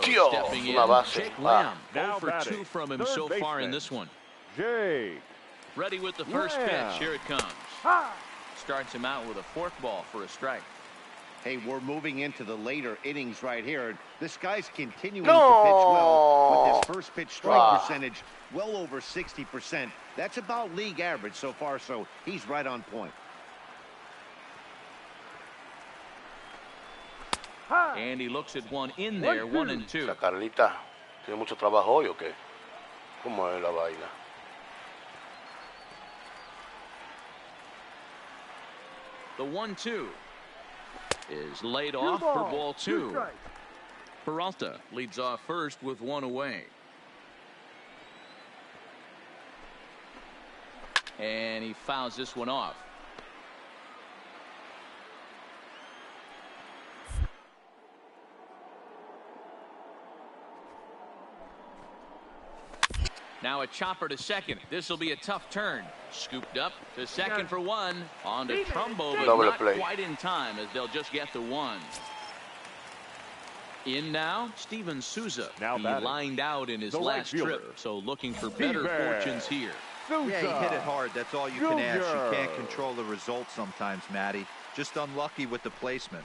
Dios, una base. Now for 2 from him so far in this one. Ready with the first pitch. Here it comes. Starts him out with a forkball for a strike. Hey, we're moving into the later innings right here. This guy's continuing to pitch well with his first pitch strike percentage well over 60%. That's about league average so far, so he's right on point. And he looks at one in there, 1-2. Esa Carlita tiene mucho trabajo hoy, ¿o qué? ¿Cómo es la vaina? The 1-2 is laid off for ball 2. Peralta leads off first with one away. And he fouls this one off. Now a chopper to second. This will be a tough turn. Scooped up to second for one. On to Trumbo, but not quite in time as they'll just get the one. In now, Steven Souza. Now he lined out in his last trip, so looking for better fortunes here. Yeah, he hit it hard. That's all you can ask. You can't control the result sometimes, Matty. Just unlucky with the placement.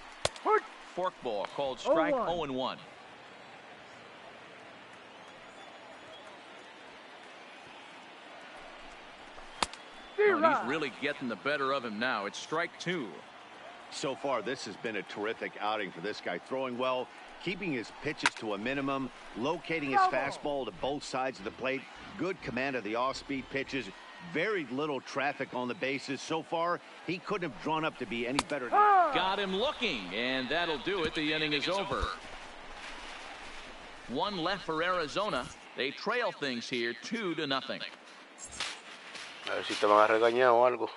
Forkball called strike 0-1. He's really getting the better of him now. It's strike 2. So far, this has been a terrific outing for this guy. Throwing well, keeping his pitches to a minimum, locating his fastball to both sides of the plate. Good command of the off-speed pitches. Very little traffic on the bases. So far, he couldn't have drawn up to be any better. Got him looking, and that'll do it. The inning is over. One left for Arizona. They trail things here 2-0. A ver si te van a regañar o algo.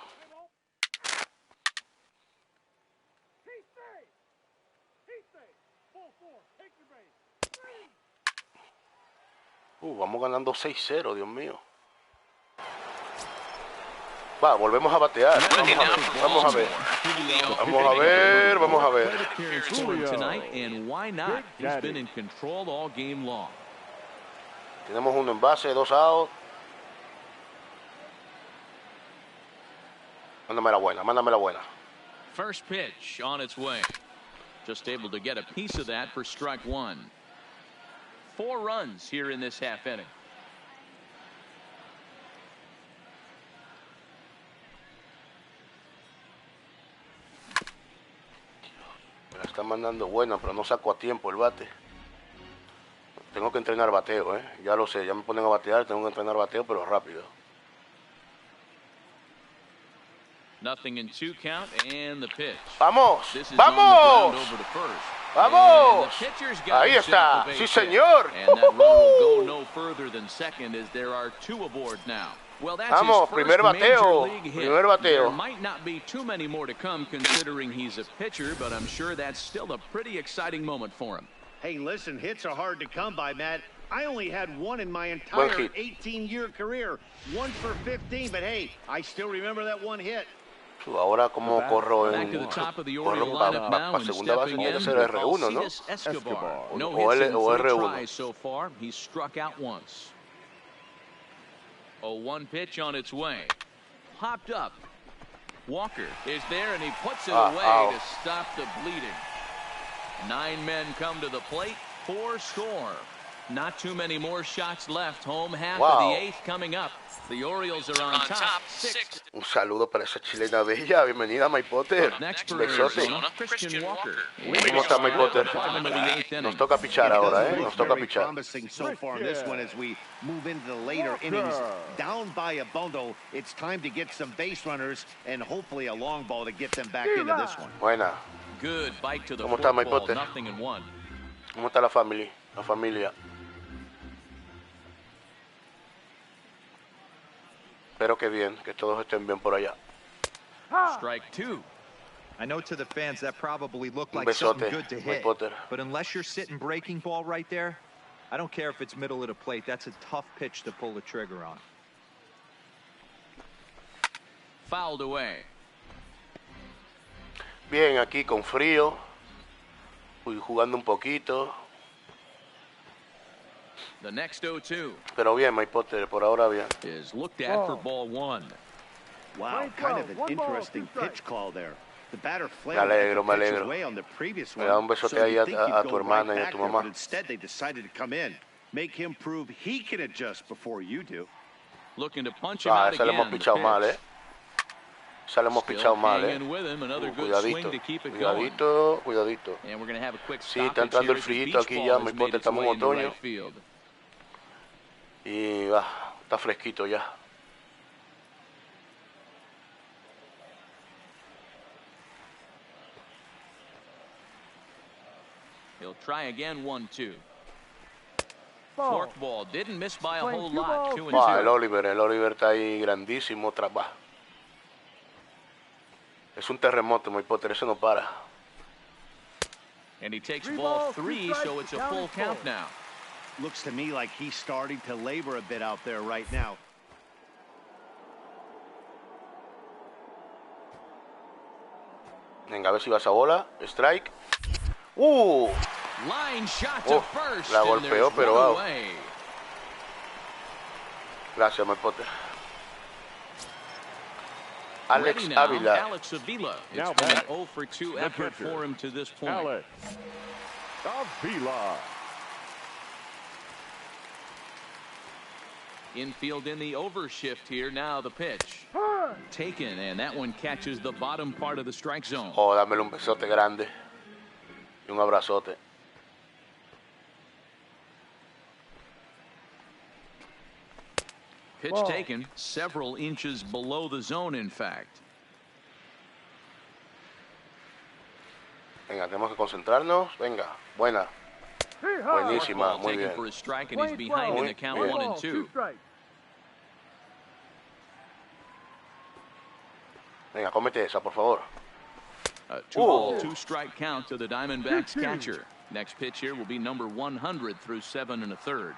Vamos ganando 6-0, Dios mío. Va, volvemos a batear. Vamos a ver. Vamos a ver. Vamos a ver. Tenemos uno en base, 2 outs. Mándame la buena. First pitch on its way. Just able to get a piece of that for strike 1. 4 runs here in this half inning. Me la está mandando buena, pero no saco a tiempo el bate. Tengo que entrenar bateo, ya lo sé, ya me ponen a batear, tengo que entrenar bateo, pero rápido. Nothing in 2 count and the pitch. Vamos, vamos, vamos. Ahí está, sí señor. Vamos, primer bateo, primer bateo. There might not be too many more to come considering he's a pitcher, but I'm sure that's still a pretty exciting moment for him. Hey, listen, hits are hard to come by, Matt. I only had one in my entire 18-year career. 1 for 15, but hey, I still remember that one hit. Ahora como corro para segunda base tiene que ser R1, ¿no? O R1. So far, he's struck out once. 0-1 pitch on its way. Popped up. Walker is there and he puts it away to stop the bleeding. 9 men come to the plate, 4 score. Not too many more shots left. Home half of the 8th coming up. The Orioles are on top 6. Un saludo para esa chilena bella. Bienvenida, My Potter. Besote. Christian Walker. ¿Cómo está, My Potter? Nos toca pichar ahora, Nos toca pichar. Promising so far in this one as we move into the later innings. Down by a bundle, it's time to get some base runners and hopefully a long ball to get them back into this one. Buena. Good bite to the ¿Cómo está, My Potter? Nothing in 1. ¿Cómo está la familia? Espero que bien, que todos estén bien por allá. Strike 2. I know to the fans that probably looked like something good to hit, but unless you're sitting breaking ball right there, I don't care if it's middle of the plate. That's a tough pitch to pull the trigger on. Fouled away. Bien, aquí con frío, jugando un poquito. The next 0-2. Pero bien, My Potter, por ahora bien. Is looked at for ball 1. Wow, kind of an interesting pitch call there. The batter me alegro. away on the previous one. Me da un besote ahí a tu hermana y a tu mamá. But instead, they decided to come in, make him prove he can adjust before you do. Looking to punch him out esa le hemos pichado mal, Esa le hemos pichado mal, Cuidadito. Sí, está entrando el frío aquí ya, My Potter, estamos en otoño. Y está fresquito ya. He'll Try again, 1-2. Ball. Forkball didn't miss by a Playing whole two lot. balls. 2-2. El Oliver está ahí grandísimo. Es un terremoto, my Potter, eso no para. And he takes ball 3, so it's a full count now. Looks to me like he's starting to labor a bit out there right now. Venga, a ver si va esa bola. Strike. Line shot to first. La golpeó, pero out. Gracias, my Potter. Alex Avila. Alex Avila. It's been an 0 for 2 effort for him to this point. Alex Avila. Infield in the overshift here. Now the pitch. Taken, and that one catches the bottom part of the strike zone. Oh, dámelo un besote grande. Y un abrazote. Pitch taken several inches below the zone, in fact. Venga, tenemos que concentrarnos. Venga, buena. Buenísima, muy bien. For a strike, and he's behind in the count 1-2. Venga, cómete esa, por favor. A 2-ball, 2-strike count to the Diamondbacks catcher. Next pitch here will be number 100 through 7 1/3.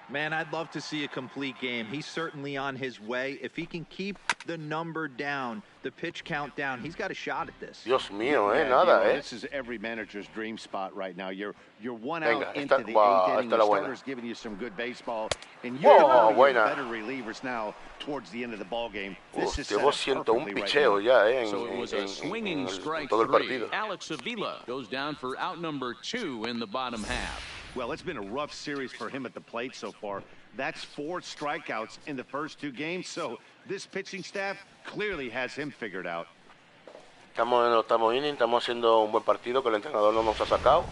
Man, I'd love to see a complete game. He's certainly on his way. If he can keep the number down, the pitch count down, he's got a shot at this. Dios mío, nada, This is every manager's dream spot right now. You're one out into the 8th inning. The starter's giving you some good baseball, and you're one of the better relievers now towards the end of the ball game. This is llevo 101 picheo ya, So it was a swinging strike todo el 3. partido. Alex Avila goes down for out number 2 in the bottom half. Well, it's been a rough series for him at the plate so far. That's 4 strikeouts in the first 2 games, so this pitching staff clearly has him figured out. Estamos en el 8º inning, estamos haciendo un buen partido que el entrenador no nos ha sacado.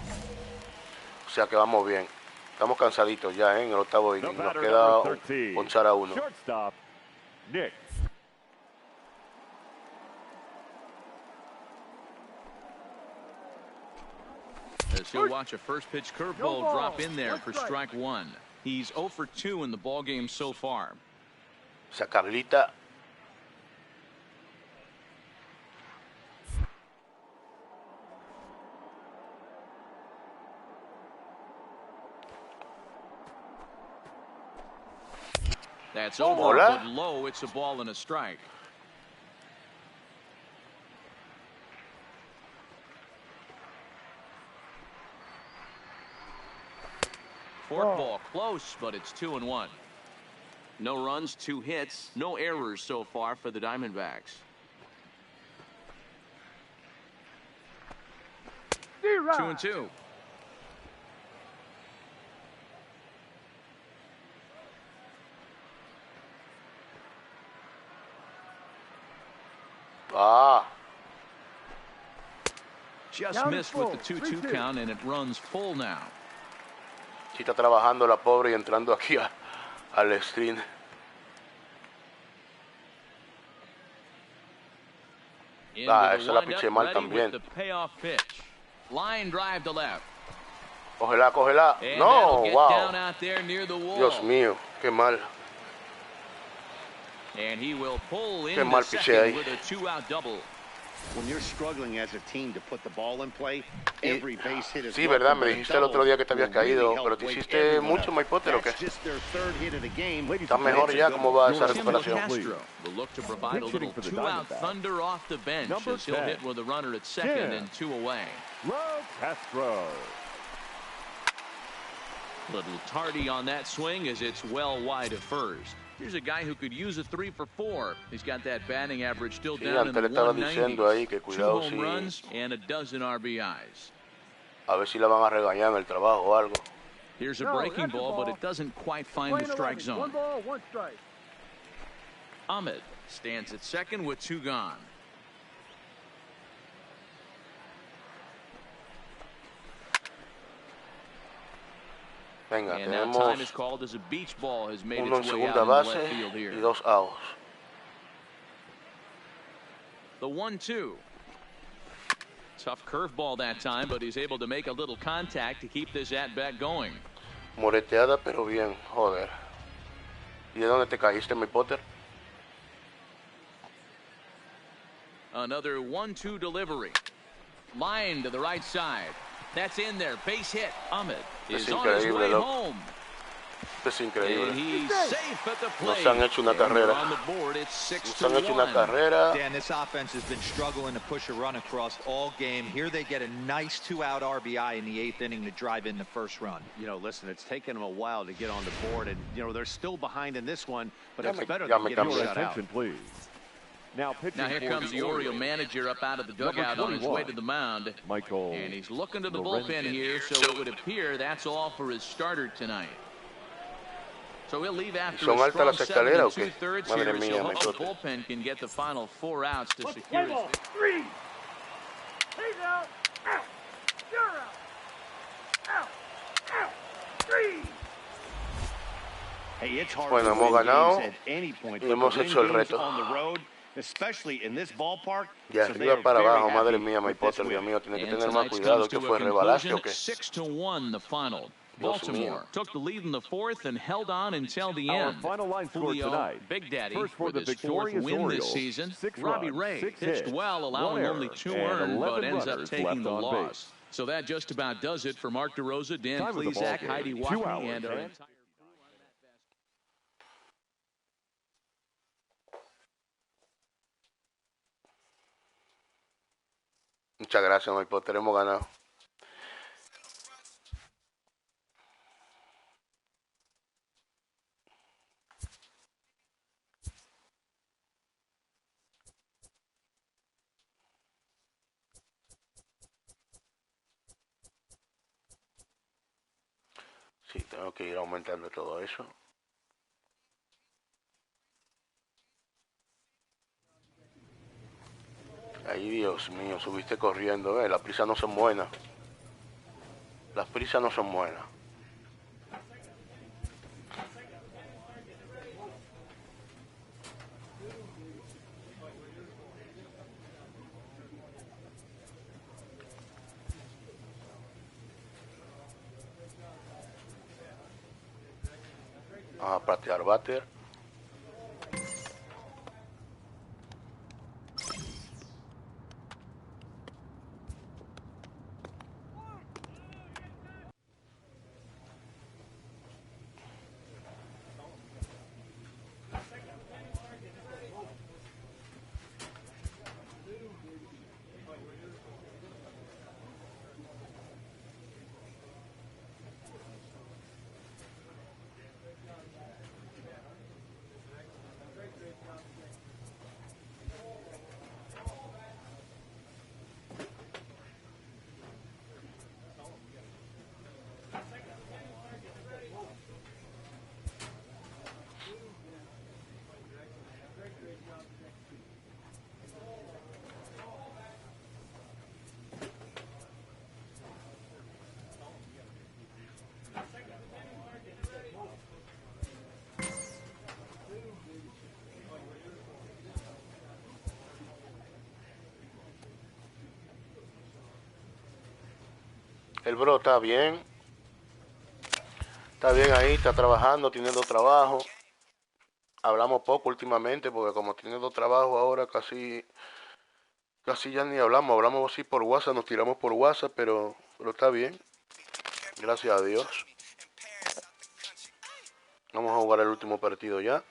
O sea que vamos bien. Estamos cansaditos ya, en el 8º inning. Nos queda ponchar a uno. Shortstop, Nick. As he'll watch a first pitch curveball drop in there for strike 1. He's 0 for 2 in the ball game so far. Esa Carlita. That's over, but low. It's a ball and a strike. Forkball close, but it's 2-1. No runs, 2 hits, no errors so far for the Diamondbacks. 2-2. Just missed with the 2-2 count, and it runs full now. Sí, está trabajando la pobre y entrando aquí al screen. Esa la piché mal también. Line drive to left. Cógela, cógela. No, wow. Dios mío, qué mal. And he will pull Qué mal piché ahí. with a 2-out double. When you're struggling as a team to put the ball in play, every base hit is sí, verdad, me dijiste el otro día que te habías caído, pero te hiciste mucho, my Potter, ¿o qué? ¿Estás mejor ya? ¿Cómo va esa recuperación? Will look to provide a little 2-out thunder off the bench as he'll hit with a runner at second and 2 away. Castro. Little tardy on that swing as it's well wide of first. Here's a guy who could use a 3 for 4. He's got that batting average still down in the 190s. 2 home runs and a dozen RBIs. A ver si la van a regañar en el trabajo o algo. Here's a breaking ball, but it doesn't quite find the strike zone. 1 ball, 1 strike. Ahmed stands at second with 2 gone. Venga, and now time is called as a beach ball has made its way out in the left field here. Y 2 outs. The 1-2. Tough curveball that time, but he's able to make a little contact to keep this at-bat going. Moreteada, pero bien, joder. ¿Y de dónde te caíste, mi Potter? Another 1-2 delivery. Line to the right side. That's in there. Base hit. Ahmed is on his way home. Es increíble. And he's safe at the plate. Nos han hecho una carrera. On the board, it's 6-1. Nos han hecho una carrera. Dan, this offense has been struggling to push a run across all game. Here they get a nice 2-out RBI in the 8th inning to drive in the first run. You know, listen, it's taken them a while to get on the board, and, you know, they're still behind in this one, but it's better than getting shut out. Please. Now here comes the Oriole manager up out of the dugout on his way to the mound. Michael. And he's looking to the bullpen here, so it would appear that's all for his starter tonight. So he'll leave after a strong 7 2/3 here, so hope the bullpen can get the final 4 outs to secure his victory. 3. He's out. Out. You're out. Out. 3. Hey, it's hard Bueno, to hemos win ganado games at any point, y hemos hecho el reto. on the road, especially in this ballpark. De arriba para abajo, madre mía, mi Potter, Dios mío, tiene que tener más cuidado. ¿Que fue rebalaste o qué? 6-1 the final. Baltimore took the lead in the 4th and held on until the end. Our final line score Julio, tonight. Big Daddy, First for with the his 4th victorious win Orioles, this season. 6 Robbie runs, Ray 6 pitched hits, well, allowing only 2 earned, but ends up taking the loss. So that just about does it for Mark DeRosa, Dan Plesac, Heidi Wackney, and our entire crew on that basket. Muchas gracias, mi Potter, hemos ganado. Sí, tengo que ir aumentando todo eso. Ay, Dios mío, subiste corriendo, las prisas no son buenas. Las prisas no son buenas. Vamos a patear bater. El bro está bien. Está bien ahí, está trabajando, tiene 2 trabajos. Hablamos poco últimamente porque como tiene 2 trabajos ahora casi ya ni hablamos. Hablamos así por WhatsApp, nos tiramos por WhatsApp, pero está bien. Gracias a Dios. Vamos a jugar el último partido ya.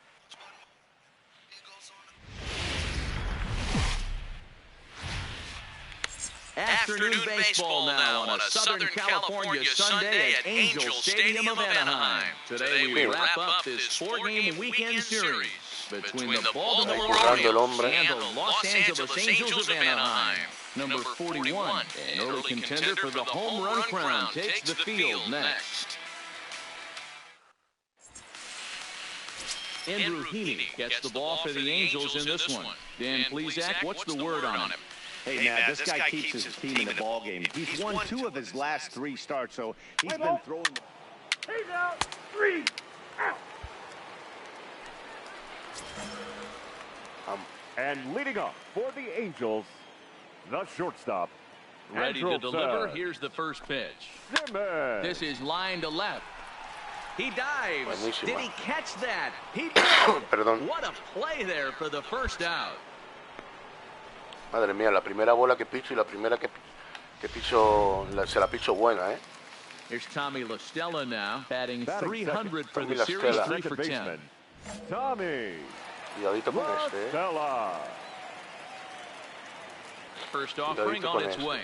Afternoon baseball now on a Southern California Sunday at Angel Stadium of Anaheim. Today we wrap up this 4-game weekend series between the Baltimore Orioles and the Los Angeles Angels of Anaheim. Number 41, an early contender for the home run crown, takes the field next. Andrew Heaney gets the ball for the Angels in this one. Dan Plesac, what's the word on him? Hey, Matt, this guy keeps his team in the ball game. He's won 2 of his last 3 starts, so he's been throwing. He's out. 3. Out. And leading up for the Angels, the shortstop, Ready to deliver. Here's the first pitch. This is line to left. He dives. Buenísima. Did he catch that? He did. Perdón. What a play there for the first out. Madre mía, la primera bola que picho y la primera que picho, se la picho buena, ¿eh? Here's Tommy La Stella now, batting 300 for Tommy the La series, Stella. 3 for 10. Tommy Cuidadito con este, ¿eh? Stella. First offering Cuidadito on con its este. way.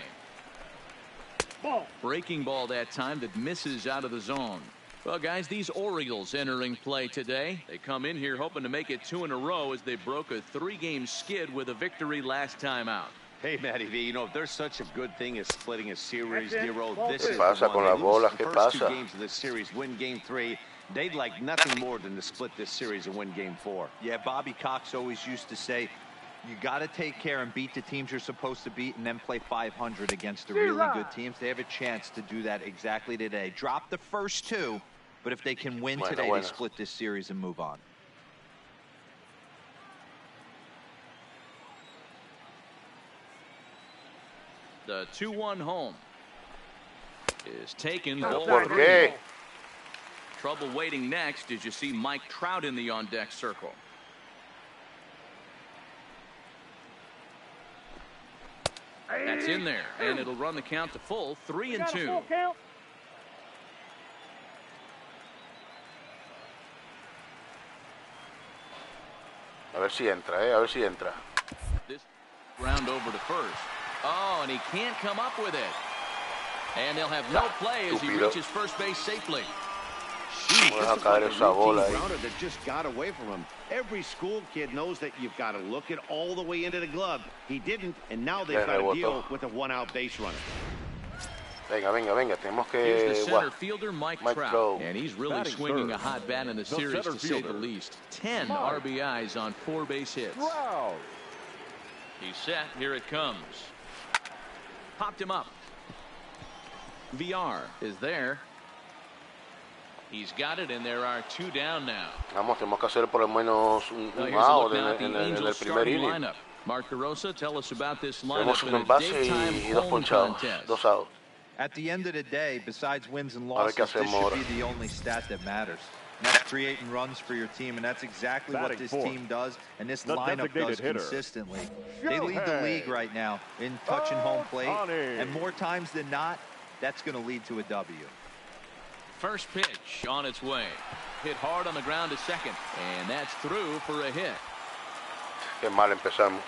Breaking ball that time that misses out of the zone. Well, guys, these Orioles entering play today. They come in here hoping to make it 2 in a row as they broke a 3-game skid with a victory last time out. Hey, Matty V, you know, if there's such a good thing as splitting a series, Nero, this ¿Qué is pasa the con one. las They lose bolas? the ¿Qué first pasa? 2 games of this series, win game 3. They'd like nothing more than to split this series and win game 4. Yeah, Bobby Cox always used to say, you got to take care and beat the teams you're supposed to beat and then play 500 against the really good teams. They have a chance to do that exactly today. Drop the first 2, but if they can win today, they split this series and move on. The 2-1 home is taken. ¿Por qué? Trouble waiting next as you see Mike Trout in the on-deck circle. That's in there, and it'll run the count to full, 3-2. A ver si entra, a ver si entra. This round over to first. Oh, and he can't come up with it. And they'll have no play as he reaches first base safely. Deja caer esa bola ahí. That just got away from him. Every school kid knows that you've got to look it all the way into the glove. He didn't, and now they've got to deal with a 1-out base runner. Venga, venga, venga. Tenemos que... Here's the center fielder, Mike Trout. And he's really swinging a hot bat in the series, to say the least. 10 RBIs on 4 base hits. He's set. Here it comes. Popped him up. VR is there. He's got it, and there are 2 down now. Vamos, tenemos que hacer por lo menos un out en el primer inning. Mark Carosa, tell us about this lineup. Tenemos un envase y 2 ponchados, 2 outs. At the end of the day, besides wins and losses, this should be the only stat that matters. And that's creating runs for your team, and that's exactly what this team does, and this lineup does consistently. They lead the league right now in touching home plate, and more times than not, that's going to lead to a W. First pitch on its way. Hit hard on the ground to second, and that's through for a hit. Qué mal empezamos.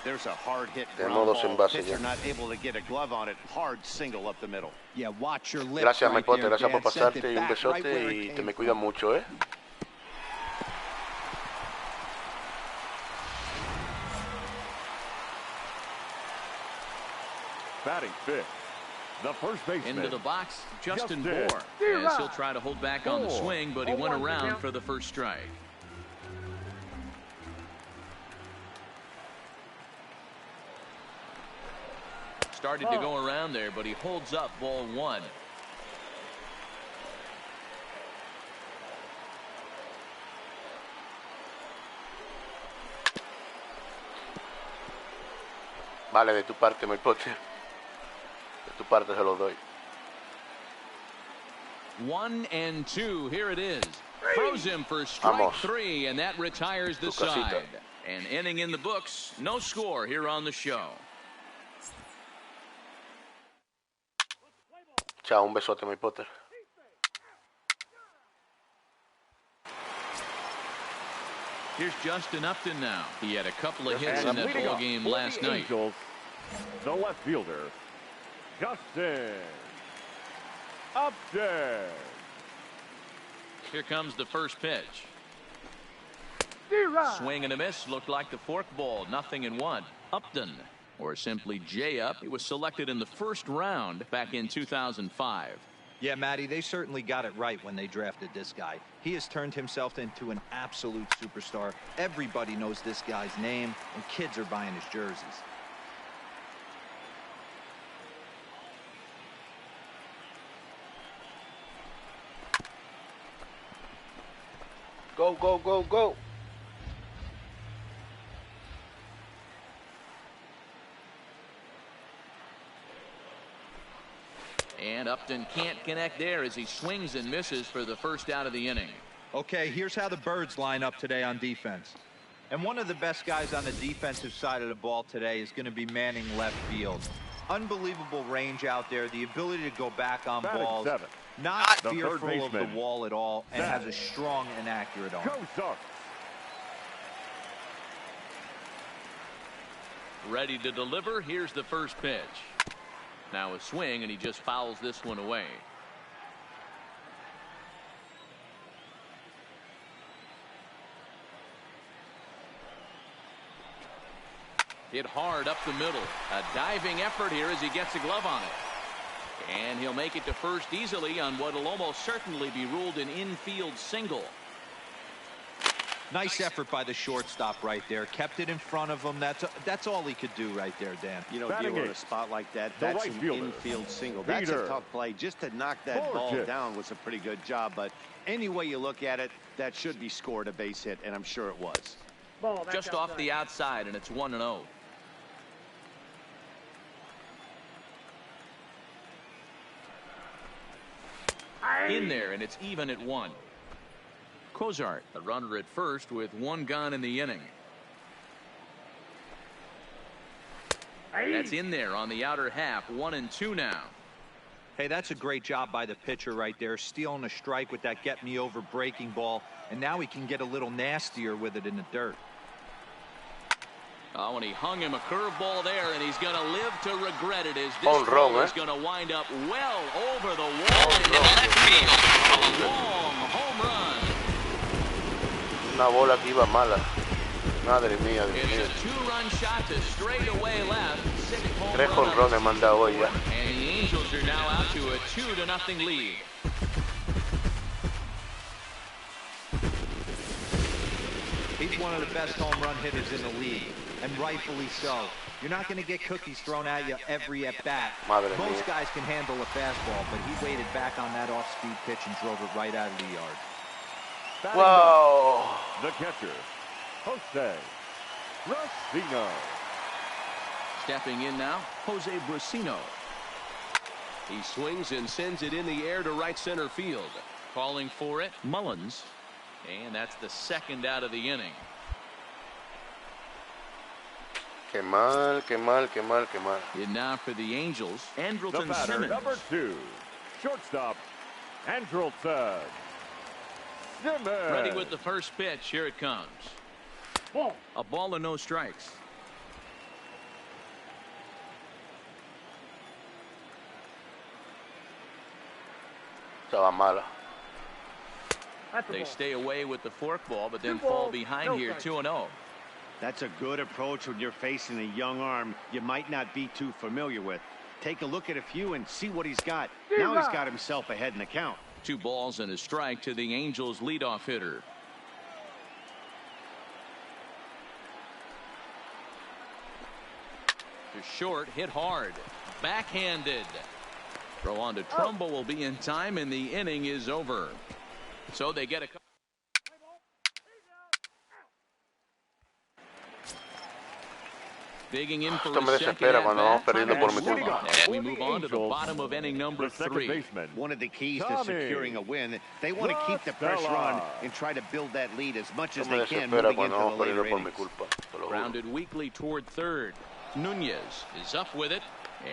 There's a hard hit. Tenemos 2 envases Pitcher ya. not able to get a glove on it. Hard single up the middle. Yeah, watch your lips. Gracias, right Mike Potter. there, Gracias por Dad. Sent pasarte it y un back right besote where it y came te me from. cuida mucho, ¿eh? Batting 5th, the first baseman. Into the box, Justin Bohr. As he'll try to hold back on the swing, but he went around for the first strike. Started to go around there, but he holds up ball 1. Vale, de tu parte, Mike Potter. De tu parte se los doy. 1-2. Here it is. Throws him for strike 3, and that retires the side. An inning in the books. No score here on the show. Chao, un besote, Mike Potter. Here's Justin Upton now. He had a couple of hits in that ball game last night. Angels, the left fielder, Justin Upton. Here comes the first pitch. Swing and a miss. Looked like the forkball. 0-1. Upton, or simply J-Up. He was selected in the first round back in 2005. Yeah, Matty, they certainly got it right when they drafted this guy. He has turned himself into an absolute superstar. Everybody knows this guy's name, and kids are buying his jerseys. Go, go, go, go. And Upton can't connect there as he swings and misses for the first out of the inning. Okay, here's how the Birds line up today on defense. And one of the best guys on the defensive side of the ball today is going to be manning left field. Unbelievable range out there, the ability to go back on balls, not fearful of the wall at all, and has a strong and accurate arm. Ready to deliver. Here's the first pitch. Now a swing, and he just fouls this one away. Hit hard up the middle. A diving effort here as he gets a glove on it. And he'll make it to first easily on what will almost certainly be ruled an infield single. Nice effort by the shortstop right there. Kept it in front of him. That's all he could do right there, Dan. You know, dealing in a spot like that, that's an infield single. That's a tough play. Just to knock that ball down was a pretty good job. But any way you look at it, that should be scored a base hit, and I'm sure it was. Just off the outside, and it's 1-0. In there, and it's even at 1. Cozart, a runner at first with 1 gone in the inning. That's in there on the outer half. 1-2 now. Hey, that's a great job by the pitcher right there, stealing a strike with that get me over breaking ball, and now he can get a little nastier with it in the dirt. Oh, and he hung him a curveball there, and he's going to live to regret it as this ball is going to wind up well over the wall into left field. A long home run. Una bola que iba mala. Madre mía, Dios mío. It's a 2-run shot to straightaway left. 3 jonrones manda hoy ya. And the Angels are now out to a 2-0 lead. He's one of the best home run hitters in the league, and rightfully so. You're not going to get cookies thrown at you every at-bat. Most guys can handle a fastball, but he waited back on that off-speed pitch and drove it right out of the yard. Whoa! The catcher, Jose Brasino. Stepping in now, Jose Brasino. He swings and sends it in the air to right center field. Calling for it, Mullins. And that's the second out of the inning. Qué mal, qué mal, qué mal, qué mal. And now for the Angels, Andrelton the batter, Simmons. number 2, shortstop, Andrelton Simmons. Ready with the first pitch. Here it comes. A ball and no strikes. Estaba mala. They stay away with the forkball, but then fall behind here 2-0. That's a good approach when you're facing a young arm you might not be too familiar with. Take a look at a few and see what he's got. Now he's got himself ahead in the count. 2 balls and a strike to the Angels leadoff hitter. To short, hit hard. Backhanded. Throw on to Trumbo will be in time, and the inning is over. So they get a... Digging in for a second at we move on to the bottom of inning number 3. One of the keys to securing a win, they want to keep the pressure on and try to build that lead as much as they can moving into the later innings. Grounded weakly toward third. Nunez is up with it,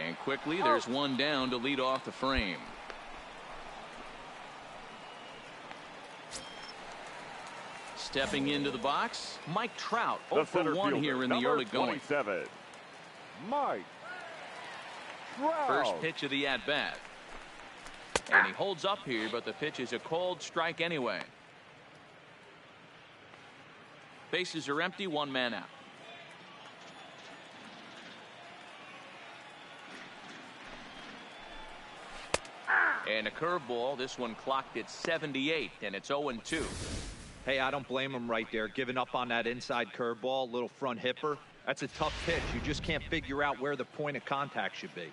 and quickly there's one down to lead off the frame. Stepping into the box, Mike Trout, 0 for 1 here in the early going. Mike Trout. First pitch of the at-bat. And he holds up here, but the pitch is a cold strike anyway. Bases are empty, 1 man out. And a curveball, this one clocked at 78, and it's 0-2. Hey, I don't blame him right there. Giving up on that inside curveball, little front hipper. That's a tough pitch. You just can't figure out where the point of contact should be.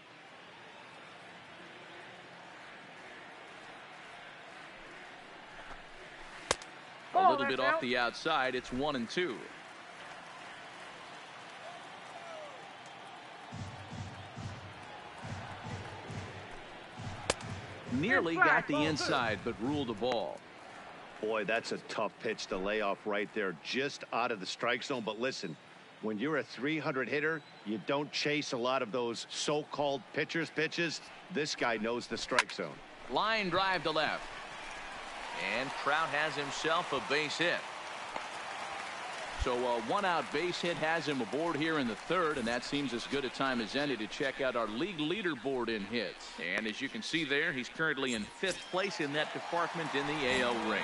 A little bit off the outside. It's 1-2. Nearly got the inside, but ruled the ball. Boy, that's a tough pitch to lay off right there, just out of the strike zone. But listen, when you're a 300 hitter, you don't chase a lot of those so-called pitchers' pitches. This guy knows the strike zone. Line drive to left. And Trout has himself a base hit. So a one-out base hit has him aboard here in the third, and that seems as good a time as any to check out our league leaderboard in hits. And as you can see there, he's currently in 5th place in that department in the AL race.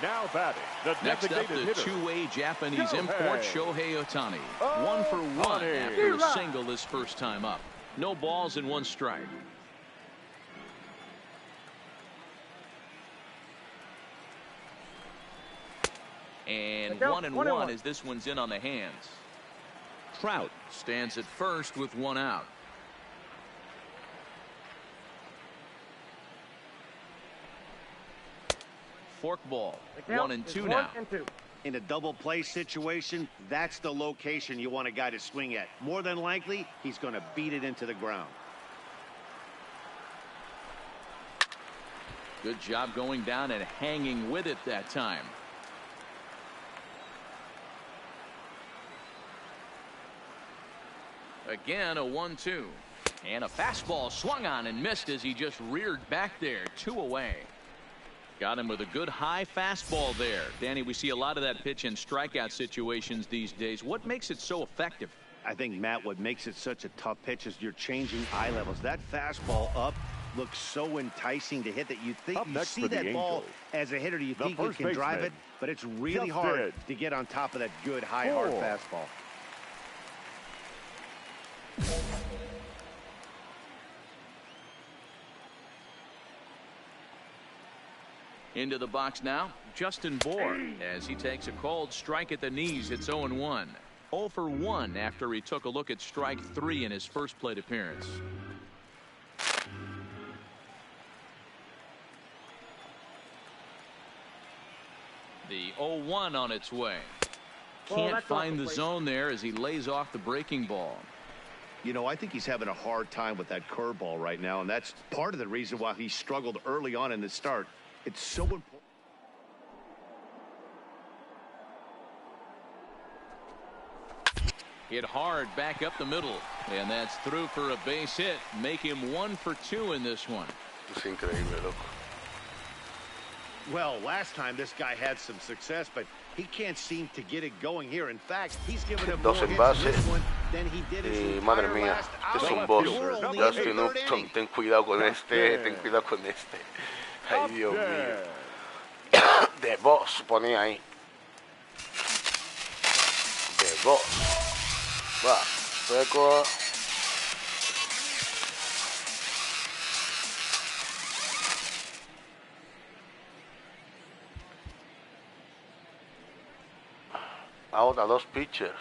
Now batting, the next up, the hitter. two-way Japanese import Shohei Ohtani. 1 for 1 after a single his first time up. No balls and 1 strike. And 1-1 as this one's in on the hands. Trout stands at first with 1 out. Fork ball. 1-2 now. In a double play situation, that's the location you want a guy to swing at. More than likely, he's going to beat it into the ground. Good job going down and hanging with it that time. Again, a 1-2. And a fastball swung on and missed as he just reared back there. 2 away. Got him with a good high fastball there. Danny, we see a lot of that pitch in strikeout situations these days. What makes it so effective? I think, Matt, what makes it such a tough pitch is you're changing eye levels. That fastball up looks so enticing to hit that you think you see that ball as a hitter. You think you can drive it, but it's really hard to get on top of that good high hard fastball. Into the box now, Justin Bourne, as he takes a cold strike at the knees. It's 0-1. 0 for 1 after he took a look at strike 3 in his first plate appearance. The 0-1 on its way. Can't find the zone there as he lays off the breaking ball. You know, I think he's having a hard time with that curveball right now, and that's part of the reason why he struggled early on in the start. It's so important. Hit hard back up the middle, and that's through for a base hit. Make him 1 for 2 in this one. Es increíble, loco. Well, last time this guy had some success, but he can't seem to get it going here. In fact, he's given him more hits in this one than he did in his madre mía, es un boss. Justin Upton, ten cuidado con este, ten cuidado con este. Ay, Dios mío. The Boss ponía ahí. The Boss. Va, seco. Ahora 2 pitchers.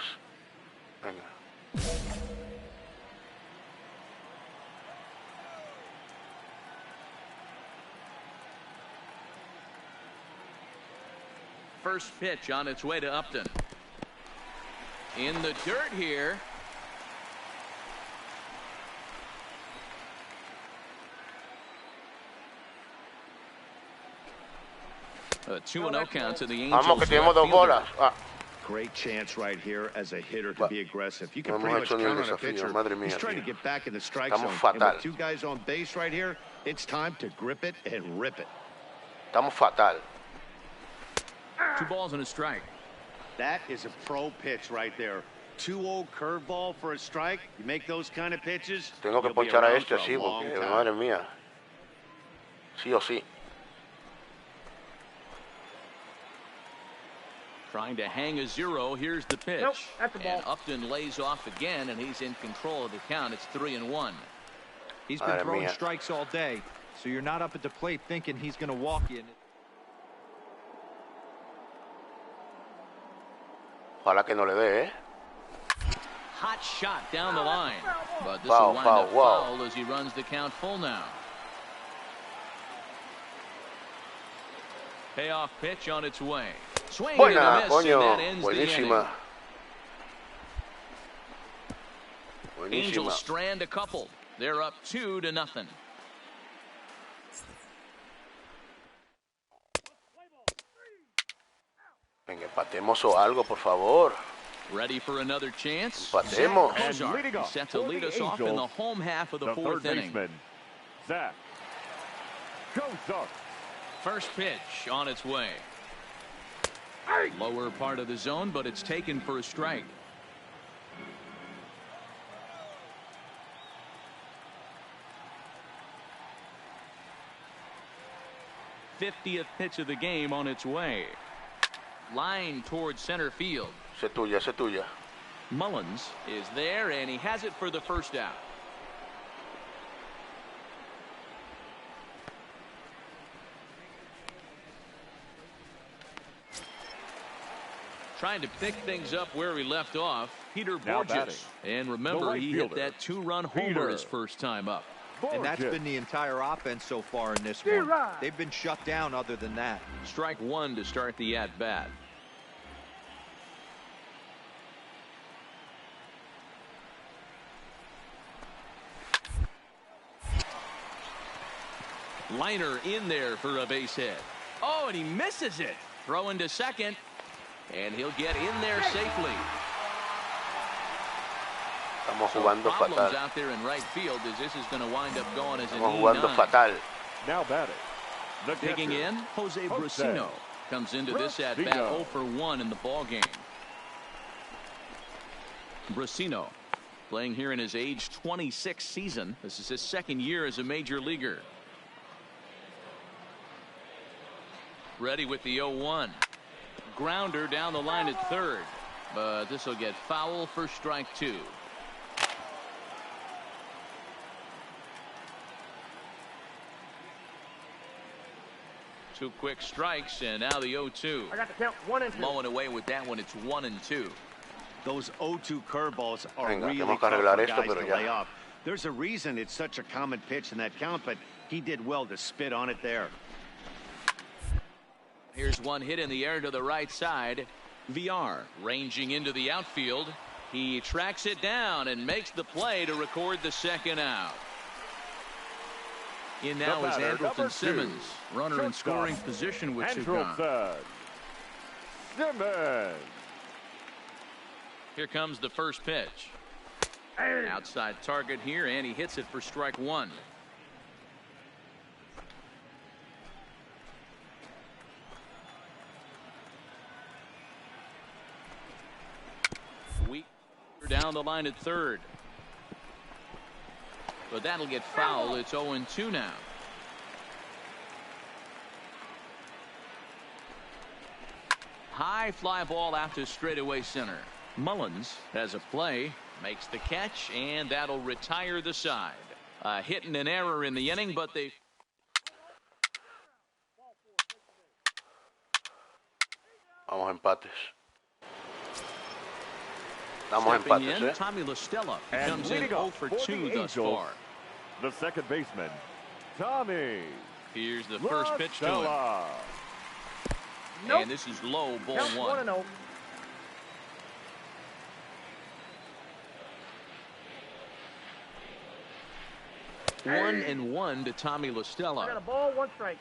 Venga. First pitch on its way to Upton. In the dirt here. A 2-0 count to the Angels. Vamos, que tenemos 2 bolas. Great chance right here as a hitter to be aggressive. You can pretty much count on a pitcher. He's trying to get back in the strike zone. And with 2 guys on base right here, it's time to grip it and rip it. Estamos fatal. 2 balls and a strike. That is a pro pitch right there. 2-0 curveball for a strike. You make those kind of pitches. Tengo que ponchar a este así porque, madre mía. Sí o sí. Trying to hang a 0. Here's the pitch. Nope, that's a ball. And Upton lays off again, and he's in control of the count. It's 3-1. He's been throwing strikes all day, so you're not up at the plate thinking he's going to walk in. Ojalá que no le dé, Hot shot down the line. But this will wind up foul as he runs the count full now. Payoff pitch on its way. Swing and a miss, and that ends the inning. Angels strand a couple. They're up 2-0. Venga, empatemos o algo, por favor. Ready for another chance? Empatemos. And leading off set to for lead the us off in the Angels, home half of the fourth third inning. baseman, Zach. Go Ducks. First pitch on its way. Lower part of the zone, but it's taken for a strike. '50th pitch of the game on its way. Line towards center field. Esa es tuya, esa es tuya. Mullins is there, and he has it for the first out. Trying to pick things up where he left off, Peter Borges. And remember, he hit that two-run homer his first time up. And that's been the entire offense so far in this one. They've been shut down other than that. Strike one to start the at-bat. Liner in there for a base hit. Oh, and he misses it. Throwing to second, and he'll get in there safely. Estamos jugando fatal. Out there in right field as this is going to wind up going as an Estamos jugando fatal. Now batting. Digging in, Jose Brusino comes into this at bat 0 for 1 in the ball game. Brusino playing here in his age 26 season. This is his second year as a major leaguer. Ready with the 0-1. Grounder down the line at third, but this will get foul for strike two. Two quick strikes, and now the 0-2. I got to count 1 and 2. Blowing away with that one. It's 1 and 2. Those 0-2 curveballs are Venga, really tenemos tough que for arreglar guys esto, to pero lay ya. off. There's a reason it's such a common pitch in that count, but he did well to spit on it there. Here's one hit in the air to the right side. VR ranging into the outfield. He tracks it down and makes the play to record the second out. In now is Andrelton Simmons, runner in scoring position with Chicago. Simmons. Here comes the first pitch. Outside target here, and he hits it for strike one. Down the line at third. But that'll get foul. It's 0-2 now. High fly ball out to straightaway center. Mullins has a play, makes the catch, and that'll retire the side. Hit and an error in the inning, but they... Vamos empates. Estamos empates, ¿eh? Tommy LaStella comes in leading 0 off for for 2 the thus Angels, far. The second baseman, Tommy. Here's the first pitch to him. Nope. And this is low, ball Count 1. 1-0. Hey. 1-1 to Tommy LaStella. I got a ball, 1 strike.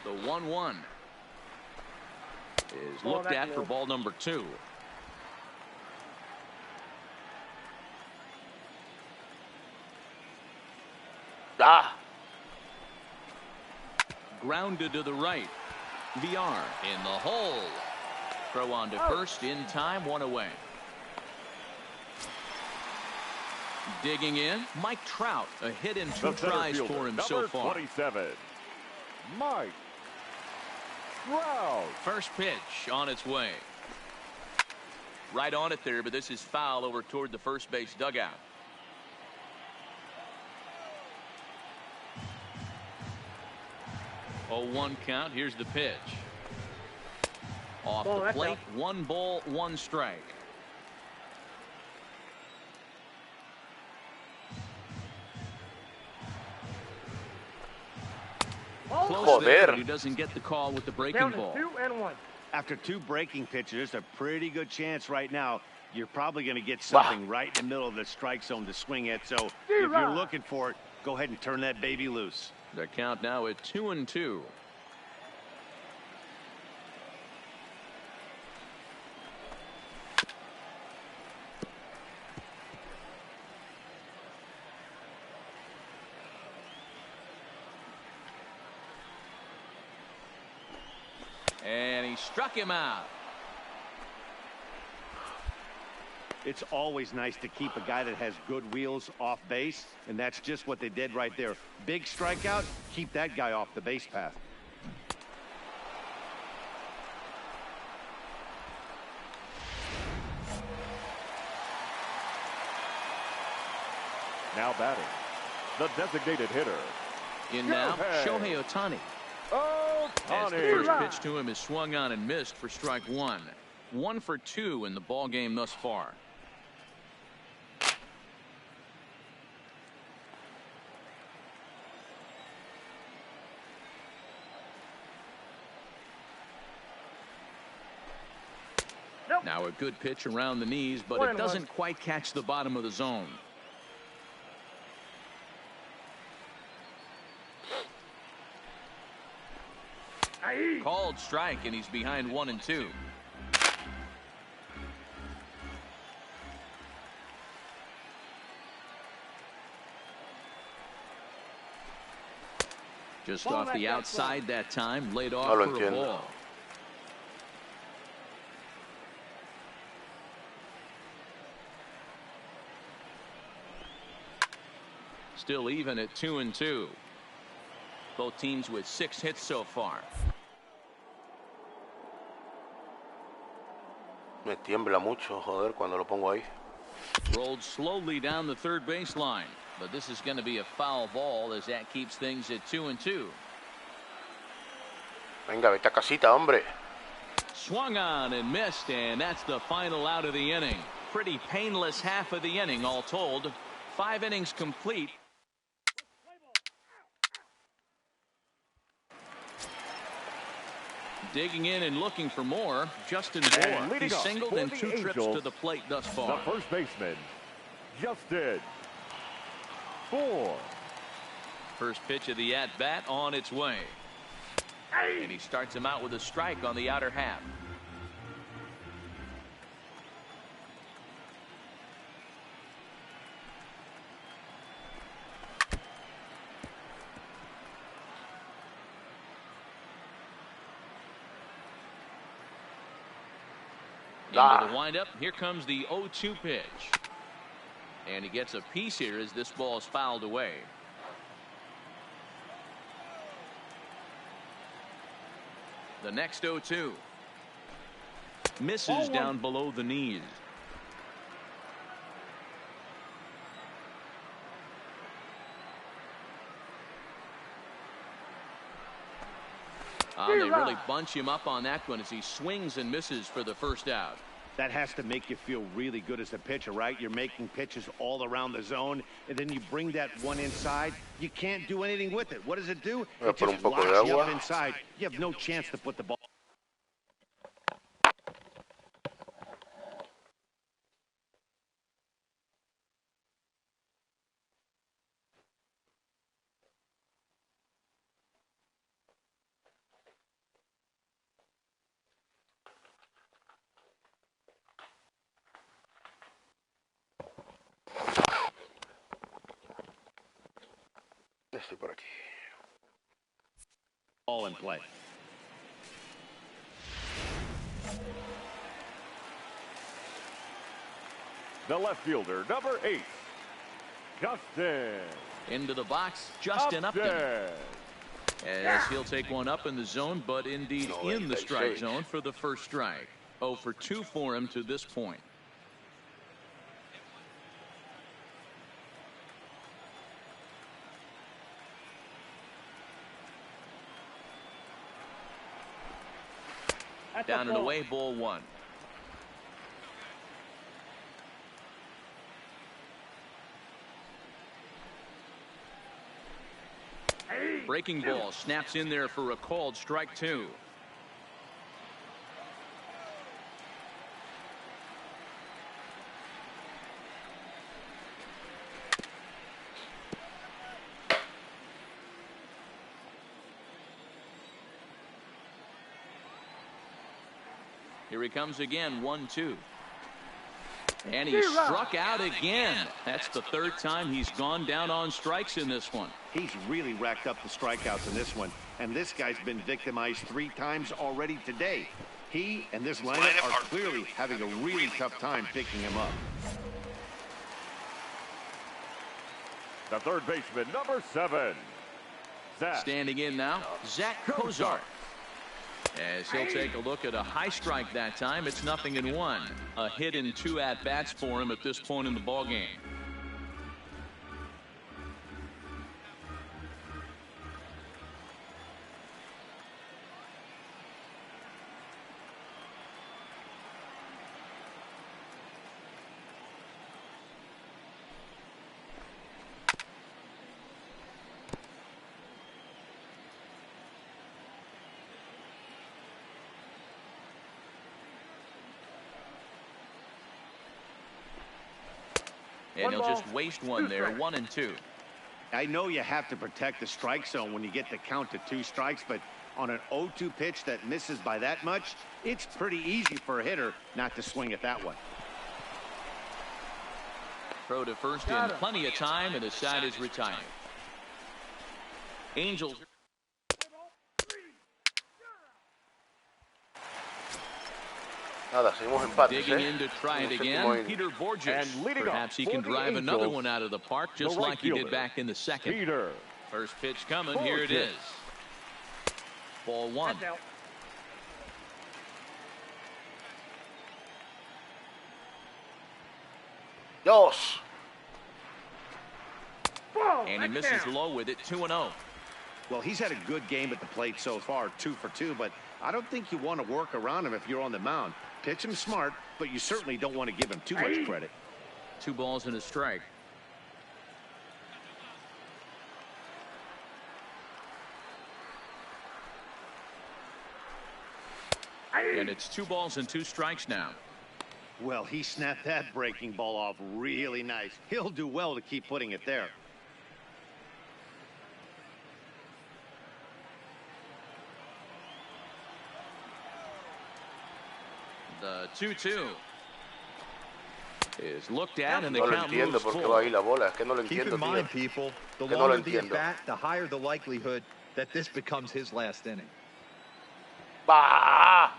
The 1-1 is looked at for ball number 2. Grounded to the right. VR in the hole. Throw on to first in time, 1 away. Digging in, Mike Trout, a hit in 2 tries for him so far. 27, Mike Trout. First pitch on its way. Right on it there, but this is foul over toward the first base dugout. Oh, 1 count. Here's the pitch. Off the plate, 1 ball, 1 strike. Close there, but he doesn't get the call with the breaking ball. 2-1. After 2 breaking pitches, there's a pretty good chance right now you're probably going to get something right in the middle of the strike zone to swing at. So if you're looking for it, go ahead and turn that baby loose. The count now at 2-2. And he struck him out. It's always nice to keep a guy that has good wheels off base, and that's just what they did right there. Big strikeout, keep that guy off the base path. Now batting, the designated hitter. In now, Shohei Ohtani. As the first pitch to him is swung on and missed for strike one. 1 for 2 in the ball game thus far. Nope. Now a good pitch around the knees, but it doesn't quite catch the bottom of the zone. Called strike, and he's behind 1-2. Just off the outside that time, laid off for a ball. Still even at 2-2. Both teams with 6 hits so far. Me tiembla mucho, joder, cuando lo pongo ahí. Rolled slowly down the third baseline, but this is going to be a foul ball as that keeps things at 2-2. Venga, vete a casita, hombre. Swung on and missed, and that's the final out of the inning. Pretty painless half of the inning, all told. 5 innings complete. Digging in and looking for more, Justin Moore. He singled in 2 trips to the plate thus far. The first baseman, Justin Moore. First pitch of the at-bat on its way. And he starts him out with a strike on the outer half. Into the windup. Here comes the 0-2 pitch. And he gets a piece here as this ball is fouled away. The next 0-2. Misses down below the knees. They really bunch him up on that one as he swings and misses for the first out. That has to make you feel really good as a pitcher, right? You're making pitches all around the zone, and then you bring that one inside. You can't do anything with it. What does it do? It just locks you up inside. You have no chance to put the ball. Estoy por aquí. All in play. The left fielder, number 8, Justin. Into the box, Justin Upton. As he'll take one up in the zone, but indeed in the strike zone for the first strike. 0 for 2 for him to this point. Down and away, ball 1. Breaking ball snaps in there for a called strike 2. Here he comes again, 1-2. And he struck out again. That's the third time he's gone down on strikes in this one. He's really racked up the strikeouts in this one. And this guy's been victimized 3 times already today. He and this lineup are clearly having a really tough time picking him up. The third baseman, number 7. Zach. Standing in now, Zach Kozart. As he'll take a look at a high strike that time, it's 0-1. A hit and 2 at-bats for him at this point in the ballgame. And he'll just waste one there, 1-2. I know you have to protect the strike zone when you get the count to 2 strikes, but on an 0-2 pitch that misses by that much, it's pretty easy for a hitter not to swing at that one. Throw to first in plenty of time, and the side is retired. Angels. Nada, seguimos empates, Digging in to try it again, Peter Borges. Perhaps he can drive another one out of the park, just like he did back in the second. Peter. First pitch coming, here it is. Ball 1. Dos. And he misses low with it, 2-0. Well, he's had a good game at the plate so far, 2 for 2, but I don't think you want to work around him if you're on the mound. Pitch him smart, but you certainly don't want to give him too much credit. 2 balls and a strike. And it's 2 balls and 2 strikes now. Well, he snapped that breaking ball off really nice. He'll do well to keep putting it there. The 2-2 is looked at, and the count entiendo moves por qué forward. va ahí la bola. Es que no lo Keep entiendo, in mind, tío. people, the Que no lo longer the entiendo. at-bat, the higher the likelihood that this becomes his last inning. ¡Bah!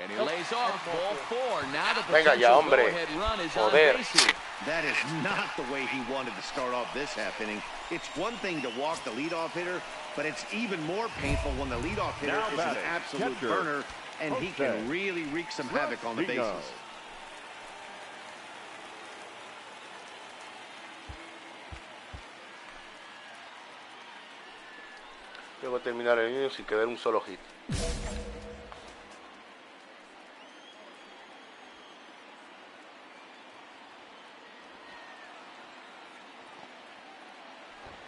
And he lays off ball 4. Now the Venga ya, potential hombre. go-ahead run is on Joder. base here. That is not the way he wanted to start off this half inning. It's one thing to walk the leadoff hitter, but it's even more painful when the leadoff hitter Now is an batting, absolute catcher, burner, and he Jose can really wreak some havoc on the Rodrigo. bases. Tengo que terminar el inning sin quedar un solo hit.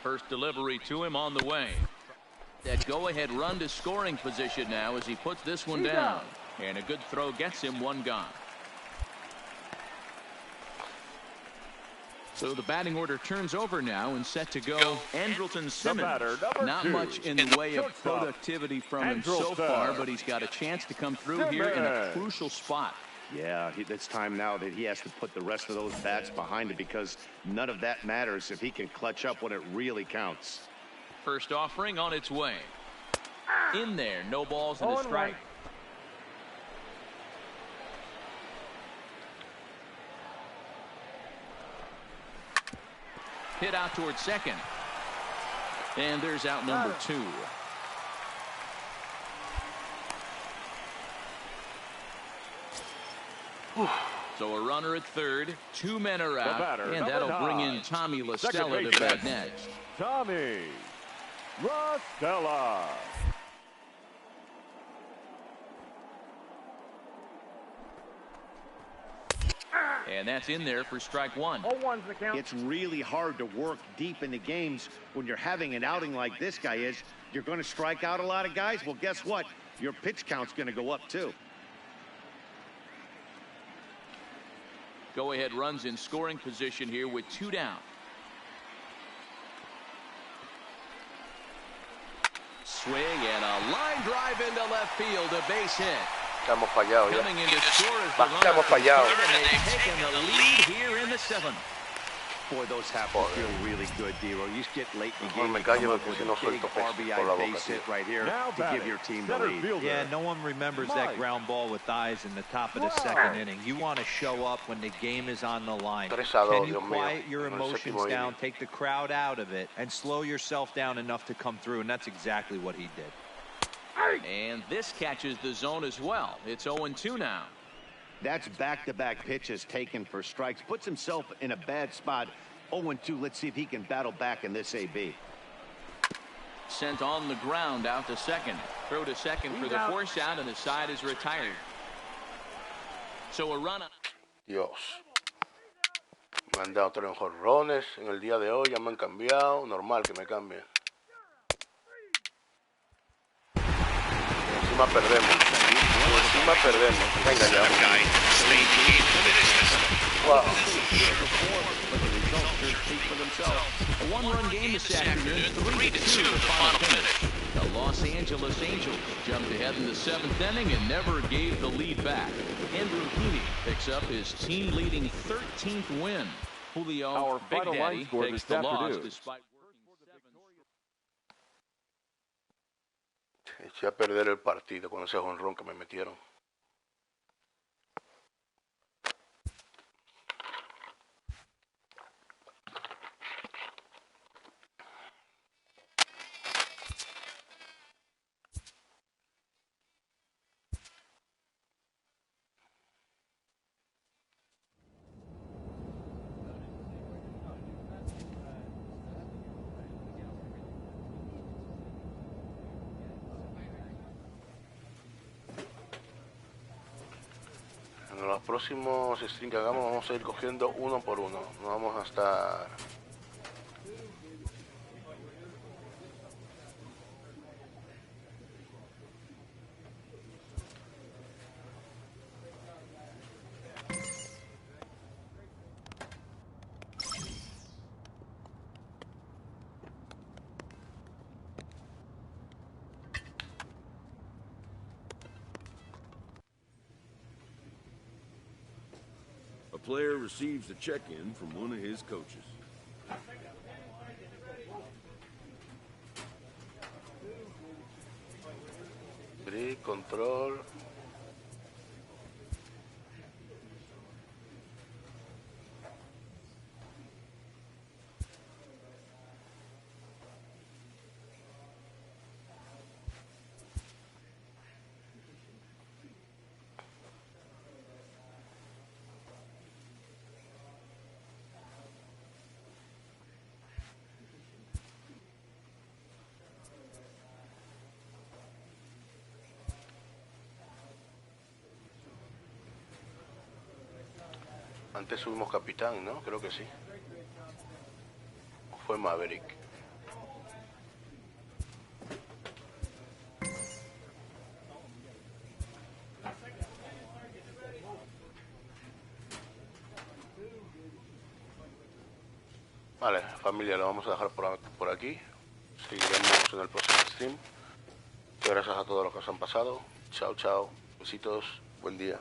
First delivery to him on the way. That go-ahead run to scoring position now as he puts this one down. And a good throw gets him 1 gone. So the batting order turns over now and set to go. Andrelton Simmons. Not much in the way of productivity from him so far, but he's got a chance to come through here in a crucial spot. Yeah, it's time now that he has to put the rest of those bats behind it, because none of that matters if he can clutch up when it really counts. First offering on its way. In there, no balls and a strike. Hit out towards second. And there's out number 2. So a runner at third, 2 men are out, batter, and that'll number bring in 9. Tommy La Second Stella to baseman, bat next. Tommy La Stella. And that's in there for strike 1. 0-1's the count. It's really hard to work deep into games when you're having an outing like this guy is. You're going to strike out a lot of guys. Well, guess what? Your pitch count's going to go up too. Go-ahead runs in scoring position here with 2 down. swing and a line drive into left field, a base hit. Hemos fallado ya. Coming in to score is the runner Hemos fallado. and they've taken the lead here in the 7th. Boy, those have to feel really good, D-Roll. You get late in the game, me you come callo up with porque si a no big suelto peso por la RBI boca, base hit right here to give your team the lead. Yeah, no one remembers that ground ball with eyes in the top of the 2nd inning. You want to show up when the game is on the line. 3-2, Can you Dios mío, quiet your en el emotions séptimo down, inning. take the crowd out of it, and slow yourself down enough to come through? And that's exactly what he did. And this catches the zone as well. It's 0-2 now. That's back-to-back pitches taken for strikes. Puts himself in a bad spot. 0-2. Let's see if he can battle back in this AB. Sent on the ground out to second. Throw to second for the force out, and the side is retired. So a run on. Dios. Me han dado 3 jonrones en el día de hoy. Ya me han cambiado. Normal que me cambien. Encima perdemos. Encima perdemos. Venga ya. Wow. A one-run game this afternoon, 3-2 the final finish. The Los Angeles Angels jumped ahead in the 7th inning and never gave the lead back. Andrew Heaney picks up his team-leading 13th win. Julio Big Daddy takes the loss despite working 7. Eché a perder el partido con ese jonrón que me metieron. En los próximos streams que hagamos vamos a ir cogiendo uno por uno. No vamos a estar... A player receives a check-in from one of his coaches. Break, control. Antes subimos capitán, ¿no? Creo que sí. Fue Maverick. Vale, familia, lo vamos a dejar por aquí. Seguiremos en el próximo stream. Gracias a todos los que se han pasado. Chao, chao. Besitos. Buen día.